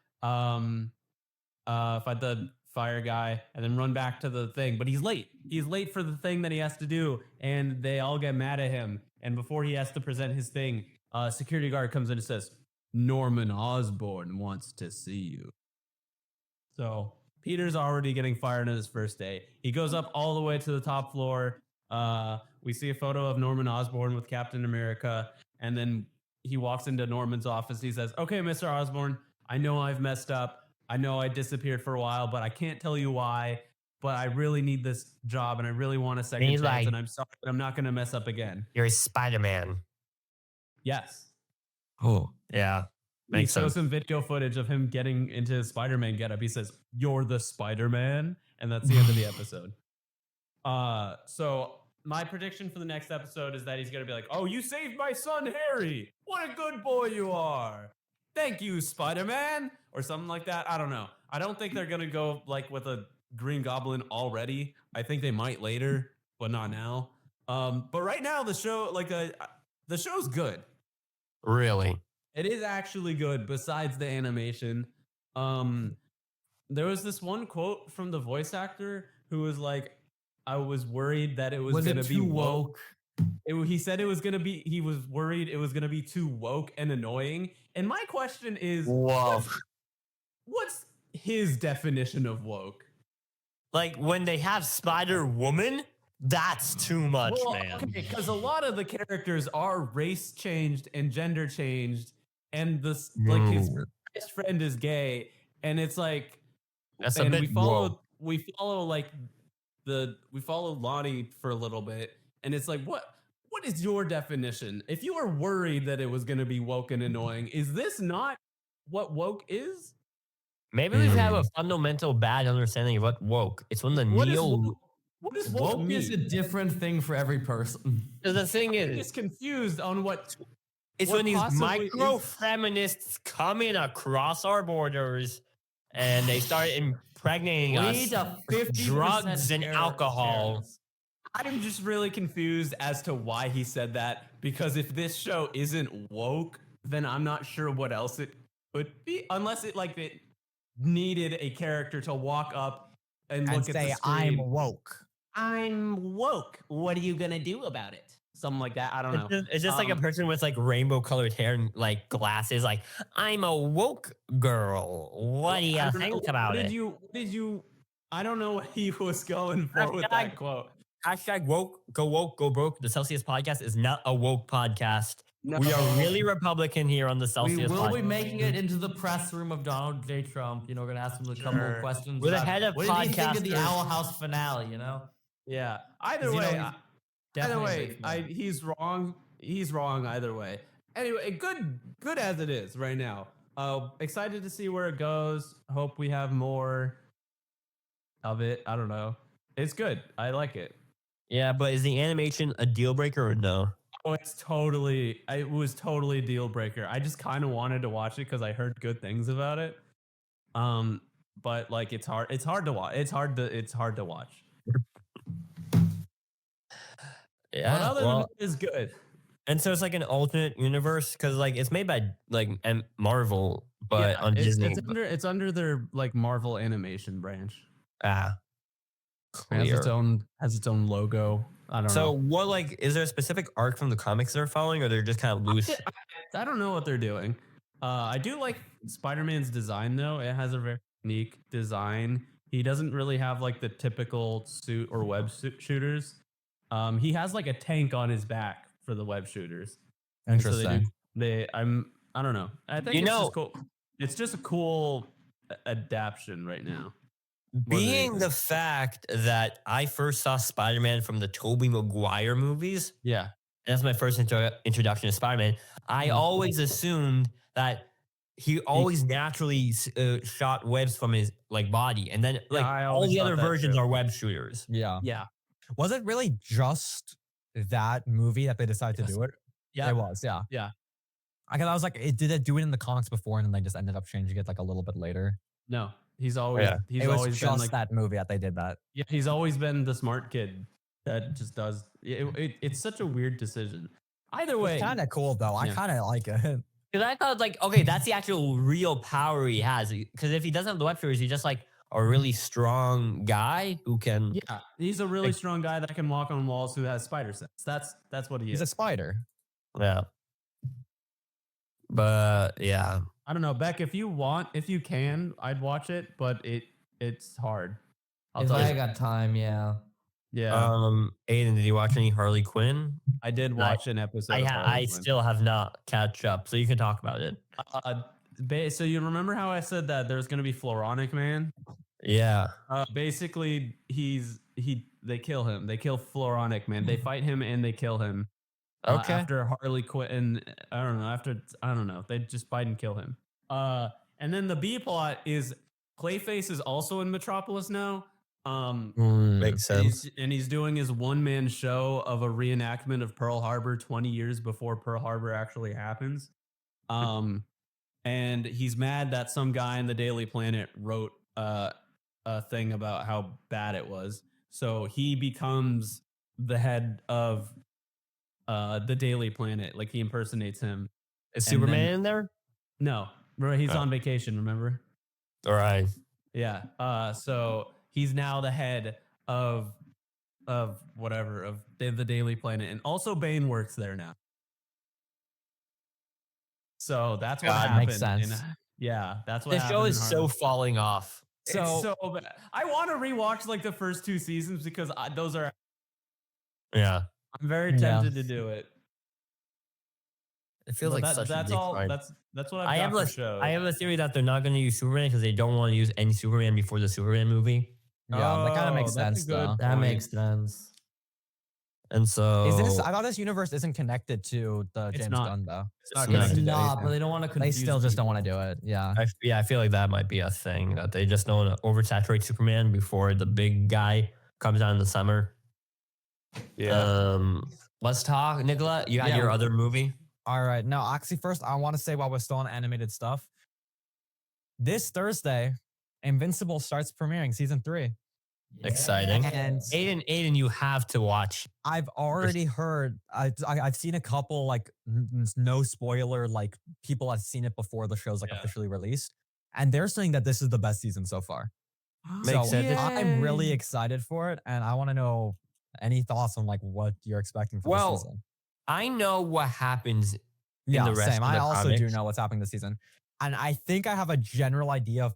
fight the fire guy, and then run back to the thing. But he's late. He's late for the thing that he has to do, and they all get mad at him. And before he has to present his thing, a security guard comes in and says, "Norman Osborn wants to see you." So Peter's already getting fired on his first day. He goes up all the way to the top floor. We see a photo of Norman Osborn with Captain America, and then he walks into Norman's office. He says, "Okay, Mr. Osborn, I know I've messed up. I know I disappeared for a while, but I can't tell you why. But I really need this job, and I really want a second he's chance. like- And I'm sorry, but I'm not going to mess up again." You're Spider-Man. Yes. Oh, yeah. He Makes shows sense. some video footage of him getting into his Spider-Man getup. He says, "You're the Spider-Man," and that's the end of the episode. So my prediction for the next episode is that he's gonna be like, "Oh, you saved my son Harry! What a good boy you are! Thank you, Spider-Man," or something like that. I don't know. I don't think they're gonna go like with a Green Goblin already. I think they might later, but not now. But right now the show, the show's good. Really? It is actually good besides the animation. There was this one quote from the voice actor who was like, "I was worried that it was Was going it to be too woke." He said it was going to be, he was worried it was going to be too woke and annoying. And my question is, Whoa. what's his definition of woke? Like when they have Spider-Woman, that's too much, Well, man. okay, because a lot of the characters are race changed and gender changed, and this like his best friend is gay, and it's like, That's a and bit we follow Lonnie for a little bit, and it's like, what is your definition? If you were worried that it was going to be woke and annoying, is this not what woke is? Maybe we have a fundamental bad understanding of what woke. It's when the What is neo. woke? What does woke Woke is a mean? different thing for every person. The thing I'm is, just confused on what. it's what when these possibly is- micro feminists come in across our borders and they start impregnating us with drugs and alcohol. I'm just really confused as to why he said that, because if this show isn't woke, then I'm not sure what else it could be, unless it needed a character to walk up and look at the screen. woke. I'm woke. What are you gonna do about it? Something like that. I don't know. It's just like a person with like rainbow colored hair and like glasses. Like, I'm a woke girl. What do you I don't know. think about it? What did you? I don't know what he was going for with that quote. Hashtag woke, go broke. The Celsius podcast is not a woke podcast. No. We are really Republican here on the We Celsius will podcast. be making it into the press room of Donald J. Trump. You know, we're gonna ask him a couple of questions. We're the about head of what did you think of the podcasters. Owl House finale? You know, Yeah. Either 'Cause, you know, way, he's either definitely a way, big fan. he's wrong. He's wrong either way. Anyway, good as it is right now. Excited to see where it goes. Hope we have more of it. I don't know. It's good. I like it. Yeah, but is the animation a deal breaker or no? Oh, it was totally a deal breaker. I just kind of wanted to watch it because I heard good things about it. But like it's hard to watch. It's hard to watch. Yeah, But other than that, it's good. and so it's like an alternate universe because like it's made by like Marvel, but Yeah, on Disney. It's under their like Marvel animation branch. Ah, It has clear. its own logo. I don't So know. what like is there a specific arc from the comics they're following, or they're just kind of loose? I don't know what they're doing. I do like Spider-Man's design though. It has a very unique design. He doesn't really have like the typical suit or web shooters. He has like a tank on his back for the web shooters. And so Interesting. I don't know. I think You it's know- just cool. It's just a cool adaptation right now. Being the fact that I first saw Spider-Man from the Tobey Maguire movies, Yeah. that's my first introduction to Spider-Man. I always assumed that he always naturally shot webs from his like body, and then like I all always the thought other that versions too. are web shooters. Yeah. Yeah. Was it really just that movie that they decided to do it? Yeah. It was, yeah. Yeah. I was like, did it do it in the comics before and then they just ended up changing it like a little bit later? No. He's always Yeah. he's It was always just been like that movie that they did that. yeah, he's always been the smart kid that just does it's such a weird decision. Either way. It's kind of cool though. I Yeah. kind of like it. Because I thought like, okay, that's the actual real power he has. Because if he doesn't have the web shooters, he's just like a really strong guy who can. Yeah, he's a really strong guy that can walk on walls who has spider sense. That's what he He's is. a spider. Yeah. But yeah. I don't know, Beck. If you can, I'd watch it, but it's hard. I'll If tell I you. got time, yeah. Yeah, Aiden, did you watch any Harley Quinn? I did watch an episode. I still have not catch up, so you can talk about it. So you remember how I said that there's gonna be Floronic Man? Yeah. Basically, they kill him. They kill Floronic Man. They fight him and they kill him. Okay. After Harley Quinn, I don't know. They just fight and kill him. And then the B plot is Clayface is also in Metropolis now. Makes sense. And he's doing his one-man show of a reenactment of Pearl Harbor 20 years before Pearl Harbor actually happens. And he's mad that some guy in the Daily Planet wrote a thing about how bad it was. So he becomes the head of the Daily Planet. Like he impersonates him. Is and Superman then- in there? No, he's Oh. on vacation, remember? All right. Yeah. So he's now the head of whatever of the Daily Planet, and also Bane works there now. So that's what God, happened. makes sense. Yeah, that's what The happened. show in is so Harlem. falling off. It's so bad. I want to rewatch like the first two seasons because those are. Yeah. I'm very Yeah. tempted to do it. It feels But like such that's a big all. fight. That's what I've I got have for a shows. I have a theory that they're not going to use Superman because they don't want to use any Superman before the Superman movie. Yeah, that kind of makes that's a sense good though. That point. makes sense. And so I thought this universe isn't connected to the It's James not. Gunn though. It's not Yeah. It's connected to not, anything. but they don't want to They confuse still just don't people. want to do it. Yeah. I feel like that might be a thing that they just don't want to oversaturate Superman before the big guy comes out in the summer. Let's talk, Nicola. You got Yeah. your other movie. All right. Now, actually, first, I want to say while we're still on animated stuff, this Thursday, Invincible starts premiering season 3. Exciting. And Aiden, you have to watch. I've already heard, I've seen a couple, like, no spoiler, like, people have seen it before the show's, like, officially released. And they're saying that this is the best season so far. Makes sense. I'm really excited for it. And I want to know any thoughts on, like, what you're expecting for Well, this season. I know what happens. Yeah, the rest same. of I the also do comics. know what's happening this season. And I think I have a general idea of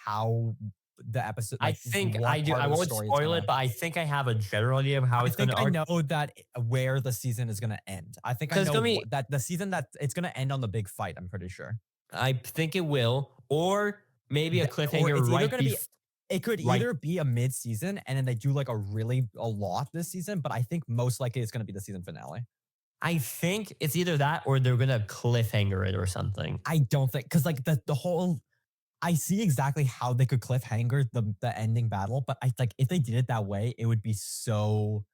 how the episode. I like, think what I do. part I of the won't story it's spoil gonna- it, but I think I have a general idea of how I it's going think to I arc. know that where the season is going to end. I think I 'Cause it's know gonna be- that the season that it's going to end on the big fight. I'm pretty sure. I think it will, or maybe a Or cliffhanger it's either right gonna be- before. It could Right. either be a mid-season and then they do like a lot this season, but I think most likely it's going to be the season finale. I think it's either that or they're gonna cliffhanger it or something. I don't think because like the whole. I see exactly how they could cliffhanger the ending battle, but I like if they did it that way, it would be so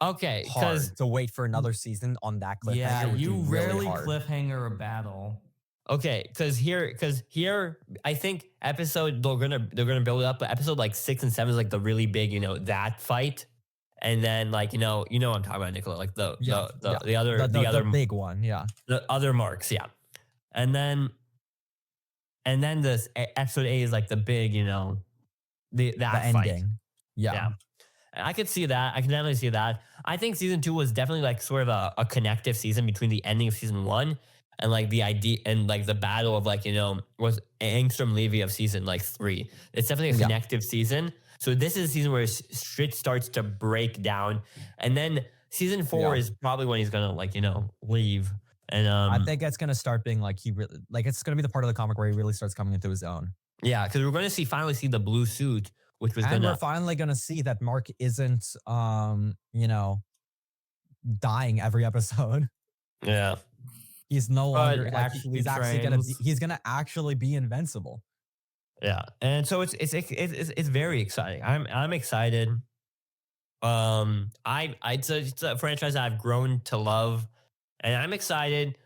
Okay, hard because to wait for another season on that cliffhanger. Yeah, would be you really rarely hard. cliffhanger a battle. here, I think episode they're gonna build it up, but episode like 6 and 7 is like the really big, that fight, and then like you know what I'm talking about, Nicola, like the other big one, yeah. the other marks, yeah, and then this episode 8 is like the big, that The fight. ending. Yeah. I could see that. I can definitely see that. I think season 2 was definitely like sort of a connective season between the ending of season 1 and like the idea and like the battle of like, was Angstrom Levy of season like 3. It's definitely a connective season. So this is a season where shit starts to break down. And then season 4 is probably when he's going to like, leave. And I think it's gonna start being like it's gonna be the part of the comic where he really starts coming into his own. yeah, because we're going to finally see the blue suit which was And we're gonna. finally gonna see that Mark isn't, dying every episode. Yeah. He's no But longer like actually he's actually trains. he's gonna actually be invincible. Yeah, and so it's very exciting. I'm excited. It's a franchise that I've grown to love, and I'm excited.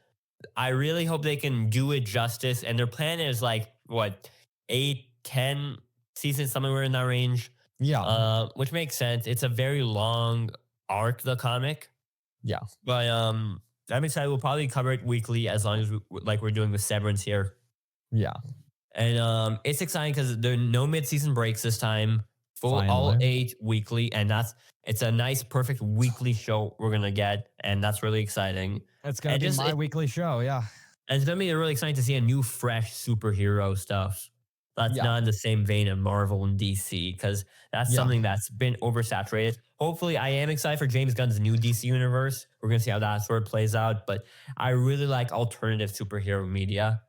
I really hope they can do it justice. And their plan is like what 8, 10 seasons, somewhere in that range. Yeah. Which makes sense. It's a very long arc, the comic. Yeah. But I'm excited. We'll probably cover it weekly as long as we're doing with Severance here. Yeah. And it's exciting because there are no mid-season breaks this time. All Finally. 8 weekly, and it's a nice, perfect weekly show we're gonna get, and that's really exciting. It's gonna And be just- my it- weekly show. Yeah. And it's gonna be really exciting to see a new, fresh superhero stuff that's Yeah. not in the same vein of Marvel and DC, because that's Yeah. something that's been oversaturated. Hopefully, I am excited for James Gunn's new DC universe. We're gonna see how that sort of plays out, but I really like alternative superhero media.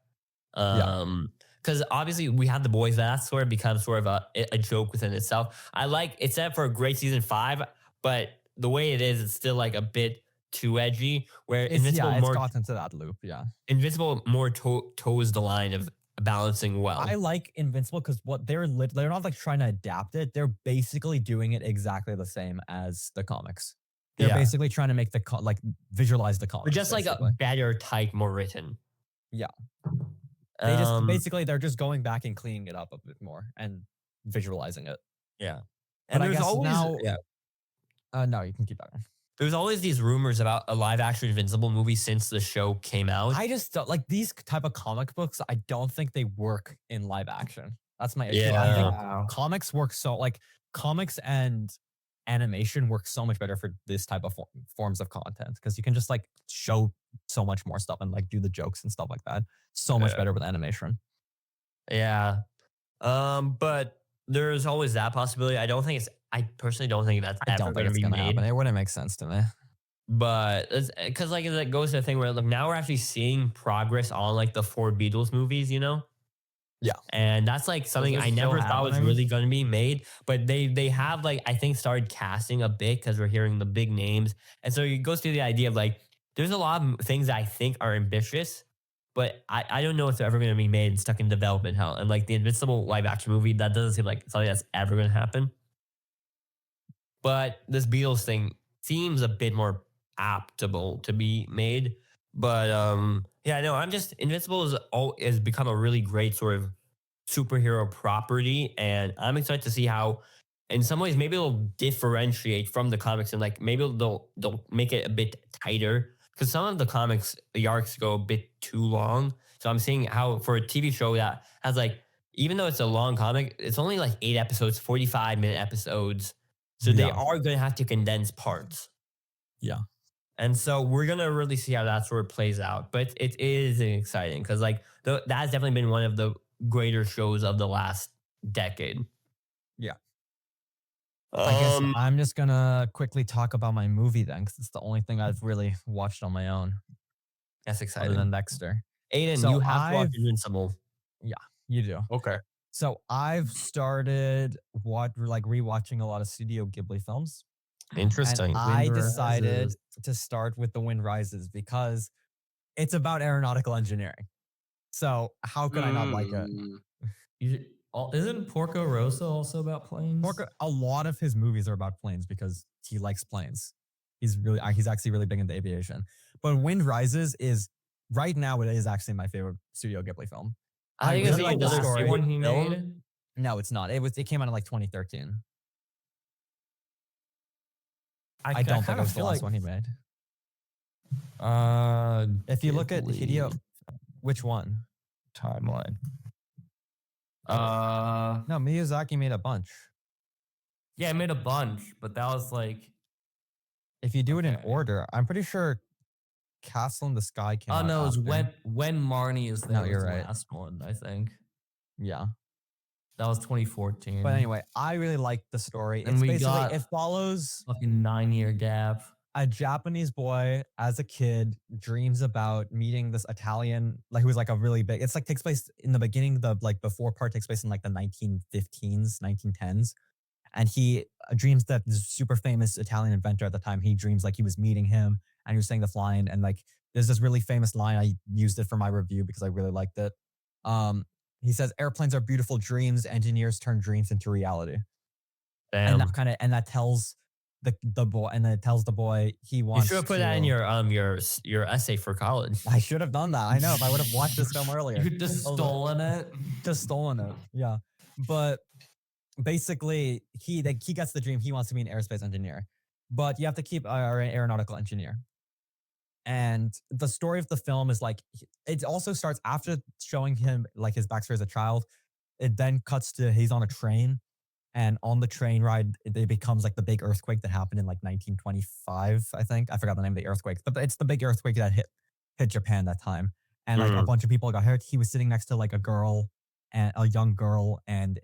Because obviously we have The Boys, that's sort of become sort of a joke within itself. I like it's set for a great season 5, but the way it is, it's still like a bit too edgy. Where It's gotten to that loop. Yeah. Invincible more toes the line of balancing well. I like Invincible because what they're not like trying to adapt it. They're basically doing it exactly the same as the comics. They're Yeah. basically trying to make visualize the comics. But just like a basically. better type, more written. Yeah. They just Um, basically they're just going back and cleaning it up a bit more and visualizing it. yeah. But And I there's guess always now- No, you can keep that. there's always these rumors about a live action Invincible movie since the show came out. I just don't like these type of comic books. I don't think they work in live action. That's my issue. I Yeah. think comics work comics and animation work so much better for this type of forms of content because you can just like show so much more stuff and like do the jokes and stuff like that. So much better with animation. Yeah. But there's always that possibility. I personally don't think that's I ever don't think going to it's be gonna made. happen. It wouldn't make sense to me. But because like it goes to the thing where like now we're actually seeing progress on like the 4 Beatles movies, you know? Yeah. And that's like something this I still never thought was happening? really going to be made. But they have like I think started casting a bit because we're hearing the big names. And so it goes to the idea of like there's a lot of things that I think are ambitious, but I don't know if they're ever going to be made and stuck in development hell. And like the Invincible live action movie, that doesn't seem like something that's ever going to happen. But this Beatles thing seems a bit more aptable to be made. But yeah, no, Invincible has become a really great sort of superhero property, and I'm excited to see how, in some ways, maybe it'll differentiate from the comics, and like maybe they'll make it a bit tighter because some of the comics the arcs go a bit too long. So I'm seeing how for a TV show that has like, even though it's a long comic, it's only like 8 episodes, 45-minute episodes. So they Yeah. are going to have to condense parts. Yeah. And so we're going to really see how that sort of plays out. But it is exciting because like that has definitely been one of the greater shows of the last decade. Yeah. I guess Um, I'm just gonna quickly talk about my movie then, because it's the only thing I've really watched on my own, that's other exciting. than Dexter. Aiden, So you have to watch I've- Invincible. You do. Okay. So I've started rewatching a lot of Studio Ghibli films. Interesting. And I Wind decided Rises. to start with The Wind Rises because it's about aeronautical engineering. So how could I not like it? Isn't Porco Rosso also about planes? A lot of his movies are about planes because he likes planes. He's actually really big into aviation. But Wind Rises is right now it is actually my favorite Studio Ghibli film. I think really it's like the another story. one he film. made. No, it's not. It came out in like 2013. I don't think it kinda was the feel last like- one he made. If you look at Ghibli Hideo, which one? timeline. No, Miyazaki made a bunch. Yeah, I made a bunch, but that was like, If you do it in Okay. order, I'm pretty sure Castle in the Sky came oh out no, it was after. when Marnie is there. No, you're was the right. last one, I think Yeah. that was 2014. But anyway, I really like the story. And It's we basically got- it follows fucking 9-year gap. a Japanese boy as a kid dreams about meeting this Italian, like who's like a really big. It's like takes place in the beginning. The like before part takes place in like the 1915s, 1910s, and he dreams that this super famous Italian inventor at the time. He dreams like he was meeting him, and he was saying the line, and like there's this really famous line. I used it for my review because I really liked it. He says, "Airplanes are beautiful dreams. Engineers turn dreams into reality." And Damn. that tells the boy, and then it tells the boy he You wants. should have put that in your essay for college. I should have done that. I know if I would have watched this film earlier. You just stolen it. Just stolen it. Yeah, but basically he gets the dream. He wants to be an aerospace engineer, but you have to keep an aeronautical engineer. And the story of the film is like it also starts after showing him like his backstory as a child. It then cuts to he's on a train. And on the train ride, it becomes like the big earthquake that happened in like 1925, I think. I forgot the name of the earthquake, but it's the big earthquake that hit Japan that time. And like a bunch of people got hurt. He was sitting next to like a young girl and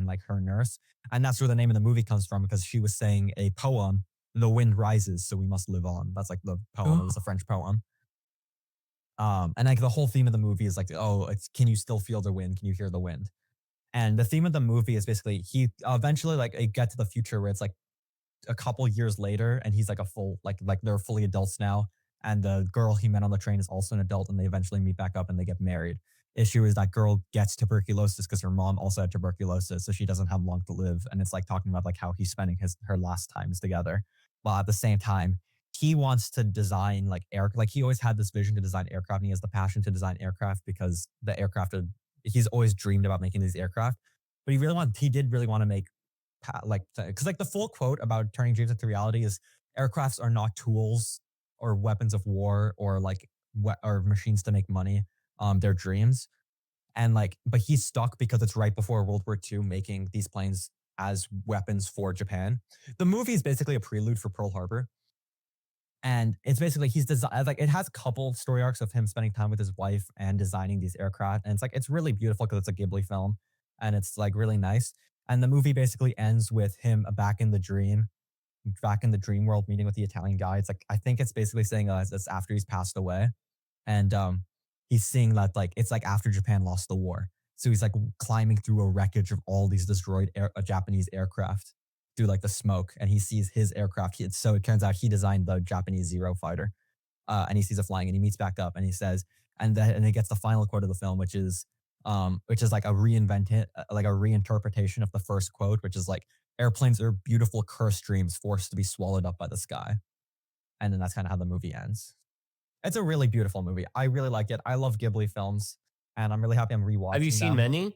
like her nurse. And that's where the name of the movie comes from because she was saying a poem, "The wind rises, so we must live on." That's like the poem. It was a French poem. And like the whole theme of the movie is like, oh, it's can you still feel the wind? Can you hear the wind? And the theme of the movie is basically he eventually like it get to the future where it's like a couple years later and he's like a full like they're fully adults now. And the girl he met on the train is also an adult and they eventually meet back up and they get married. Issue is that girl gets tuberculosis because her mom also had tuberculosis, so she doesn't have long to live. And it's like talking about like how he's spending her last times together. While at the same time, he wants to design like he always had this vision to design aircraft and he has the passion to design aircraft because the aircraft he's always dreamed about making these aircraft, but he did really want to make because like the full quote about turning dreams into reality is aircrafts are not tools or weapons of war or like or machines to make money. They're dreams. And like, but he's stuck because it's right before World War II making these planes as weapons for Japan. The movie is basically a prelude for Pearl Harbor. And it's basically he's designed like it has a couple story arcs of him spending time with his wife and designing these aircraft. And it's like it's really beautiful because it's a Ghibli film and it's like really nice. And the movie basically ends with him back in the dream world meeting with the Italian guy. It's like I think it's basically saying it's after he's passed away. And he's seeing that like it's like after Japan lost the war. So he's like climbing through a wreckage of all these destroyed Japanese aircraft through like the smoke, and he sees his aircraft. So it turns out he designed the Japanese Zero fighter, and he sees it flying, and he meets back up, and he says, and he gets the final quote of the film, which is like a reinterpretation of the first quote, which is like airplanes are beautiful cursed dreams forced to be swallowed up by the sky, and then that's kind of how the movie ends. It's a really beautiful movie. I really like it. I love Ghibli films, and I'm really happy I'm rewatching. Have you seen many?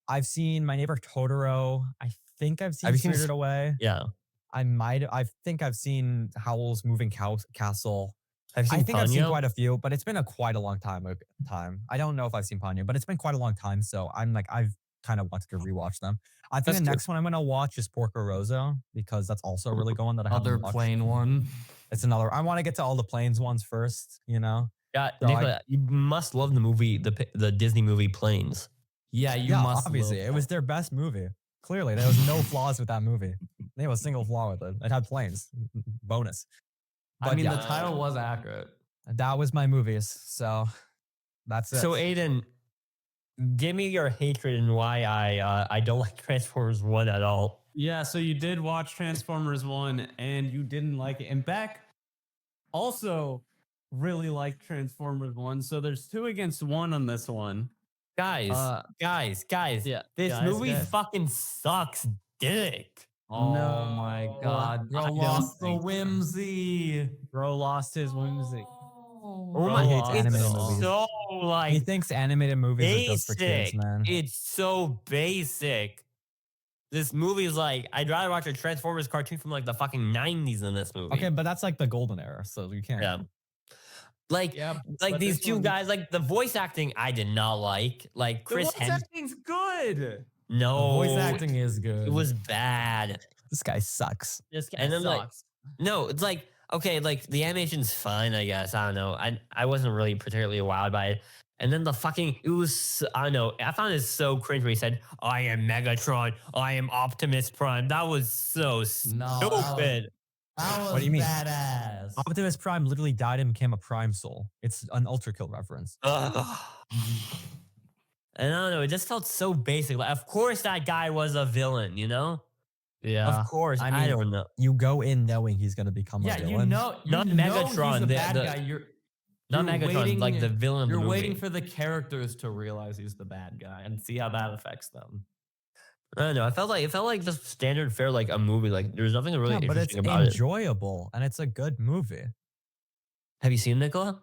I've seen My Neighbor Totoro. I think I've seen Spirited Away. Yeah. I think I've seen Howl's Moving Castle. Have you seen I think I've seen Ponyo? quite a few, but it's been quite a long time. I don't know if I've seen Ponyo, but it's been quite a long time. So I'm like, I've kind of wanted to rewatch them. I think That's the good. next one I'm going to watch is Porco Rosso because that's also a really good one that I haven't Other watched. plain one. It's another. I want to get to all the planes ones first, you know? Yeah, So Nicola, you must love the movie, the Disney movie Planes. Yeah, you must. obviously. love It was their best movie. Clearly, there was no flaws with that movie. There was a single flaw with it. It had planes. Bonus. I mean, yeah, the title was accurate. that was my movies. So that's it. So Aiden, give me your hatred and why I don't like Transformers 1 at all. Yeah, so you did watch Transformers 1 and you didn't like it. And Beck also really liked Transformers 1. So there's 2 against 1 on this one. Guys, Yeah. this guys, movie guys. fucking sucks dick. Oh No, my god. Bro I don't lost the think so. whimsy. Bro lost his whimsy. Oh Bro my, lost it's animated movies. so he like thinks animated movies are just for kids, basic. man. It's so basic. This movie is like, I'd rather watch a Transformers cartoon from like the fucking 90s than this movie. Okay, but that's like the golden era, so you can't. Yeah. Like, Yeah, like but these this two one- guys, like the voice acting, I did not like. Like The Chris voice acting's good. No, Voice acting is good. it was bad. This guy sucks. This guy And then, like, sucks. No, it's like, okay, like the animation's fine, I guess. I don't know. I wasn't really particularly wowed by it. And then the fucking, it was, I don't know. I found it so cringe when he said, I am Megatron. I am Optimus Prime. That was so No, stupid. That was What do you mean? badass. Optimus Prime literally died and became a Prime Soul. It's an Ultra Kill reference. And I don't know, it just felt so basic. Like, of course, that guy was a villain, you know? Yeah. Of course. I mean, don't know. You go in knowing he's going to become a villain. Not he's Megatron, the the- bad the- guy. You're Not Megatron, like the villain of the You're movie. waiting for the characters to realize he's the bad guy and see how that affects them. I don't know. It felt like just standard fare, like a movie. Like there's nothing really Yeah, but it's interesting about it. enjoyable and it's a good movie. Have you seen Nicola?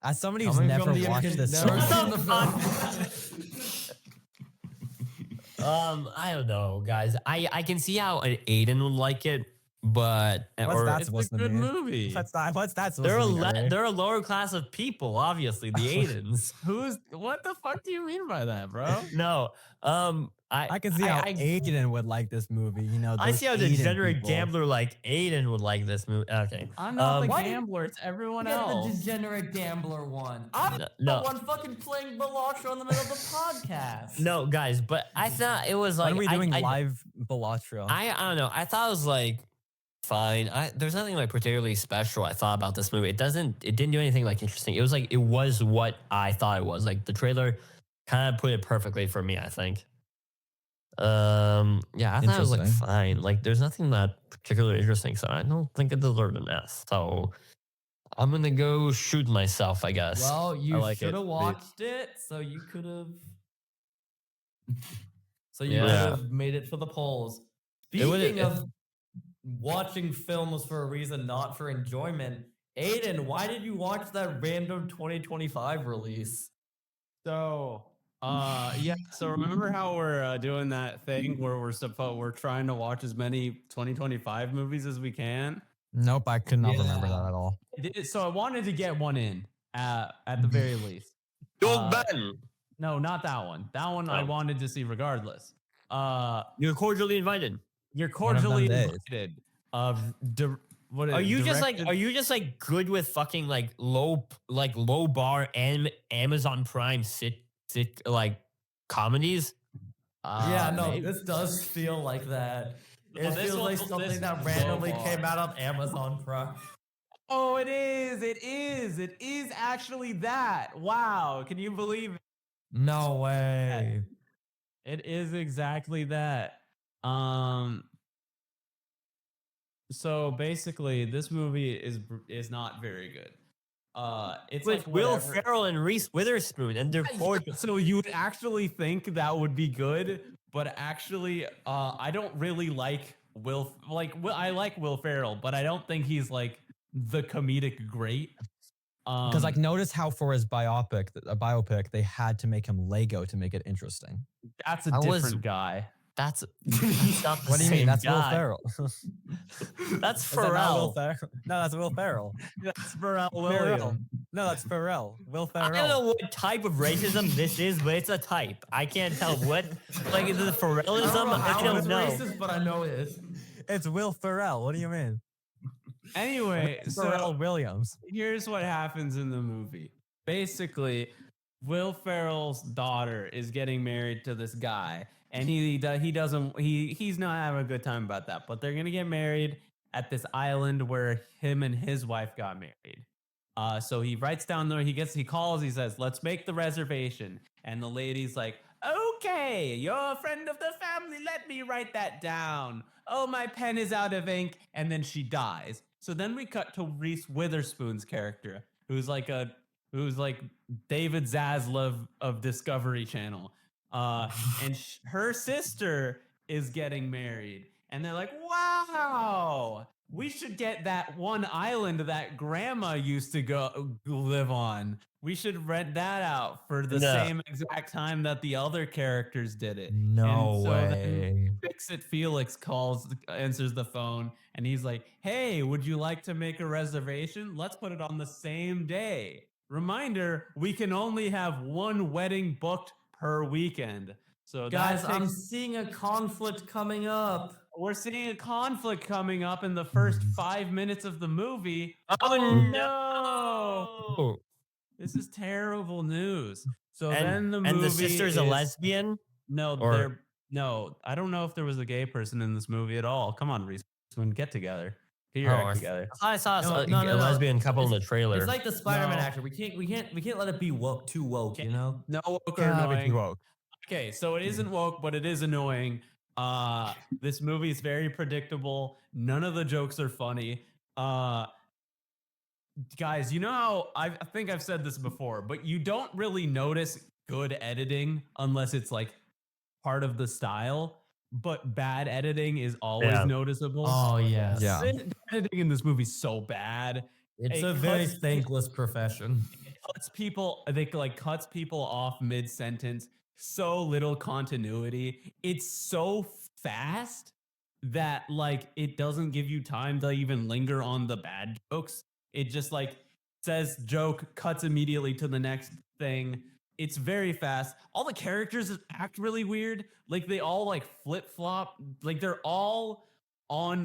As somebody who's Coming never from the watched American- this, never show, seen the film. I don't know, guys. I can see how an Aiden would like it, but what's that It's supposed a to good mean? movie. What's that supposed they're to mean? Ray? they're a lower class of people, obviously. The Aidens. What the fuck do you mean by that, bro? No, I can see how Aiden would like this movie. You know, I those see how a Aiden degenerate people. gambler like Aiden would like this movie. Okay, I'm not the why- gambler. It's everyone Get the else. degenerate gambler one. I'm No, the no. one fucking playing Balatra in the middle of the podcast. No, guys, but I thought it was like When are we doing I, live Balatra? I don't know. I thought it was like fine. There's nothing like particularly special I thought about this movie. It didn't do anything like interesting. It was what I thought it was. Like the trailer kind of put it perfectly for me, I think. Yeah, I thought it was like Interesting. fine. Like there's nothing that particularly interesting, so I don't think it deserved an S. So I'm gonna go shoot myself, I guess. Well, you like should it. have watched it, so you could have. So you Yeah. could have made it for the polls. It would've- Speaking of watching films for a reason, not for enjoyment, Aiden, why did you watch that random 2025 release? So, yeah. So remember how we're doing that thing where we're trying to watch as many 2025 movies as we can? Nope, I could not remember that at all. So I wanted to get one in at the very least. Don't ban. No, not that one. That one I Oh. wanted to see regardless. You're cordially invited. You're One of them cordially days. invited. What Are you directed- just like good with fucking like low bar and Amazon Prime sit like comedies? Yeah, no, maybe. this does feel like that. It Well, this feels like one- something this that one's randomly low bar. came out on Amazon Prime. Oh, it is. It is. It is actually that. Wow. Can you believe it? No way. It is exactly that. So basically, this movie is not very good. It's With like Will whatever. Ferrell and Reese Witherspoon, and they're cordial. So you would actually think that would be good, but actually, I don't really like Will. I like Will Ferrell, but I don't think he's like the comedic great. Because like, notice how for his biopic, they had to make him Lego to make it interesting. That's a I was- different guy. That's not the What do you mean? same That's Will guy. Ferrell. That's Is that not Will Pharrell. Ferrell? No, that's Will Ferrell. That's Pharrell Pharrell. Williams. No, that's Pharrell. Will I Ferrell. don't know what type of racism this is, but it's a type. I can't tell what. Like, is it Pharrellism? I don't it's know. racist, but I know it is. It's Will Ferrell. What do you mean? Anyway, Pharrell so Williams. here's what happens in the movie. Basically, Will Ferrell's daughter is getting married to this guy, and he's not having a good time about that. But they're gonna get married at this island where him and his wife got married. So he writes down there. He calls. He says, "Let's make the reservation." And the lady's like, "Okay, you're a friend of the family. Let me write that down. Oh, my pen is out of ink." And then she dies. So then we cut to Reese Witherspoon's character, who's like David Zaslav of Discovery Channel. And her sister is getting married. And they're like, "Wow, we should get that one island that grandma used to go live on. We should rent that out for the No. same exact time that the other characters did it." No And so then way. Fix-It Felix answers the phone, and he's like, "Hey, would you like to make a reservation? Let's put it on the same day. Reminder, we can only have one wedding booked per weekend." So Guys, that I'm takes- seeing a conflict coming up. we're seeing a conflict coming up in the first 5 minutes of the movie. Oh, no! This is terrible news. So then the movie and the sister's a is- lesbian. No, Or- no. I don't know if there was a gay person in this movie at all. Come on, Reese Witherspoon get together. Get Oh, your act together. I saw No, a lesbian couple in the trailer. It's like the Spider-Man No. actor. We can't let it be woke, too woke, you know? No woke or Can't have it annoying. too woke. Okay, so it isn't woke, but it is annoying. This movie is very predictable. None of the jokes are funny. Guys, you know how I think I've said this before, but you don't really notice good editing unless it's like part of the style. But bad editing is always Yeah. noticeable. Oh, yes. Yeah. The editing in this movie is so bad. It's It a very cuts- thankless profession. cuts people cuts people off mid-sentence. So little continuity. It's so fast that like it doesn't give you time to even linger on the bad jokes. It just like says joke, cuts immediately to the next thing. It's very fast. All the characters act really weird. Like they all like flip-flop. Like they're all on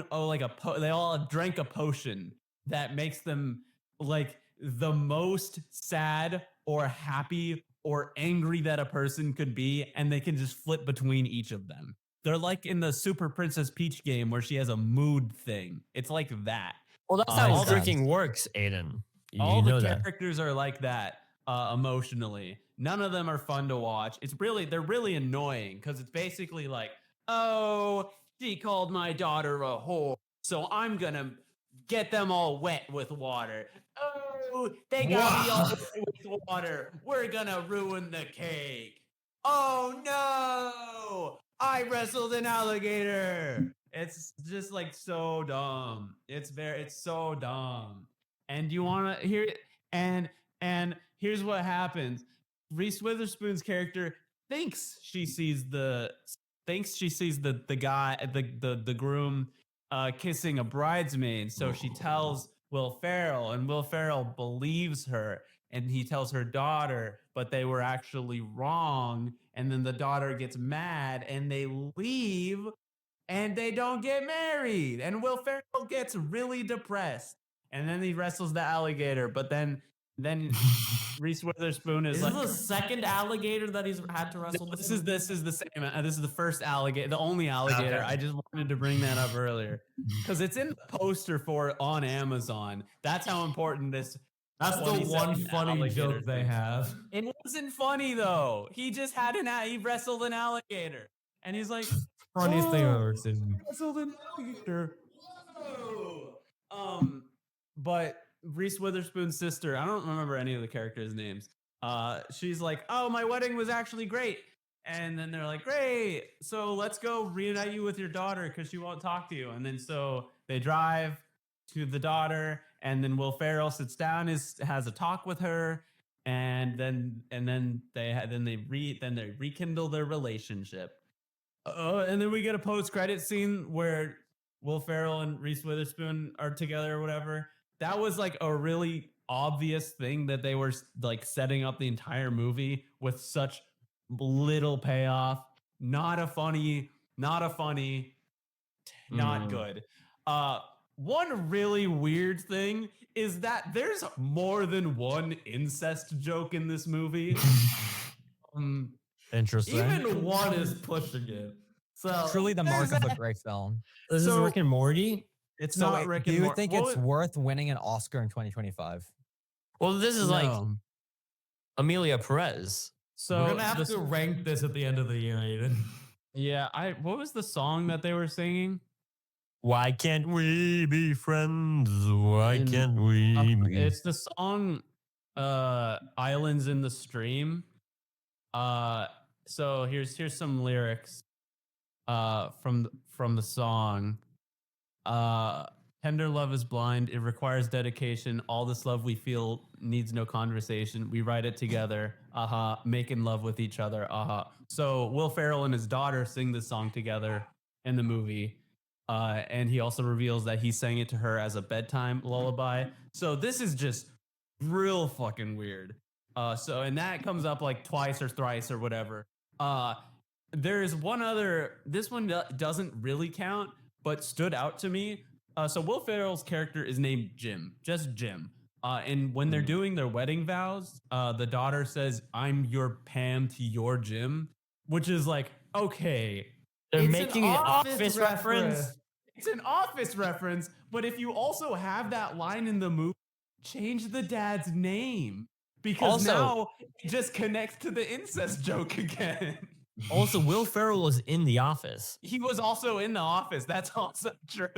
they all drank a potion that makes them like the most sad or happy or angry that a person could be, and they can just flip between each of them. They're like in the Super Princess Peach game where she has a mood thing. It's like that. Well, that's all how the- drinking works, Aiden. All You the know that. characters are like that emotionally. None of them are fun to watch. They're really annoying because it's basically like, oh, she called my daughter a whore, so I'm gonna get them all wet with water. Oh, they got me all wet with water. We're gonna ruin the cake. Oh no! I wrestled an alligator. It's just like so dumb. It's so dumb. And you want to hear and here's what happens. Reese Witherspoon's character thinks she sees the guy the groom kissing a bridesmaid, so she tells Will Ferrell, and Will Ferrell believes her, and he tells her daughter, but they were actually wrong. And then the daughter gets mad and they leave and they don't get married. And Will Ferrell gets really depressed. And then he wrestles the alligator, but then Reese Witherspoon is Is like, this the second alligator that he's had to wrestle? this is the same. This is the first alligator, the only alligator. Okay. I just wanted to bring that up earlier because it's in the poster for it on Amazon. That's how important this. That's the 27 one funny alligator joke they thing. have. It wasn't funny though. He just had he wrestled an alligator, and he's like, Funniest thing I've "Oh, ever seen. wrestled an alligator." Whoa. But Reese Witherspoon's sister, I don't remember any of the characters' names. She's like, "Oh, my wedding was actually great." And then they're like, "Great, so let's go reunite you with your daughter because she won't talk to you." And then so they drive to the daughter, and then Will Ferrell sits down, has a talk with her, and then they rekindle their relationship. And then we get a post-credit scene where Will Ferrell and Reese Witherspoon are together or whatever. That was like a really obvious thing that they were like setting up the entire movie with such little payoff. Not funny, not good. One really weird thing is that there's more than one incest joke in this movie. Interesting. Even one is pushing it. So Truly the mark of a great film. This is So- Rick and Morty. It's So not wait, Rick do and you Morty. think it's worth winning an Oscar in 2025? Well, this is like No. Amelia Perez. So we're gonna have this- to rank this at the end of the year, Aiden. Yeah, what was the song that they were singing? Why can't we be friends? Why In- can't we be? It's the song Islands in the Stream. So here's some lyrics from the song. Tender love is blind. It requires dedication. All this love we feel needs no conversation. We write it together. Making love with each other. So Will Ferrell and his daughter sing this song together in the movie. And he also reveals that he sang it to her as a bedtime lullaby. So this is just real fucking weird. And that comes up like twice or thrice or whatever. There is one other. This one doesn't really count, but stood out to me. So Will Ferrell's character is named Jim, just Jim. And when they're doing their wedding vows, the daughter says, "I'm your Pam to your Jim," which is like, okay. They're It's making an an Office office reference. it's an Office reference, but if you also have that line in the movie, change the dad's name. Because Also- now it just connects to the incest joke again. Also, Will Ferrell was in The Office. He was also in The Office. That's also true.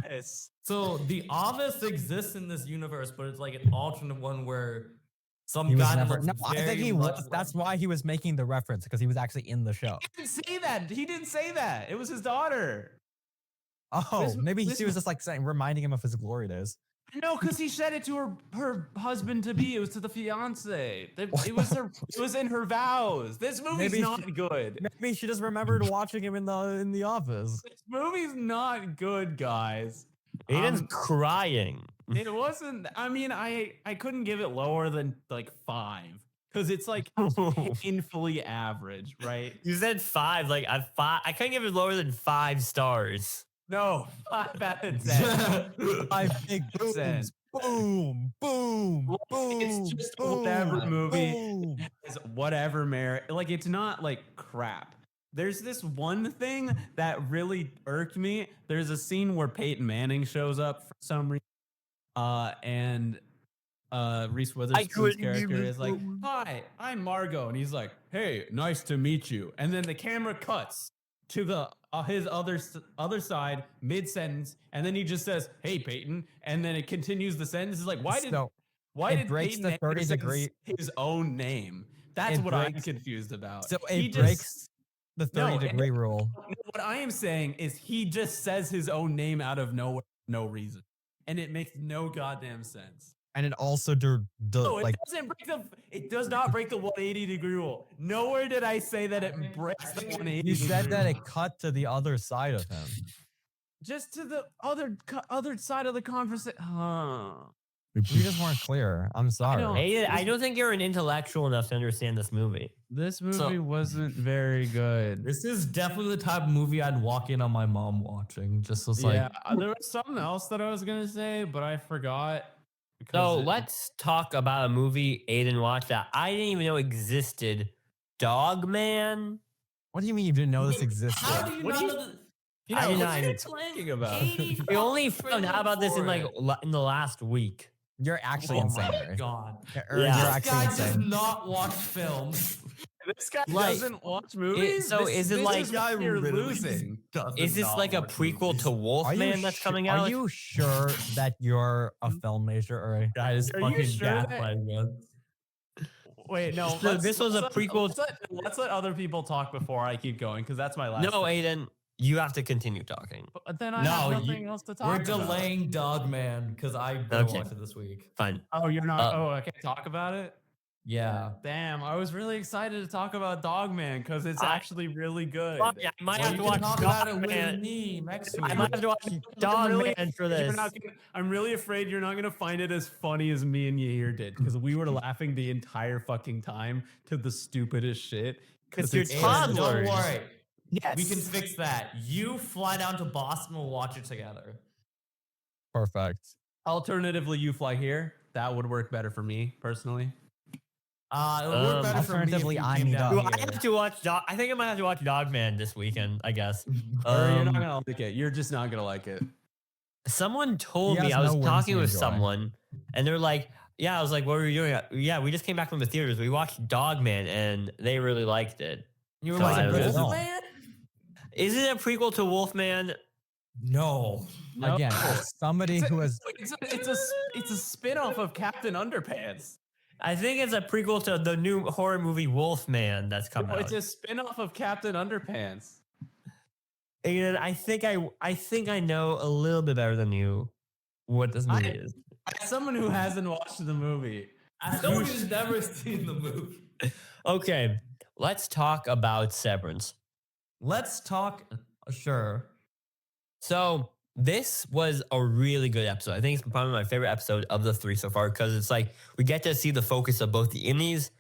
Yes. So the Office exists in this universe, but it's like an alternate one where some He was guy never. looks No, I think very he much was. That's why he was making the reference because he was actually in the show. He didn't say that. He didn't say that. It was his daughter. Oh, This- maybe this- she was just like saying, reminding him of his glory days. No, because he said it to her husband to be. It was to the fiance. It was her. It was in her vows. This movie's Maybe not good. Maybe she just remembered watching him in the office. This movie's not good, guys. Aiden's Um, crying. It wasn't. I mean, I couldn't give it lower than like 5 because it's like painfully average, right? You said 5. Like I couldn't give it lower than 5 stars. No, 5 out of 10. Five big booms. Boom, boom, boom. It's just boom, whatever movie. boom. Is whatever merit. Like it's not like crap. There's this one thing that really irked me. There's a scene where Peyton Manning shows up for some reason, and Reese Witherspoon's couldn't character even is like, believe- "Hi, I'm Margot," and he's like, "Hey, nice to meet you." And then the camera cuts to the his other side mid sentence, and then he just says, "Hey, Peyton," and then it continues the sentence. It's like, why it did breaks Peyton the 30 Anderson degree- say his own name? That's It what I'm breaks- confused about. So He it just- breaks the No, 30-degree rule. What I am saying is he just says his own name out of nowhere, no reason, and it makes no goddamn sense. And it also No, like it does not break the 180-degree rule. Nowhere did I say that it breaks the 180. you said that it cut to the other side of him. just to the other side of the conversation. You just weren't clear. I'm sorry. know. Aiden, I don't think you're an intellectual enough to understand this movie. This movie So- wasn't very good. This is definitely the type of movie I'd walk in on my mom watching. Just was like, Yeah, there was something else that I was gonna say, but I forgot. So because it- let's talk about a movie Aiden watched that I didn't even know existed. Dog Man. What do you mean you didn't know this existed? how do you What not do know you- that? I did what not are you even- talking about? We only found out about this in like in the last week. You're actually Oh insane. my Ray. god. You're Yeah. you're This actually guy does insane. not watch films. this guy Like, doesn't watch movies. so is it this like- is why you're losing? Is this like a prequel to Wolfman that's coming out? Are you sure that you're a film major or a Guy is Are you fucking sure that- gaslighting us. Wait, no. So this was a prequel- Let's let other people talk before I keep going, because that's my last. No, Aiden, you have to continue talking. But then I No, have you- nothing else to talk We're about. delaying Dog Man because I will Okay. watch it this week. Fine. Oh, you're not. Uh, oh, I can't talk about it. Yeah. Damn, I was really excited to talk about Dogman because it's I- actually really good. Fuck yeah, I might Well, have you to can watch talk about it Dog with Man. me next week. I might have to watch Dog really- Man for You're this. not I'm really afraid you're not gonna find it as funny as me and Yair did because we were laughing the entire fucking time to the stupidest shit. It's your Aiden, toddlers. Don't worry. Yes, We can fix that. You fly down to Boston, we'll watch it together. perfect? Alternatively, you fly here. That would work better for me personally. It would work better for me if Alternatively, you I came meet down up. Well, I here. have to watch Dog. I think I might have to watch Dog Man this weekend. I guess. Or you're not Um, gonna like it. You're just not gonna like it. Someone told He me has I was no ones talking to with enjoy. someone, and they're like, "Yeah," I was like, "What were you doing?" Yeah, we just came back from the theaters. We watched Dog Man, and they really liked it. You were So like I a was- good No. man? Is it a prequel to Wolfman? No. Again, No. as somebody who has It's a spin-off of Captain Underpants. I think it's a prequel to the new horror movie Wolfman that's coming No, out. it's a spin-off of Captain Underpants. And I think I know a little bit better than you what this movie is. As someone who hasn't watched the movie, As someone who's never seen the movie. Okay, let's talk about Severance. Let's talk. Sure. So this was a really good episode. I think it's probably my favorite episode of the 3 so far because it's like we get to see the focus of both the innies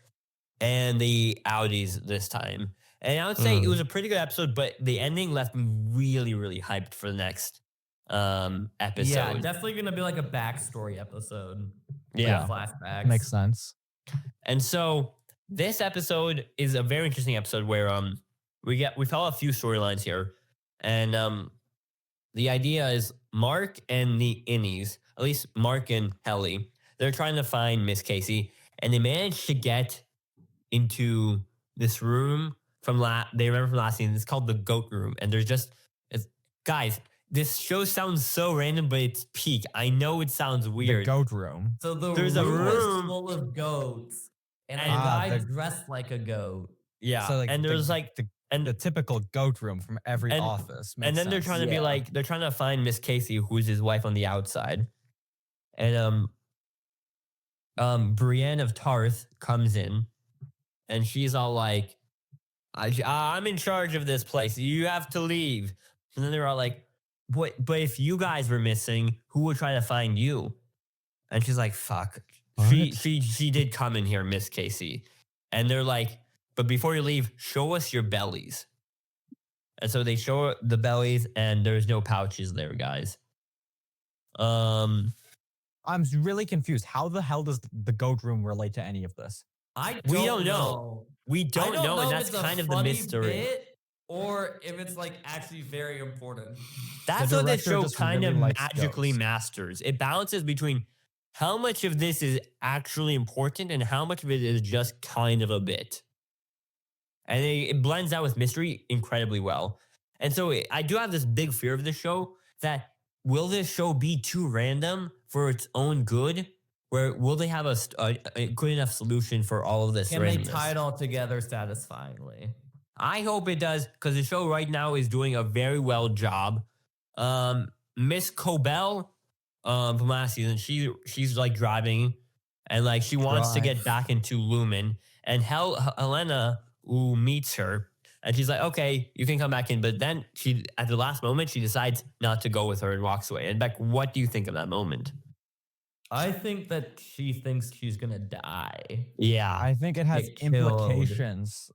and the outies this time. And I would say it was a pretty good episode, but the ending left me really, really hyped for the next episode. Yeah, definitely gonna be like a backstory episode. Yeah. Like flashbacks. makes sense. And so this episode is a very interesting episode where we follow a few storylines here. And the idea is Mark and the innies, at least Mark and Helly, they're trying to find Miss Casey, and they managed to get into this room they remember from last season. It's called the goat room, and guys, this show sounds so random, but it's peak. I know it sounds The weird. goat room. So There's a room room. is full of goats, and a And- guy the- dressed like a goat. Yeah, So and there's the typical goat room from every and- office. and then Makes they're sense. trying to be Yeah. like, they're trying to find Miss Casey, who's his wife on the outside. And Brienne of Tarth comes in, and she's all like, I'm in charge of this place. You have to leave. And then they're all like, but if you guys were missing, who would try to find you? And she's like, fuck. She did come in here, Miss Casey. And they're like, but before you leave, show us your bellies. And so they show the bellies, and there's no pouches there, guys. I'm really confused. How the hell does the goat room relate to any of this? We don't know. We don't know, and if that's it's a kind of the funny mystery. bit or if it's like actually very important. That's The what this director show just kind really of likes magically goats. masters. It balances between how much of this is actually important and how much of it is just kind of a bit. And it blends out with mystery incredibly well. And so I do have this big fear of the show that will this show be too random for its own good? Where will they have a good enough solution for all of this Can they randomness? tie it all together satisfyingly? I hope it does, because the show right now is doing a very well job. Miss Cobell from last season, she's like driving, and like she wants to get back into Lumen, and Helena who meets her, and she's like, okay, you can come back in, but then she at the last moment she decides not to go with her and walks away. And Beck, what do you think of that moment? I think that she thinks she's gonna die. Yeah, I think it has Get killed. implications.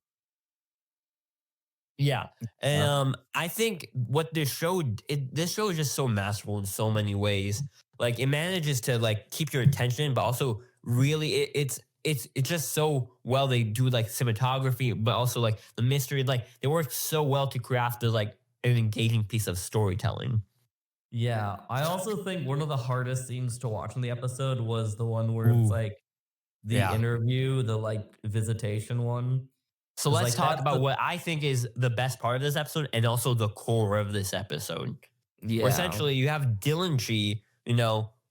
yeah, and I think what this show is just so masterful in so many ways. Like it manages to like keep your attention, but also really it's just so well. They do like cinematography, but also like the mystery. Like they work so well to craft like an engaging piece of storytelling. Yeah, I also think one of the hardest scenes to watch in the episode was the one where Ooh. it's like the Yeah. interview, the like visitation one. So It's let's like, talk that's about the- what I think is the best part of this episode and also the core of this episode. Yeah, Where essentially you have Dylan G,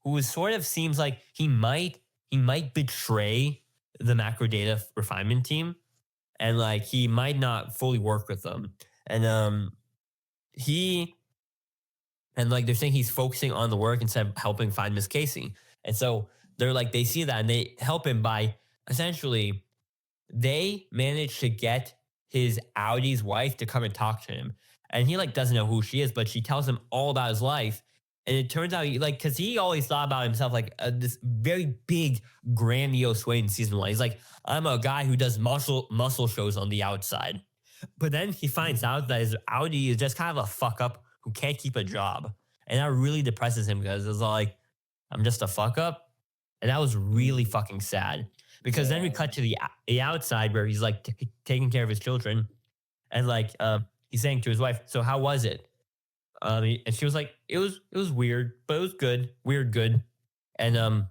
who sort of seems like he might betray the macro data refinement team, and like he might not fully work with them. And they're saying he's focusing on the work instead of helping find Miss Casey. And so they're like, they see that and they help him by essentially they manage to get his Audi's wife to come and talk to him. And he like doesn't know who she is, but she tells him all about his life. And it turns out because he always thought about himself like this very big, grandiose way in season 1. He's like, I'm a guy who does muscle shows on the outside. But then he finds out that his Audi is just kind of a fuck up who can't keep a job. And that really depresses him because it's like, I'm just a fuck up. And that was really fucking sad. Because then we cut to the outside where he's like taking care of his children. And like he's saying to his wife, so how was it? And she was like, it was weird, but it was good. Weird good. And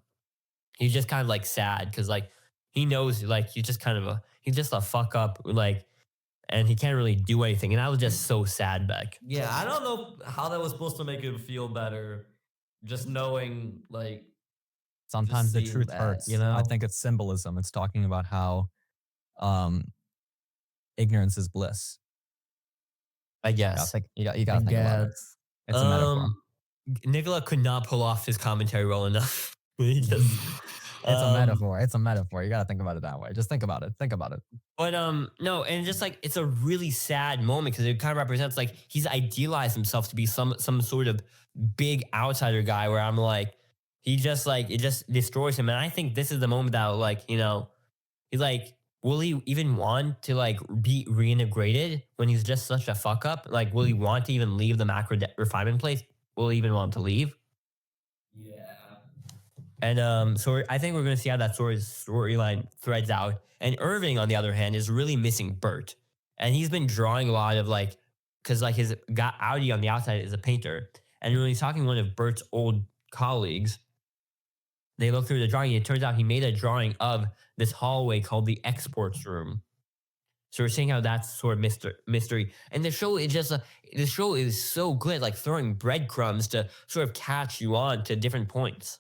he's just kind of like sad because like he knows like he's just a fuck up, like, and he can't really do anything. And I was just so sad, Beck. Yeah, I don't know how that was supposed to make him feel better. Just knowing, like, Sometimes the seeing truth that, hurts. you know? I think it's symbolism. It's talking about how ignorance is bliss. I I guess. think you got to think about it. It's a metaphor. Nicola could not pull off his commentary well enough. He just- It's a metaphor. It's a metaphor. You got to think about it that way. Just think about it. Think about it. But no, and just like it's a really sad moment because it kind of represents like he's idealized himself to be some sort of big outsider guy where I'm like, he just like it just destroys him. And I think this is the moment that like, he's like, will he even want to like be reintegrated when he's just such a fuck up? Like, will he want to even leave the macro refinement place? Will he even want to leave? yeah. And so I think we're going to see how that storyline threads out. And Irving, on the other hand, is really missing Bert. And he's been drawing a lot of like, because like his Audi on the outside is a painter. And when he's talking to one of Bert's old colleagues, they look through the drawing, and it turns out he made a drawing of this hallway called the exports room. So we're seeing how that's sort of mystery. And the show is just the show is so good, like throwing breadcrumbs to sort of catch you on to different points.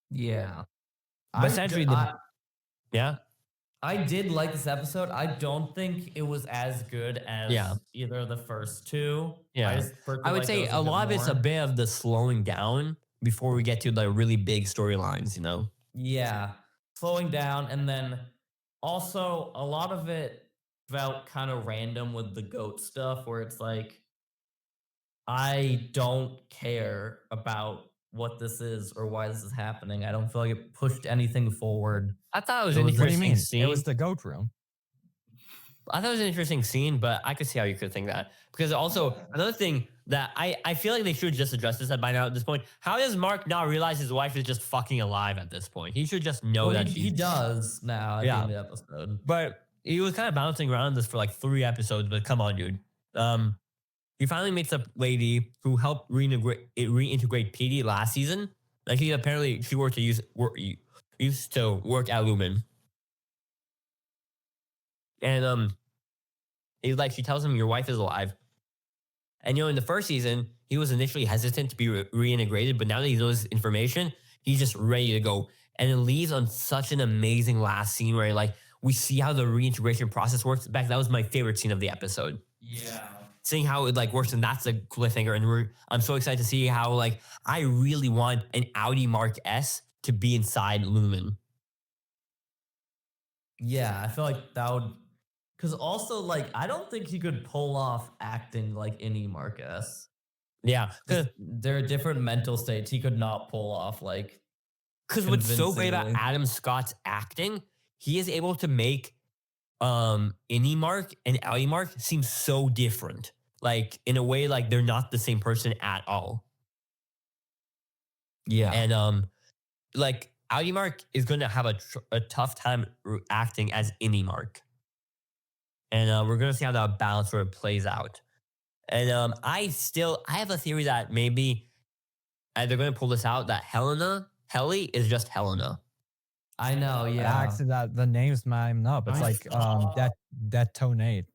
Yeah. But essentially, yeah. I did like this episode. I don't think it was as good as either of the first two. Yeah. I would say a lot of it's a bit of the slowing down before we get to the really big storylines, you know? Yeah. Slowing down. And then also a lot of it felt kind of random with the goat stuff where it's like, I don't care about what this is or why this is happening. I don't feel like it pushed anything forward. I thought it was an What do you interesting mean? scene. It was the goat room. I thought it was an interesting scene, but I could see how you could think that. Because also, another thing that I feel like they should just address this by now at this point. How does Mark not realize his wife is just fucking alive at this point? He should just know that he does now at the end of the episode. But he was kind of bouncing around this for like 3 episodes, but come on, dude. He finally meets a lady who helped reintegrate Petey last season. Like she used to work at Lumen. And she tells him your wife is alive. And in the first season, he was initially hesitant to be reintegrated, but now that he knows information, he's just ready to go. And it leaves on such an amazing last scene where like we see how the reintegration process works. In fact, that was my favorite scene of the episode. Yeah. Seeing how it like works, and that's a cliffhanger. And I'm so excited to see how like I really want an Audi Mark S to be inside Lumen. Yeah, I feel like that would, because also like I don't think he could pull off acting like any Marcus. Yeah, because there are different mental states he could not pull off. Like, because what's so great about Adam Scott's acting, he is able to make Innie Mark and Audi Mark seem so different. Like in a way, like they're not the same person at all. Yeah, and like Audi Mark is going to have a tough time acting as Innie Mark, and we're going to see how that balance sort of plays out. And I have a theory that maybe they're going to pull this out that Helly is just Helena. I know. Yeah, Actually, that the names mine up. It's detonate.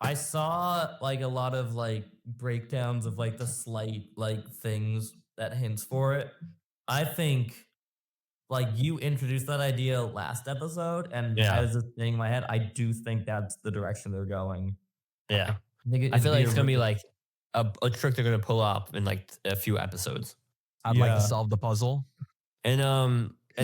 I saw like a lot of like breakdowns of like the slight like things that hints for it. I think like you introduced that idea last episode, and as a thing in my head, I do think that's the direction they're going. Yeah, I feel like it's gonna be like a trick they're gonna pull up in like a few episodes. I'd like to solve the puzzle. And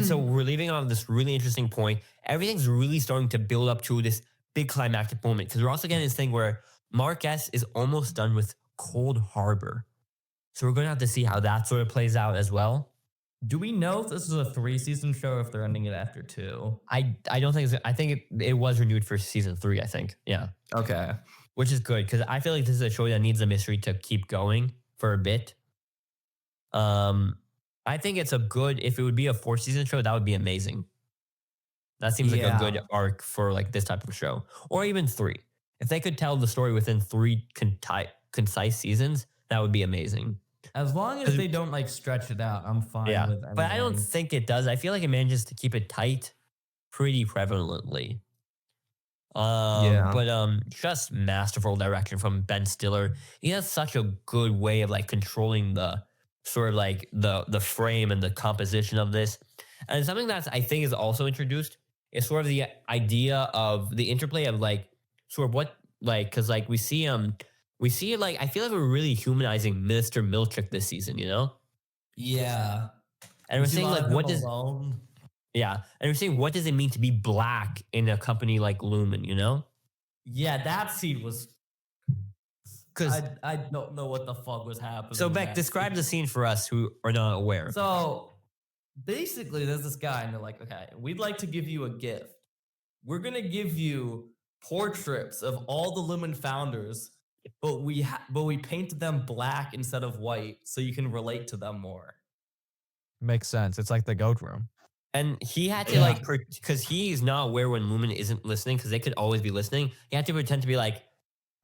so we're leaving on this really interesting point. Everything's really starting to build up to this big climactic moment, because we're also getting this thing where Mark S is almost done with Cold Harbor. So we're going to have to see how that sort of plays out as well. Do we know if this is a 3-season show or if they're ending it after 2? I don't think I think it was renewed for season 3, I think. Yeah. Okay. Which is good, because I feel like this is a show that needs a mystery to keep going for a bit. I think it's if it would be a 4-season show, that would be amazing. That seems like a good arc for like this type of show, or even 3. If they could tell the story within 3 concise seasons, that would be amazing. As long as they don't like stretch it out, I'm fine with anything. But I don't think it does. I feel like it manages to keep it tight pretty prevalently. But just masterful direction from Ben Stiller. He has such a good way of like controlling the sort of like the frame and the composition of this. And something that I think is also introduced is sort of the idea of the interplay of like sort of what like, because like we see like I feel like we're really humanizing Mr. Milchick this season, you know? Yeah. And we're saying like what and we're saying what does it mean to be black in a company like Lumen, you know? Yeah, that scene was, because I don't know what the fuck was happening. So Beck, describe the scene for us who are not aware. So basically, there's this guy, and they're like, okay, we'd like to give you a gift. We're going to give you portraits of all the Lumen founders, but we painted them black instead of white so you can relate to them more. Makes sense. It's like the goat room. And he had to because he's not aware when Lumen isn't listening, because they could always be listening. He had to pretend to be like,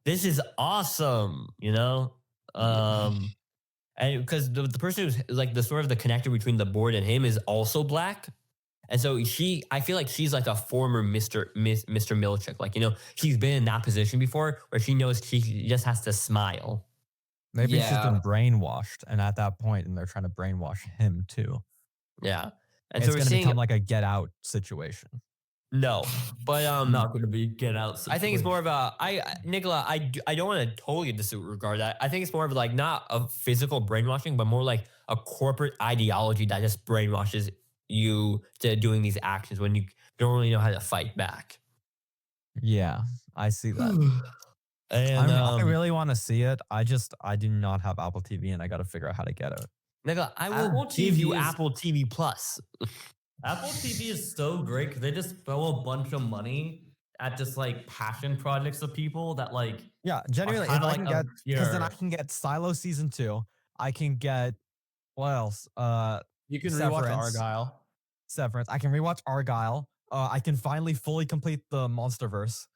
this is awesome, you know? And because the person who's like the sort of the connector between the board and him is also black. And so I feel like she's like a former Mr. Milchick. Like, she's been in that position before where she knows she just has to smile. Maybe she's Yeah. been brainwashed, and at that point, and they're trying to brainwash him too. Yeah. And It's so we're going to seeing, become like a Get Out situation. no, but Not going to be Get Out. I think it's situation. more of Nicola, I don't want to totally disregard that. I think it's more of like not a physical brainwashing, but more like a corporate ideology that just brainwashes you to doing these actions when you don't really know how to fight back. Yeah, I see that. And I really want to see it. I do not have Apple TV, and I got to figure out how to get it. Nicola, I will Apple give you TV is- Apple TV Plus. Apple TV is so great because they just throw a bunch of money at just like passion projects of people that like Yeah, genuinely, if kinda I like can get, because then I obscure. can get Silo season 2. I can get what else? You can rewatch Severance. Argyle. Severance. I can rewatch Argyle. I can finally fully complete the Monsterverse.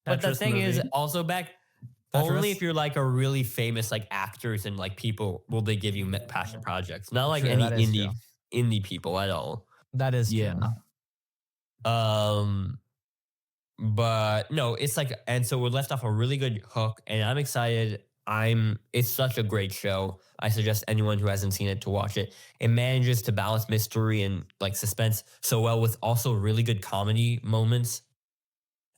But the Tetris thing is, movie. also Beck, Tetris. only if you're like a really famous like actors and like people will they give you passion projects. Not like True, any that is true. indie people at all. That is Yeah. true. But no, it's like, and so we're left off a really good hook, and I'm excited. It's such a great show. I suggest anyone who hasn't seen it to watch it. It manages to balance mystery and like suspense so well with also really good comedy moments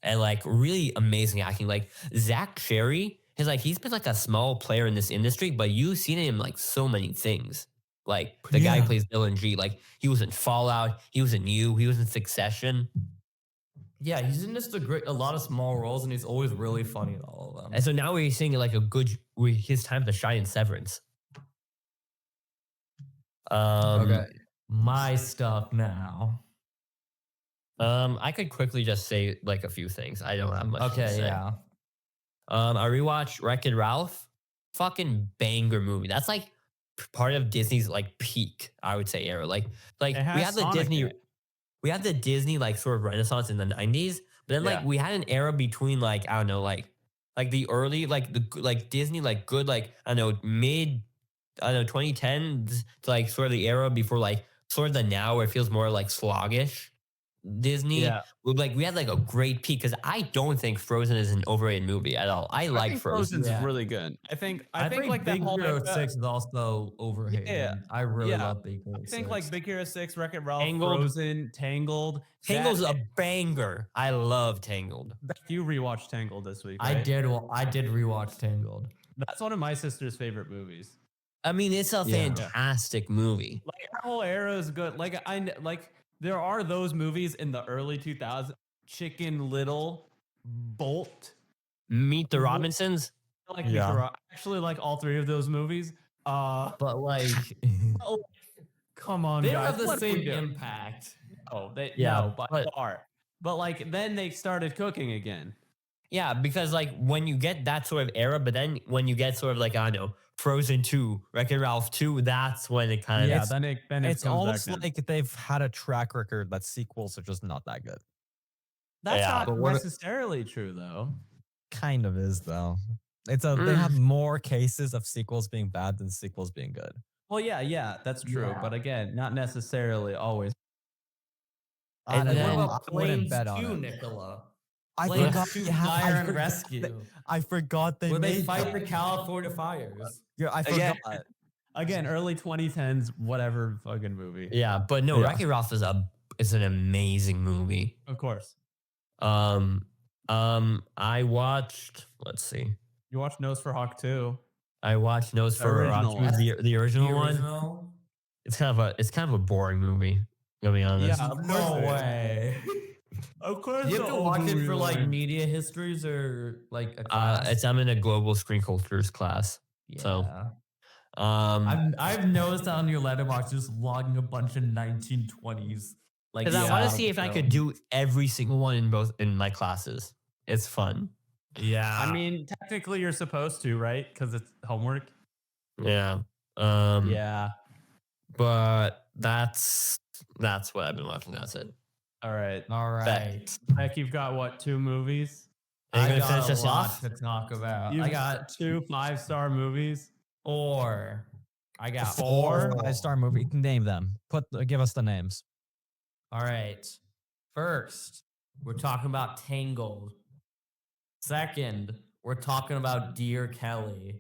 and like really amazing acting. Like Zach Sherry he's been like a small player in this industry, but you've seen him like so many things. Like the guy who plays Dylan G, like he was in Fallout, he was in You, he was in Succession. Yeah, he's in just a lot of small roles, and he's always really funny in all of them. And so now we're seeing like his time to shine in Severance. Okay, my stuff now. I could quickly just say like a few things. I don't have much to Okay, say. yeah. I rewatched Wreck-It Ralph. Fucking banger movie. That's like part of Disney's like peak, I would say, era. Like It has we had the Sonic Disney, in it. we had the Disney like sort of renaissance in the 90s, but then like Yeah. we had an era between like I don't know like the early like Disney like good like I don't know mid 2010s to like sort of the era before like sort of the now where it feels more like sluggish Disney. Yeah. We had like a great peak because I don't think Frozen is an overrated movie at all. I like think Frozen. Frozen's Yeah. really good. I think like Big that whole Hero 6 is also overhated. Yeah, I really yeah. love Big Hero 6. I think like Big Hero 6, Wreck-It Ralph, Tangled. Frozen, Tangled. Tangled's That- a banger. I love Tangled. You rewatched Tangled this week, I right? did rewatch Tangled. That's one of my sister's favorite movies. I mean, it's a Yeah. fantastic movie. Like that whole era is good. Like there are those movies in the early 2000s. Chicken Little, Bolt. Meet the Mhm. Robinsons. I like Yeah. I actually like all three of those movies. But like Come on, they don't guys. have the what are we same doing? impact. Oh, Yeah, no, by but- far. But like then they started cooking again. Yeah, because like when you get that sort of era, but then when you get sort of like I don't know Frozen 2, Wreck-It Ralph 2, that's when it kind of Yeah, then it It's comes almost back in. like they've had a track record that sequels are just not that good. That's Yeah, but not what- necessarily true though. Kind of is though. They have more cases of sequels being bad than sequels being good. Well, yeah, that's true. Yeah. But again, not necessarily always. And What then- about I wouldn't Planes bet on 2, it. Nicola? I Planes forgot. 2 Yeah, Fire I and forgot Rescue. I forgot they Where they made fight that. the California fires. Yeah, I Again. forgot. Again, early 2010s, whatever fucking movie. yeah, but no, Yeah. Wreck-It Ralph is an amazing movie. Of course. I watched. Let's see. You watched Nose for Hawk 2. I watched Nosferatu, Original. the original The one. original? It's kind of a boring movie. Gonna be honest. Yeah, of No course it is. way. Of course. You have the to watch it for like overreal- media histories or like a class. I'm in a global screen cultures class. so, I've noticed on your letterbox just logging a bunch of 1920s. Like, because I want yeah, to see if I could do every single one in my classes. It's fun. Yeah. I mean, technically you're supposed to, right? Because it's homework. Yeah. Yeah. But that's what I've been watching. That's it. All right. all right. Beck, you've got what, 2 movies? Are you I gonna got finish a this lot off? to talk about. You've I got 2 5-star movies. 4. I got Four. 4. 5-star movie. You can name them. Give us the names. All right. First, we're talking about Tangled. Second, we're talking about Dear Kelly.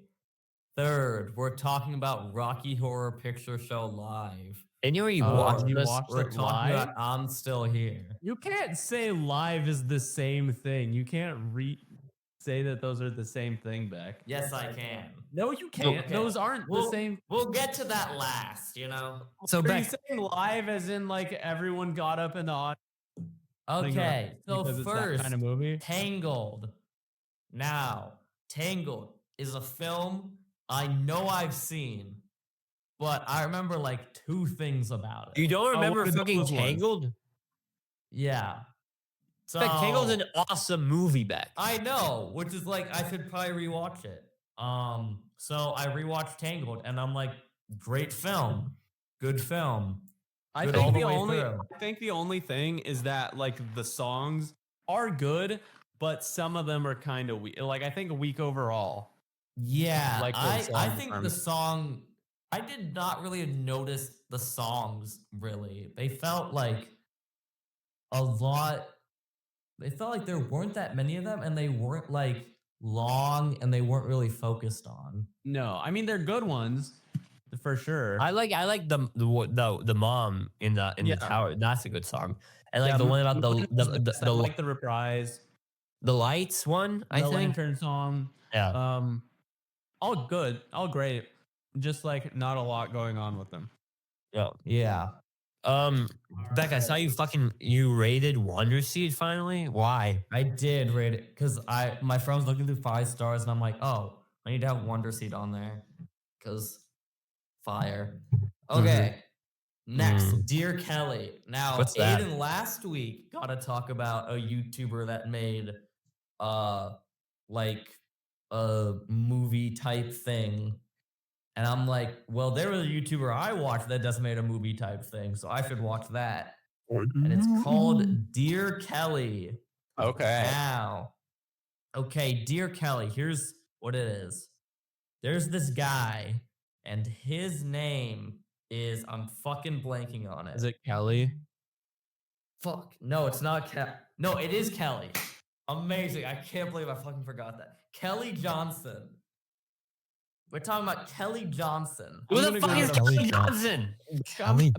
Third, we're talking about Rocky Horror Picture Show Live. And you already Oh, watched you this? watched We're it talking live? about I'm Still Here. You can't say live is the same thing. You can't say that those are the same thing, Beck. Yes, I can. No, you can't. Okay. Those aren't the same. We'll get to that last, you know? So Are you Beck, saying live as in like everyone got up in the audience? Okay, so Because it's that first, kind of movie. Tangled. Now, Tangled is a film I know I've seen, but I remember like 2 things about it. you don't what remember are those fucking ones? Tangled? Yeah. So Beck, Tangled's an awesome movie, Beck. I know, which is like I should probably rewatch it. So I rewatched Tangled, and I'm like, great film, good film. I Good all think the the way only through. I think the only thing is that like the songs are good, but some of them are kind of weak. Like I think weak overall. Yeah, Like I song think from- the song. I did not really notice the songs. Really, they felt like a lot. They felt like there weren't that many of them, and they weren't like long, and they weren't really focused on. No, I mean they're good ones for sure. I like the mom in the Yeah. tower. That's a good song. And like Yeah, the one about Moon was the best. I the like the reprise, the lights one. I the think. lantern song. Yeah. All good, all great. Just like not a lot going on with them. Yeah. Yeah, Beck, I saw you rated Wonder Seed finally. Why? I did rate it because my friend was looking through 5 stars, and I'm like, oh, I need to have Wonder Seed on there because fire. Okay, next, Dear Kelly. Now, What's that? Aiden last week got to talk about a YouTuber that made like a movie type thing. And I'm like, well, there was a YouTuber I watched that just made a movie type thing, so I should watch that. And it's called Dear Kelly. Okay. Now, okay, Dear Kelly, here's what it is. There's this guy, and his name is, I'm fucking blanking on it. Is it Kelly? Fuck. No, it's not Kelly. No, it is Kelly. Amazing. I can't believe I fucking forgot that. Kelly Johnson. We're talking about Kelly Johnson. Who I'm the gonna fuck go is to- Kelly Kelly Johnson? Kelly,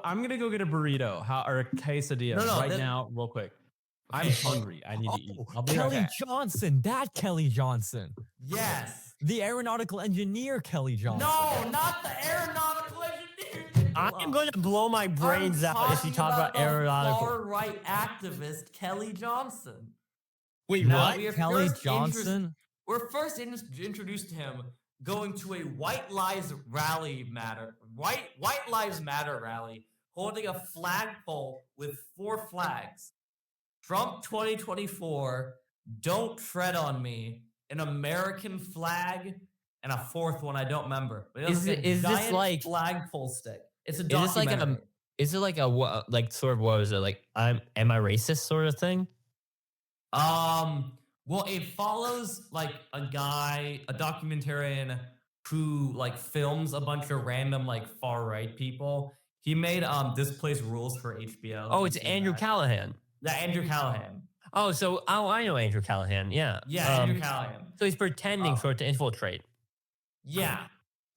I'm gonna go get a burrito, or a quesadilla No, right that- now, real quick. I'm Okay. hungry. I need to eat. I'll be Kelly right back. Johnson. That Kelly Johnson. Yes. The aeronautical engineer Kelly Johnson. No, not the aeronautical engineer. I'm going to blow my brains out if you talk about aeronautical. Far right activist Kelly Johnson. Wait, Now, what? we are Kelly first Johnson. We're first introduced to him going to a White Lives Matter rally, holding a flagpole with 4 flags: Trump 2024, Don't Tread on Me, an American flag, and a 4th one I don't remember. But Is like a this giant like- flagpole stick? It's a Is this like documentary. Is it like sort of what was it like? Am I racist sort of thing? Well, it follows like a documentarian who like films a bunch of random like far right people. He made Displaced Rules for HBO. Oh, Have it's you seen Andrew that? Callahan. Yeah, Andrew Callahan. Oh, I know Andrew Callahan. Yeah. Yeah, Andrew Callahan. So he's pretending Oh. sort of to infiltrate. Yeah.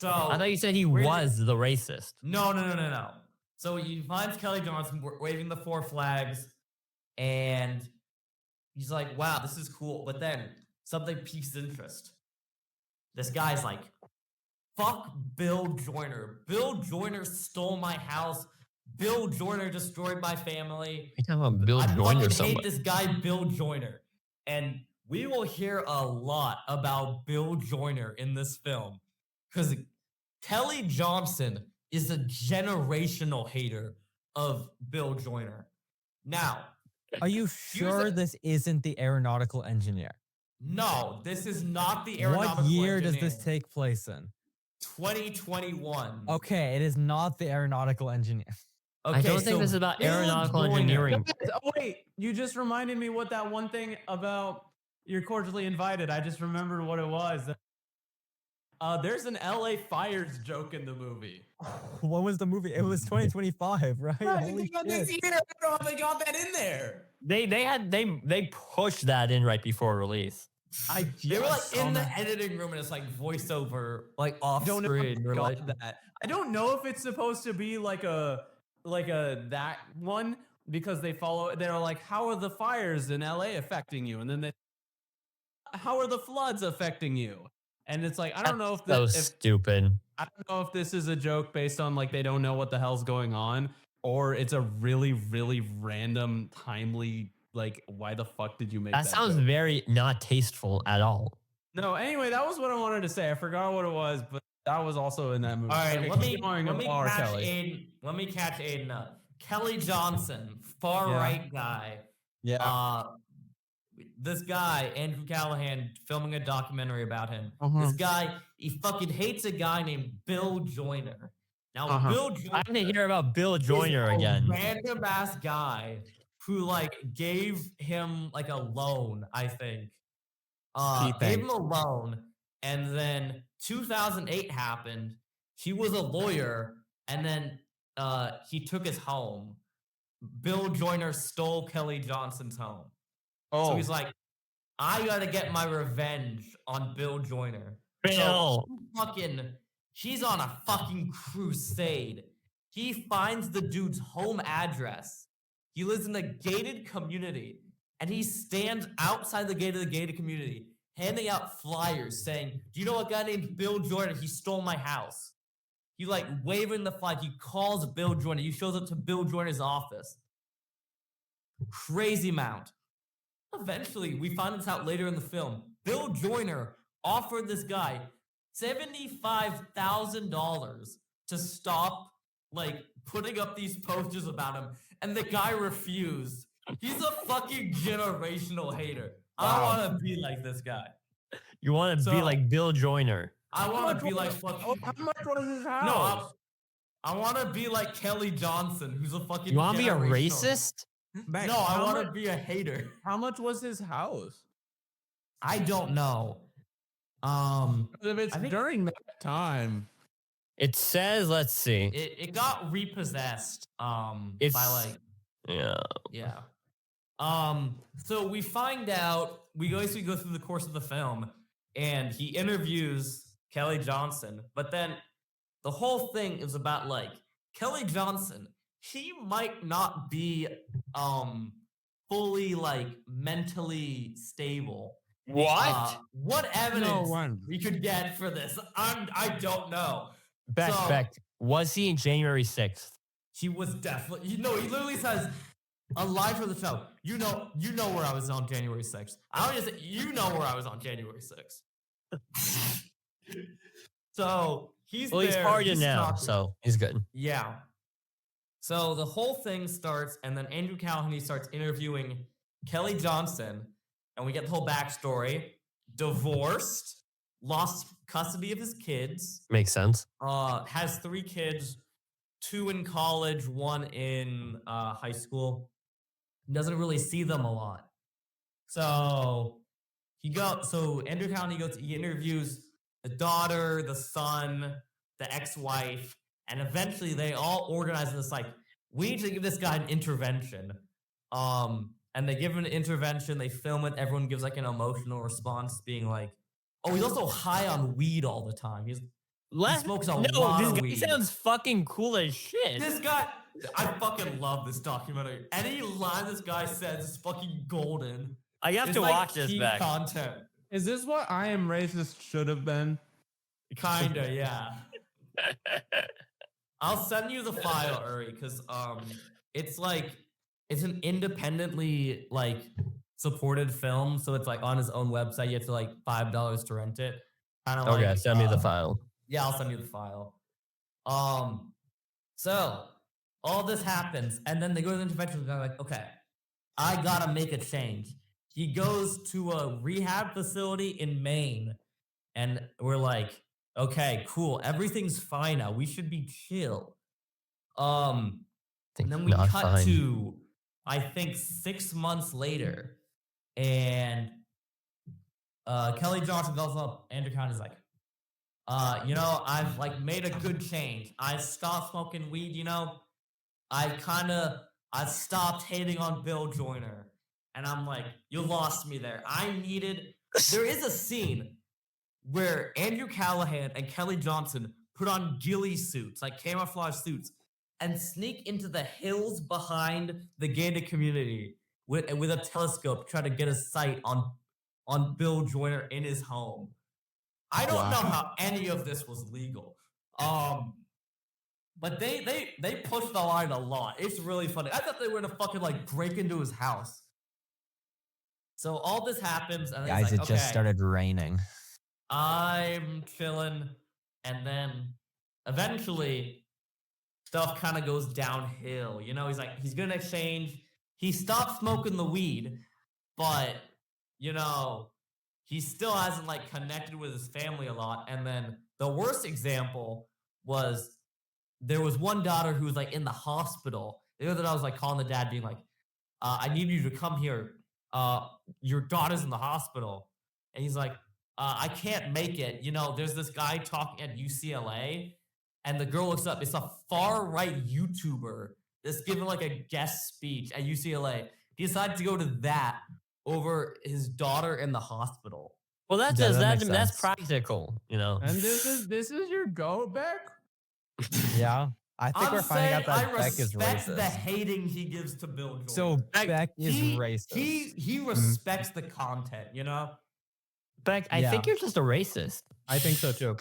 So I thought you said he where's it- was the racist. No. So he finds Kelly Johnson waving the 4 flags, and he's like, wow, this is cool. But then something piques his interest. This guy's like, fuck Bill Joyner. Bill Joyner stole my house. Bill Joyner destroyed my family. You talking about Bill I Joyner fucking hate somebody? this guy, Bill Joyner. And we will hear a lot about Bill Joyner in this film. Because Kelly Johnson is a generational hater of Bill Joyner. Now, Are you sure this isn't the aeronautical engineer? no, this is not the aeronautical What year does engineer. this take place in? 2021. Okay, it is not the aeronautical engineer. Okay, I don't think so this is about Bill aeronautical Joyner- engineering. Oh, wait, you just reminded me what that one thing about You're Cordially Invited. I just remembered what it was. There's an LA Fires joke in the movie. What was the movie? It was 2025, right? Holy This shit. year, I don't know how they got that in there. They pushed that in right before release. They were like in the editing room and it's like voiceover, like off screen. We're like, that. I don't know if it's supposed to be like a that one because they're like, how are the fires in LA affecting you? And then how are the floods affecting you? And it's like, I don't know if stupid. I don't know if this is a joke based on like they don't know what the hell's going on, or it's a really, really random, timely, like, why the fuck did you make that? That sounds joke? very not tasteful at all. No, anyway, that was what I wanted to say. I forgot what it was, but that was also in that movie. all right, Okay, let keep going me about catch Kelly. Aiden. Let me catch Aiden up. Kelly Johnson, far Yeah. right guy. Yeah. This guy, Andrew Callahan, filming a documentary about him. Uh-huh. This guy, he fucking hates a guy named Bill Joyner. Now, Uh-huh. Bill Joyner I'm gonna hear about Bill Joyner is a again. random ass guy who like gave him like a loan, I think. Gave him a loan, and then 2008 happened. He was a lawyer, and then he took his home. Bill Joyner stole Kelly Johnson's home. So he's like, I gotta get my revenge on Bill Joyner. Bill. He's on a fucking crusade. He finds the dude's home address. He lives in a gated community, and he stands outside the gate of the gated community, handing out flyers saying, do you know a guy named Bill Joyner? He stole my house. He like waving the flag. He calls Bill Joyner. He shows up to Bill Joyner's office. Crazy amount. Eventually, we find this out later in the film. Bill Joyner offered this guy $75,000 to stop like putting up these posters about him, and the guy refused. He's a fucking generational hater. I want to be like this guy. You want to be So- like Bill Joyner. I want to be like fucking. How much was his house? No, I want to be like Kelly Johnson, who's a fucking. You want to be a generational- racist? Beck, No, I how want to much- be a hater. How much was his house? I don't know. If it's I think- during that time. It says, let's see. It got repossessed. It's- by like Yeah. yeah. So we find out we go through the course of the film, and he interviews Kelly Johnson, but then the whole thing is about like Kelly Johnson. He might not be fully like mentally stable. What evidence one. we could get for this? I don't know. Beck, So- Beck, was he in January 6th? He was definitely. He literally says a line from the show. You know where I was on January 6th. I don't just say you know where I was on January 6th. So he's Well, he's there, pardoned now, talking. so he's good. Yeah. So the whole thing starts, and then Andrew Callahan starts interviewing Kelly Johnson, and we get the whole backstory. Divorced, lost custody of his kids, Makes sense. has 3 kids, 2 in college, 1 in high school. Doesn't really see them a lot. So Andrew Callahan he interviews the daughter, the son, the ex-wife, and eventually they all organize this like, we need to give this guy an intervention. And they give him an intervention, they film it, everyone gives like an emotional response, being like, oh, he's also high on weed all the time. He smokes a lot this of guy weed. sounds fucking cool as shit. This guy, I fucking love this documentary. Any line this guy says is fucking golden. I have It's to like watch this peak back. content. Is this what I Am Racist should have been? Kinda, yeah. I'll send you the file, Uri, because it's like it's an independently like supported film, so it's like on his own website. You have to like $5 to rent it. Kind of Okay, like, send me the file. Yeah, I'll send you the file. So all this happens, and then they go to the intervention. And they're like, okay, I gotta make a change. He goes to a rehab facility in Maine, and we're like, okay, cool, everything's fine now. We should be chill. And then we Not cut fine. to, I think, 6 months later, and Kelly Johnson calls up Andrew Callahan is like, I've like made a good change. I stopped smoking weed, I stopped hating on Bill Joyner. And I'm like, you lost me there. There is a scene where Andrew Callahan and Kelly Johnson put on ghillie suits, like camouflage suits, and sneak into the hills behind the gated community with a telescope, try to get a sight on Bill Joyner in his home. I don't know how any of this was legal. But they pushed the line a lot. It's really funny. I thought they were gonna fucking like break into his house. So all this happens, and Guys, he's like, it just okay, started raining. I'm chilling, and then eventually stuff kind of goes downhill. He's like, he's gonna exchange. He stopped smoking the weed, but he still hasn't like connected with his family a lot. And then the worst example was there was one daughter who was like in the hospital. The other day I was like calling the dad, being like, I need you to come here. Your daughter's in the hospital. And he's like, I can't make it. There's this guy talking at UCLA, and the girl looks up. It's a far right YouTuber that's giving like a guest speech at UCLA. He decided to go to that over his daughter in the hospital. Well, that's Yeah, just that makes that's sense. practical, And this is your goat, Beck? Yeah. I think we're finding out that I Beck is respect racist. the hating he gives to Bill Joyner. So Beck is he, racist. He respects the content, Beck, I think you're just a racist. I think so too.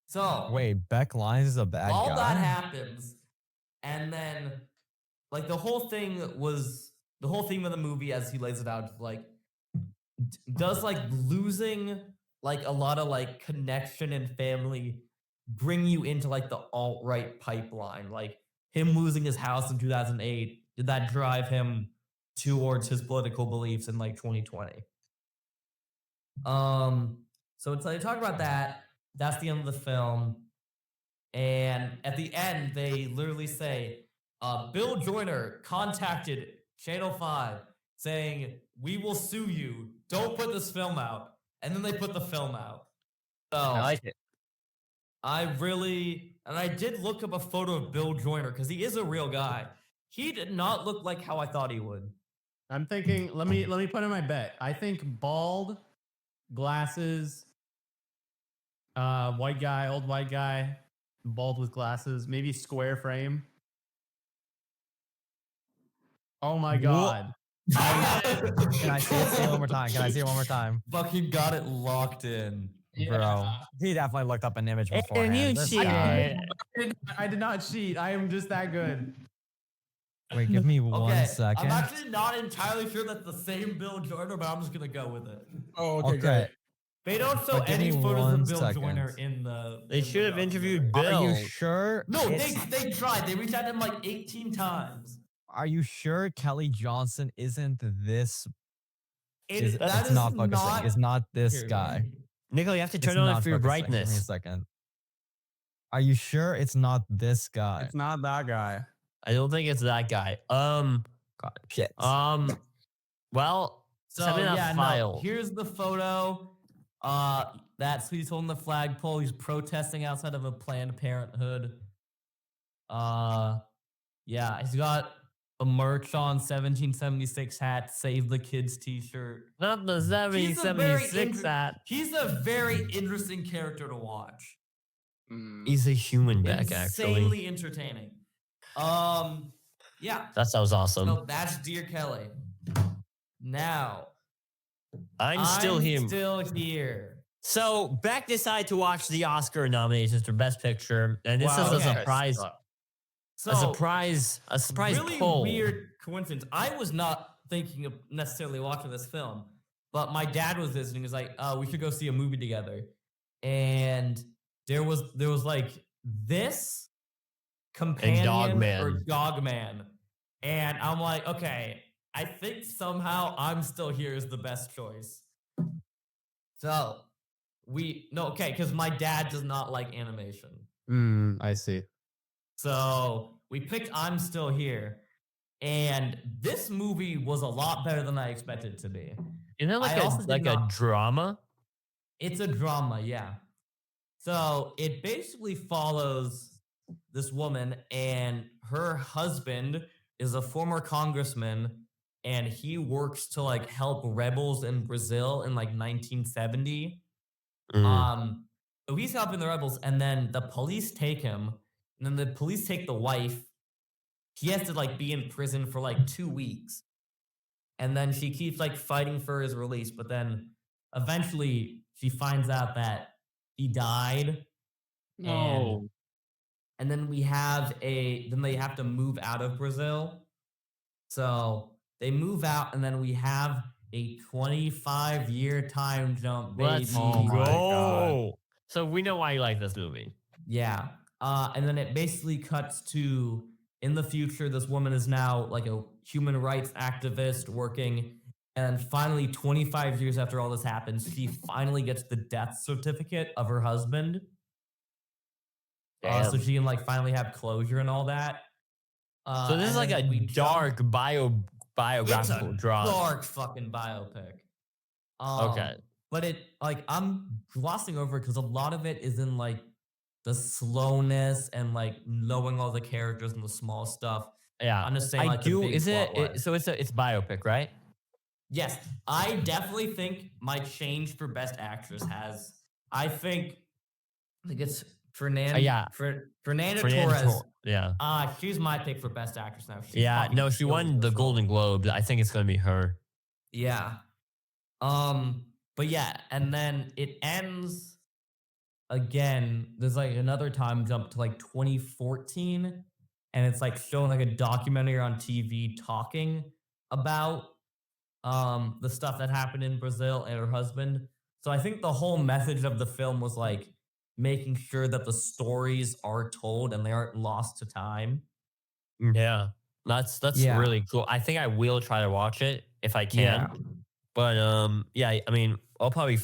So Wait, Beck Lyons is a bad all guy? that happens, and then like the whole theme of the movie, as he lays it out, is like, does like losing like a lot of like connection and family bring you into like the alt-right pipeline? Like him losing his house in 2008, did that drive him towards his political beliefs in like 2020? So it's like, talk about that. That's the end of the film. And at the end, they literally say, Bill Joyner contacted Channel 5 saying, we will sue you. Don't put this film out. And then they put the film out. So I like it. I did look up a photo of Bill Joyner because he is a real guy. He did not look like how I thought he would. I'm thinking, let me put in my bet. I think bald, glasses, old white guy, bald with glasses, maybe square frame. Oh my god. Can I see it? Say it one more time. Can I see it one more time? Fucking got it locked in. Bro, he definitely looked up an image beforehand. you This cheated. guy. I did not cheat. I am just that good. Wait, give me one Okay, second. I'm actually not entirely sure that's the same Bill Joyner, but I'm just gonna go with it. Oh, Okay. They don't show But give any me photos one of Bill second. Joyner in the. They should have interviewed Are Bill. you sure? No, it's- they tried. They reached out to him like 18 times. Are you sure Kelly Johnson isn't this? That It's is not focusing. It's not this Here, guy. Nico, you have to It's turn on not it for your focusing. Give me a brightness. second. Are you sure it's not this guy? It's not that guy. I don't think it's that guy. God, shit. Well, So send me that yeah, file. no. Here's the photo. That's he's holding the flagpole. He's protesting outside of a Planned Parenthood. Yeah, he's got a merch on, 1776 hat, Save the Kids t-shirt. Not the He's a very 76 hat. He's a very interesting character to watch. He's a human Beck, actually. Insanely entertaining. Yeah. That sounds awesome. So that's Dear Kelly. Now, I'm still here. Still here. So Beck decided to watch the Oscar nominations for Best Picture, and this is a okay. surprise. So, a surprise really poll. weird coincidence. I was not thinking of necessarily watching this film, but my dad was visiting. He was like, "Oh, we should go see a movie together." And there was like this companion Dogman. or Dogman, and I'm like, okay, I think somehow I'm Still Here is the best choice. So because my dad does not like animation. I see. So we picked I'm Still Here, and this movie was a lot better than I expected it to be. Isn't it I also did a not- drama? It's a drama, yeah. So it basically follows this woman, and her husband is a former congressman, and he works to like help rebels in Brazil in like 1970. So he's helping the rebels, and then the police take him, and then the police take the wife. He has to like be in prison for like 2 weeks, and then she keeps like fighting for his release, but then eventually she finds out that he died. No. And then they have to move out of Brazil. So they move out, and then we have a 25-year time jump, baby. Let's Oh my go. So we know why you like this movie. Yeah. And then it basically cuts to, in the future, this woman is now like a human rights activist working. And finally, 25 years after all this happens, she finally gets the death certificate of her husband. So Damn. she can like finally have closure and all that. So this is like a dark biographical drama. Dark fucking biopic. Okay. But it like I'm glossing over because a lot of it is in like the slowness and like knowing all the characters and the small stuff. Yeah. I'm just saying like do. the big Is plot it? wise. So it's biopic, right? Yes, I definitely think my change for best actress has. I think it's Fernanda. Yeah. Fernanda Fernanda Torres. Yeah. She's my pick for best actress now. She Yeah. fucking No, she kills won the this Golden role. Globe. I think it's gonna be her. Yeah. But yeah, and then it ends again. There's like another time jump to like 2014, and it's like showing like a documentary on TV talking about the stuff that happened in Brazil and her husband. So I think the whole message of the film was like making sure that the stories are told and they aren't lost to time. Yeah. That's Yeah. really cool. I think I will try to watch it if I can. Yeah. But yeah, I mean, I'll probably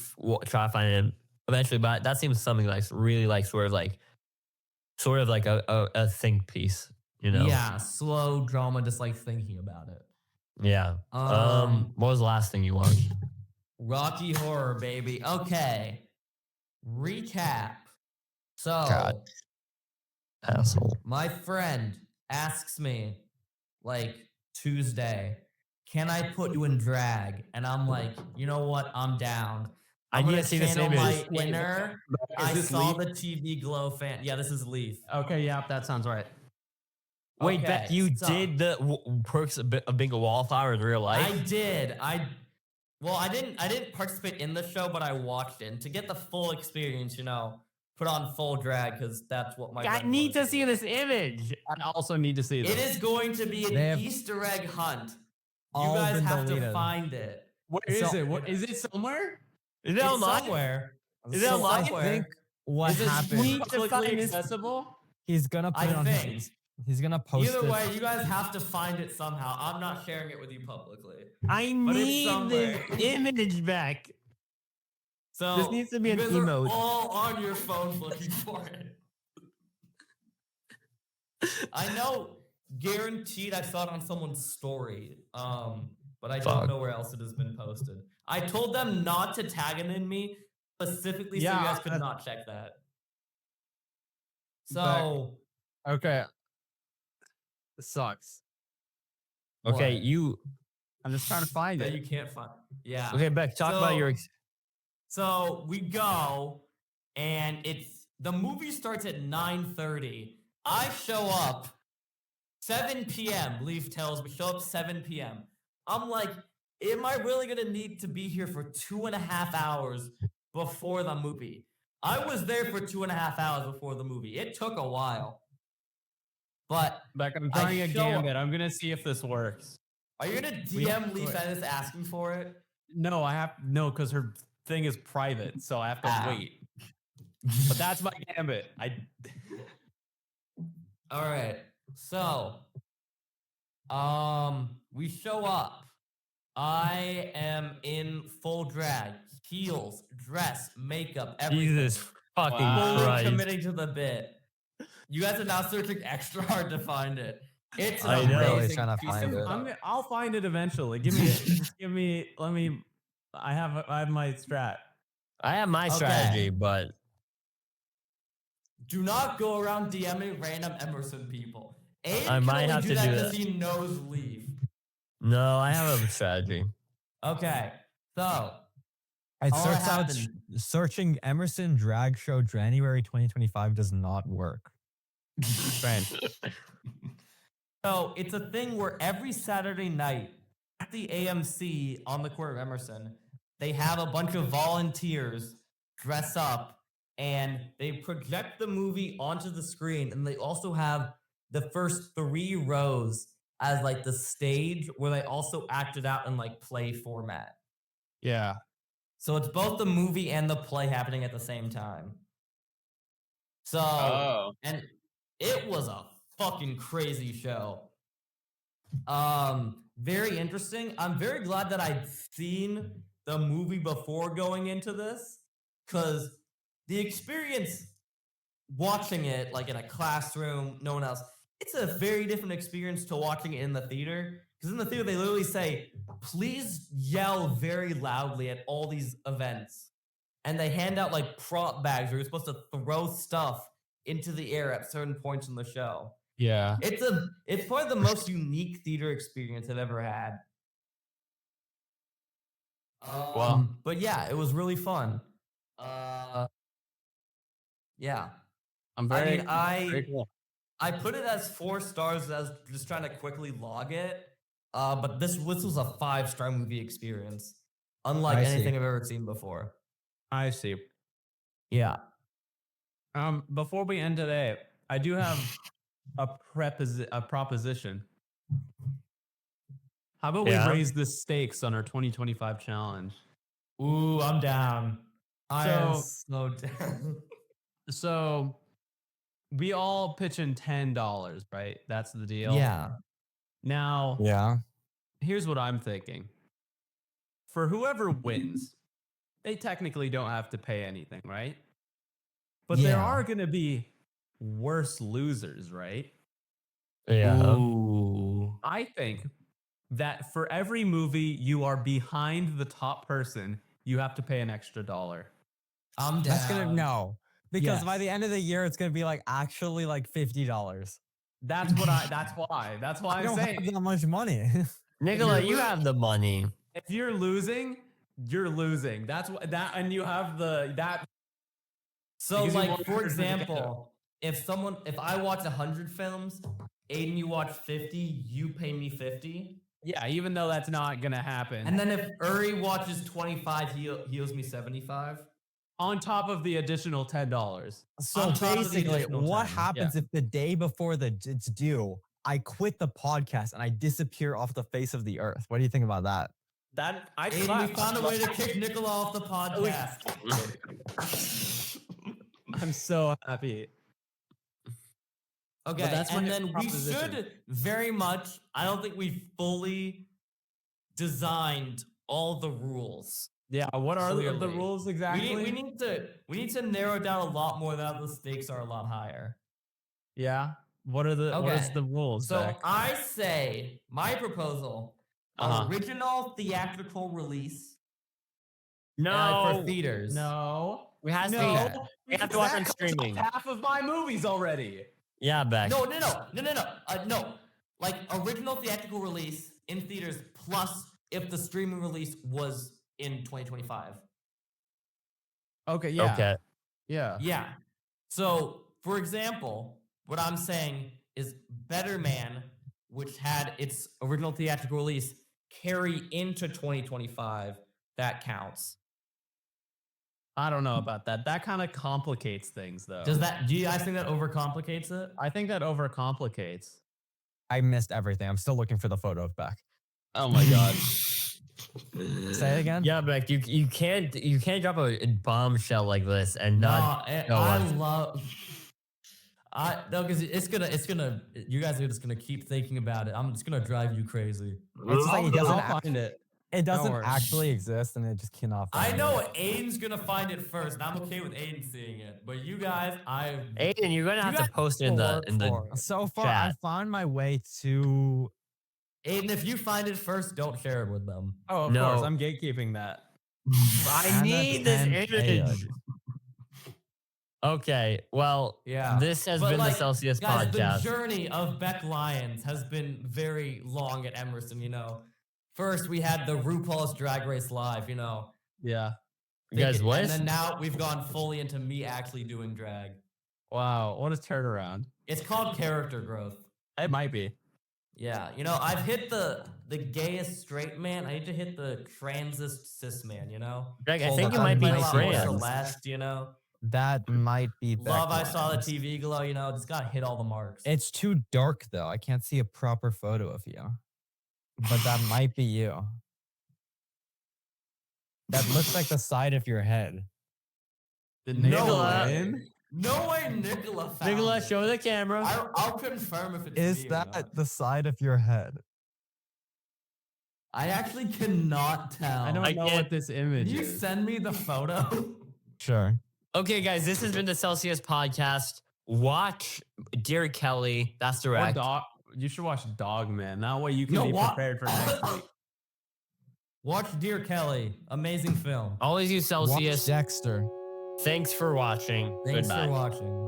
try to find it eventually. But that seems something like really like sort of like a think piece, you know? Yeah, slow drama, just like thinking about it. Yeah. What was the last thing you watched? Rocky Horror, baby. Okay. Recap. So, God. Asshole. my friend asks me, like, Tuesday, can I put you in drag? And I'm like, you know what? I'm down. I I'm need gonna to see this channel image. my inner. I this saw Leaf? the TV glow fan. Yeah, this is Leaf. Okay, yeah, that sounds right. Wait, Okay, Beck, you so- did the Perks of Being a Wallflower in real life? I did. I didn't participate in the show, but I watched it. And to get the full experience, you know, put on full drag because that's what my I friend need wanted to see do. this image. I also need to see It this. is going to be They an have Easter egg hunt. You all guys been have to deleted. find it. Where is So- it? What is it somewhere? Is it It's online? somewhere. Is it online? I think what Is it happened, publicly accessible? he's gonna put I it on think. his. He's gonna post Either it. way, you guys have to find it somehow. I'm not sharing it with you publicly. I But it's need somewhere. this image back. So This needs to be you an guys emote. are all on your phones looking for it. I know, guaranteed. I saw it on someone's story, but I Fuck. don't know where else it has been posted. I told them not to tag it in me specifically, so you Yeah, guys could that- not check that. So Okay. This sucks. Okay, what? you. I'm just trying to find that it. you can't find. Yeah. Okay, Beck, talk about So- your. So we go, and the movie starts at 9:30. I show up 7 p.m. Leaf tells me show up 7 p.m. I'm like, am I really gonna need to be here for 2.5 hours before the movie? I was there for 2.5 hours before the movie. It took a while, but Beck, I'm I trying a show up- gambit. I'm gonna see if this works. are you gonna We- DM Leaf wait. and is asking for it? No, I have no because her thing is private, so I have to Ah. wait. But that's my gambit. All right. So, we show up. I am in full drag, heels, dress, makeup, everything. Jesus fucking Wow. Fully Christ. committing to the bit. You guys are now searching extra hard to find it. It's an I know. amazing Really trying to piece find of it. stuff. I'll find it eventually. Just give me. Let me. I have my strat. I have my Okay. strategy, but do not go around DMing random Emerson people. Aiden I can might only have do to that do because that. he knows Leaf. No, I have a strategy. Okay, so I all that searched out happened- searching Emerson drag show January 2025 does not work. Friend. So it's a thing where every Saturday night at the AMC on the corner of Emerson, they have a bunch of volunteers dress up and they project the movie onto the screen. And they also have the first 3 rows as like the stage where they also act it out in like play format. Yeah. So it's both the movie and the play happening at the same time. So, and it was a fucking crazy show. Very interesting. I'm very glad that I'd seen the movie before going into this, because the experience watching it like in a classroom, no one else, it's a very different experience to watching it in the theater. Because in the theater, they literally say, please yell very loudly at all these events. And they hand out like prop bags where you're supposed to throw stuff into the air at certain points in the show. Yeah. It's probably the most unique theater experience I've ever had. But yeah, it was really fun. Yeah. I'm I very, mean, very cool. I put it as 4 stars as just trying to quickly log it. But this was a 5-star movie experience, unlike I see. anything I've ever seen before. I see. Yeah. Before we end today, I do have a proposition. How about Yeah? we raise the stakes on our 2025 challenge? Ooh, I'm down. I am So- so down. So we all pitch in $10, right? That's the deal. Yeah. Now, Yeah. here's what I'm thinking. For whoever wins, they technically don't have to pay anything, right? But there Yeah. are going to be worse losers, right? Yeah. Ooh. I think that for every movie you are behind the top person, you have to pay an extra $1. I'm down. That's gonna no. Because by Yes. the end of the year, it's gonna be like actually like $50. That's why I I'm don't saying. have that much money. Nicola, you have the money. If you're losing, you're losing. That's what that, and you have that. So, Because you like, want for everyone to get example, if I watch 100 films, Aiden, you watch 50, you pay me 50. Yeah, even though that's not gonna happen. And then if Uri watches 25, he owes me 75. on top of the additional $10. So On top of the basically, additional what time, happens if the day before it's due, I quit the podcast and I disappear off the face of the earth? What do you think about that? That I Aiden, we found a way to kick Nicola off the podcast. I'm so happy. Okay, that's and my then we proposition. should very much, I don't think we fully designed all the rules. Yeah, what are the Clearly. rules exactly? We need to narrow down a lot more now the stakes are a lot higher. Yeah. What is Okay. the rules? So Zach? I say my proposal: original theatrical release for theaters. No. We have to. No. We have to watch on That costs streaming. half of my movies already. Yeah, Beck. No. No. Like original theatrical release in theaters plus if the streaming release was in 2025. Okay, yeah. Okay. Yeah. Yeah. So, for example, what I'm saying is Better Man, which had its original theatrical release carry into 2025, that counts. I don't know about that. That kind of complicates things though. Do you guys think that overcomplicates it? I think that overcomplicates. I missed everything. I'm still looking for the photo of Beck. Oh my god. Say it again. Yeah, Beck, you can't drop a bombshell like this and not. No, because it's gonna. You guys are just gonna keep thinking about it. I'm just gonna drive you crazy. It's just like it doesn't, I'll find it. it doesn't worry. actually exist, and it just cannot. I find know it. Aiden's gonna find it first, and I'm okay with Aiden seeing it. But you guys, Aiden, you're gonna have guys to post it in the So far, I chat. found my way to. Aiden, if you find it first, don't share it with them. Oh, of No. course. I'm gatekeeping that. I Anna need this 10 image. Okay, well, Yeah. this has But, been like, the Celsius guys, podcast. the journey of Beck Lyons has been very long at Emerson, you know. First, we had the RuPaul's Drag Race Live, you know. Yeah. You guys, what? And then now we've gone fully into me actually doing drag. Wow. What a turnaround. It's called character growth. It might be. Yeah, you know, I've hit the gayest straight man. I need to hit the transist cis man, you know. Greg, I Hold think on, it might be a lot more trans. Celeste, you know. That might be Love, Beck I saw the Lyons. TV glow, you know, just gotta hit all the marks. It's too dark though. I can't see a proper photo of you. But that might be you. That looks like the side of your head. Did No Nicola way. win? No way Nicola found Nicola, it. show the camera. I'll confirm if it's Is me or that not. the side of your head? I actually cannot tell. I don't I know can't- what this Can image you is. send me the photo? Sure. Okay, guys, this has been the Celsius podcast. Watch Dear Kelly. That's Or direct. you should watch Dogman. That way you can No, be what? prepared for next week. Watch Dear Kelly. Amazing film. Always use Watch Celsius. Dexter. Thanks for watching. Thanks Goodbye. for watching.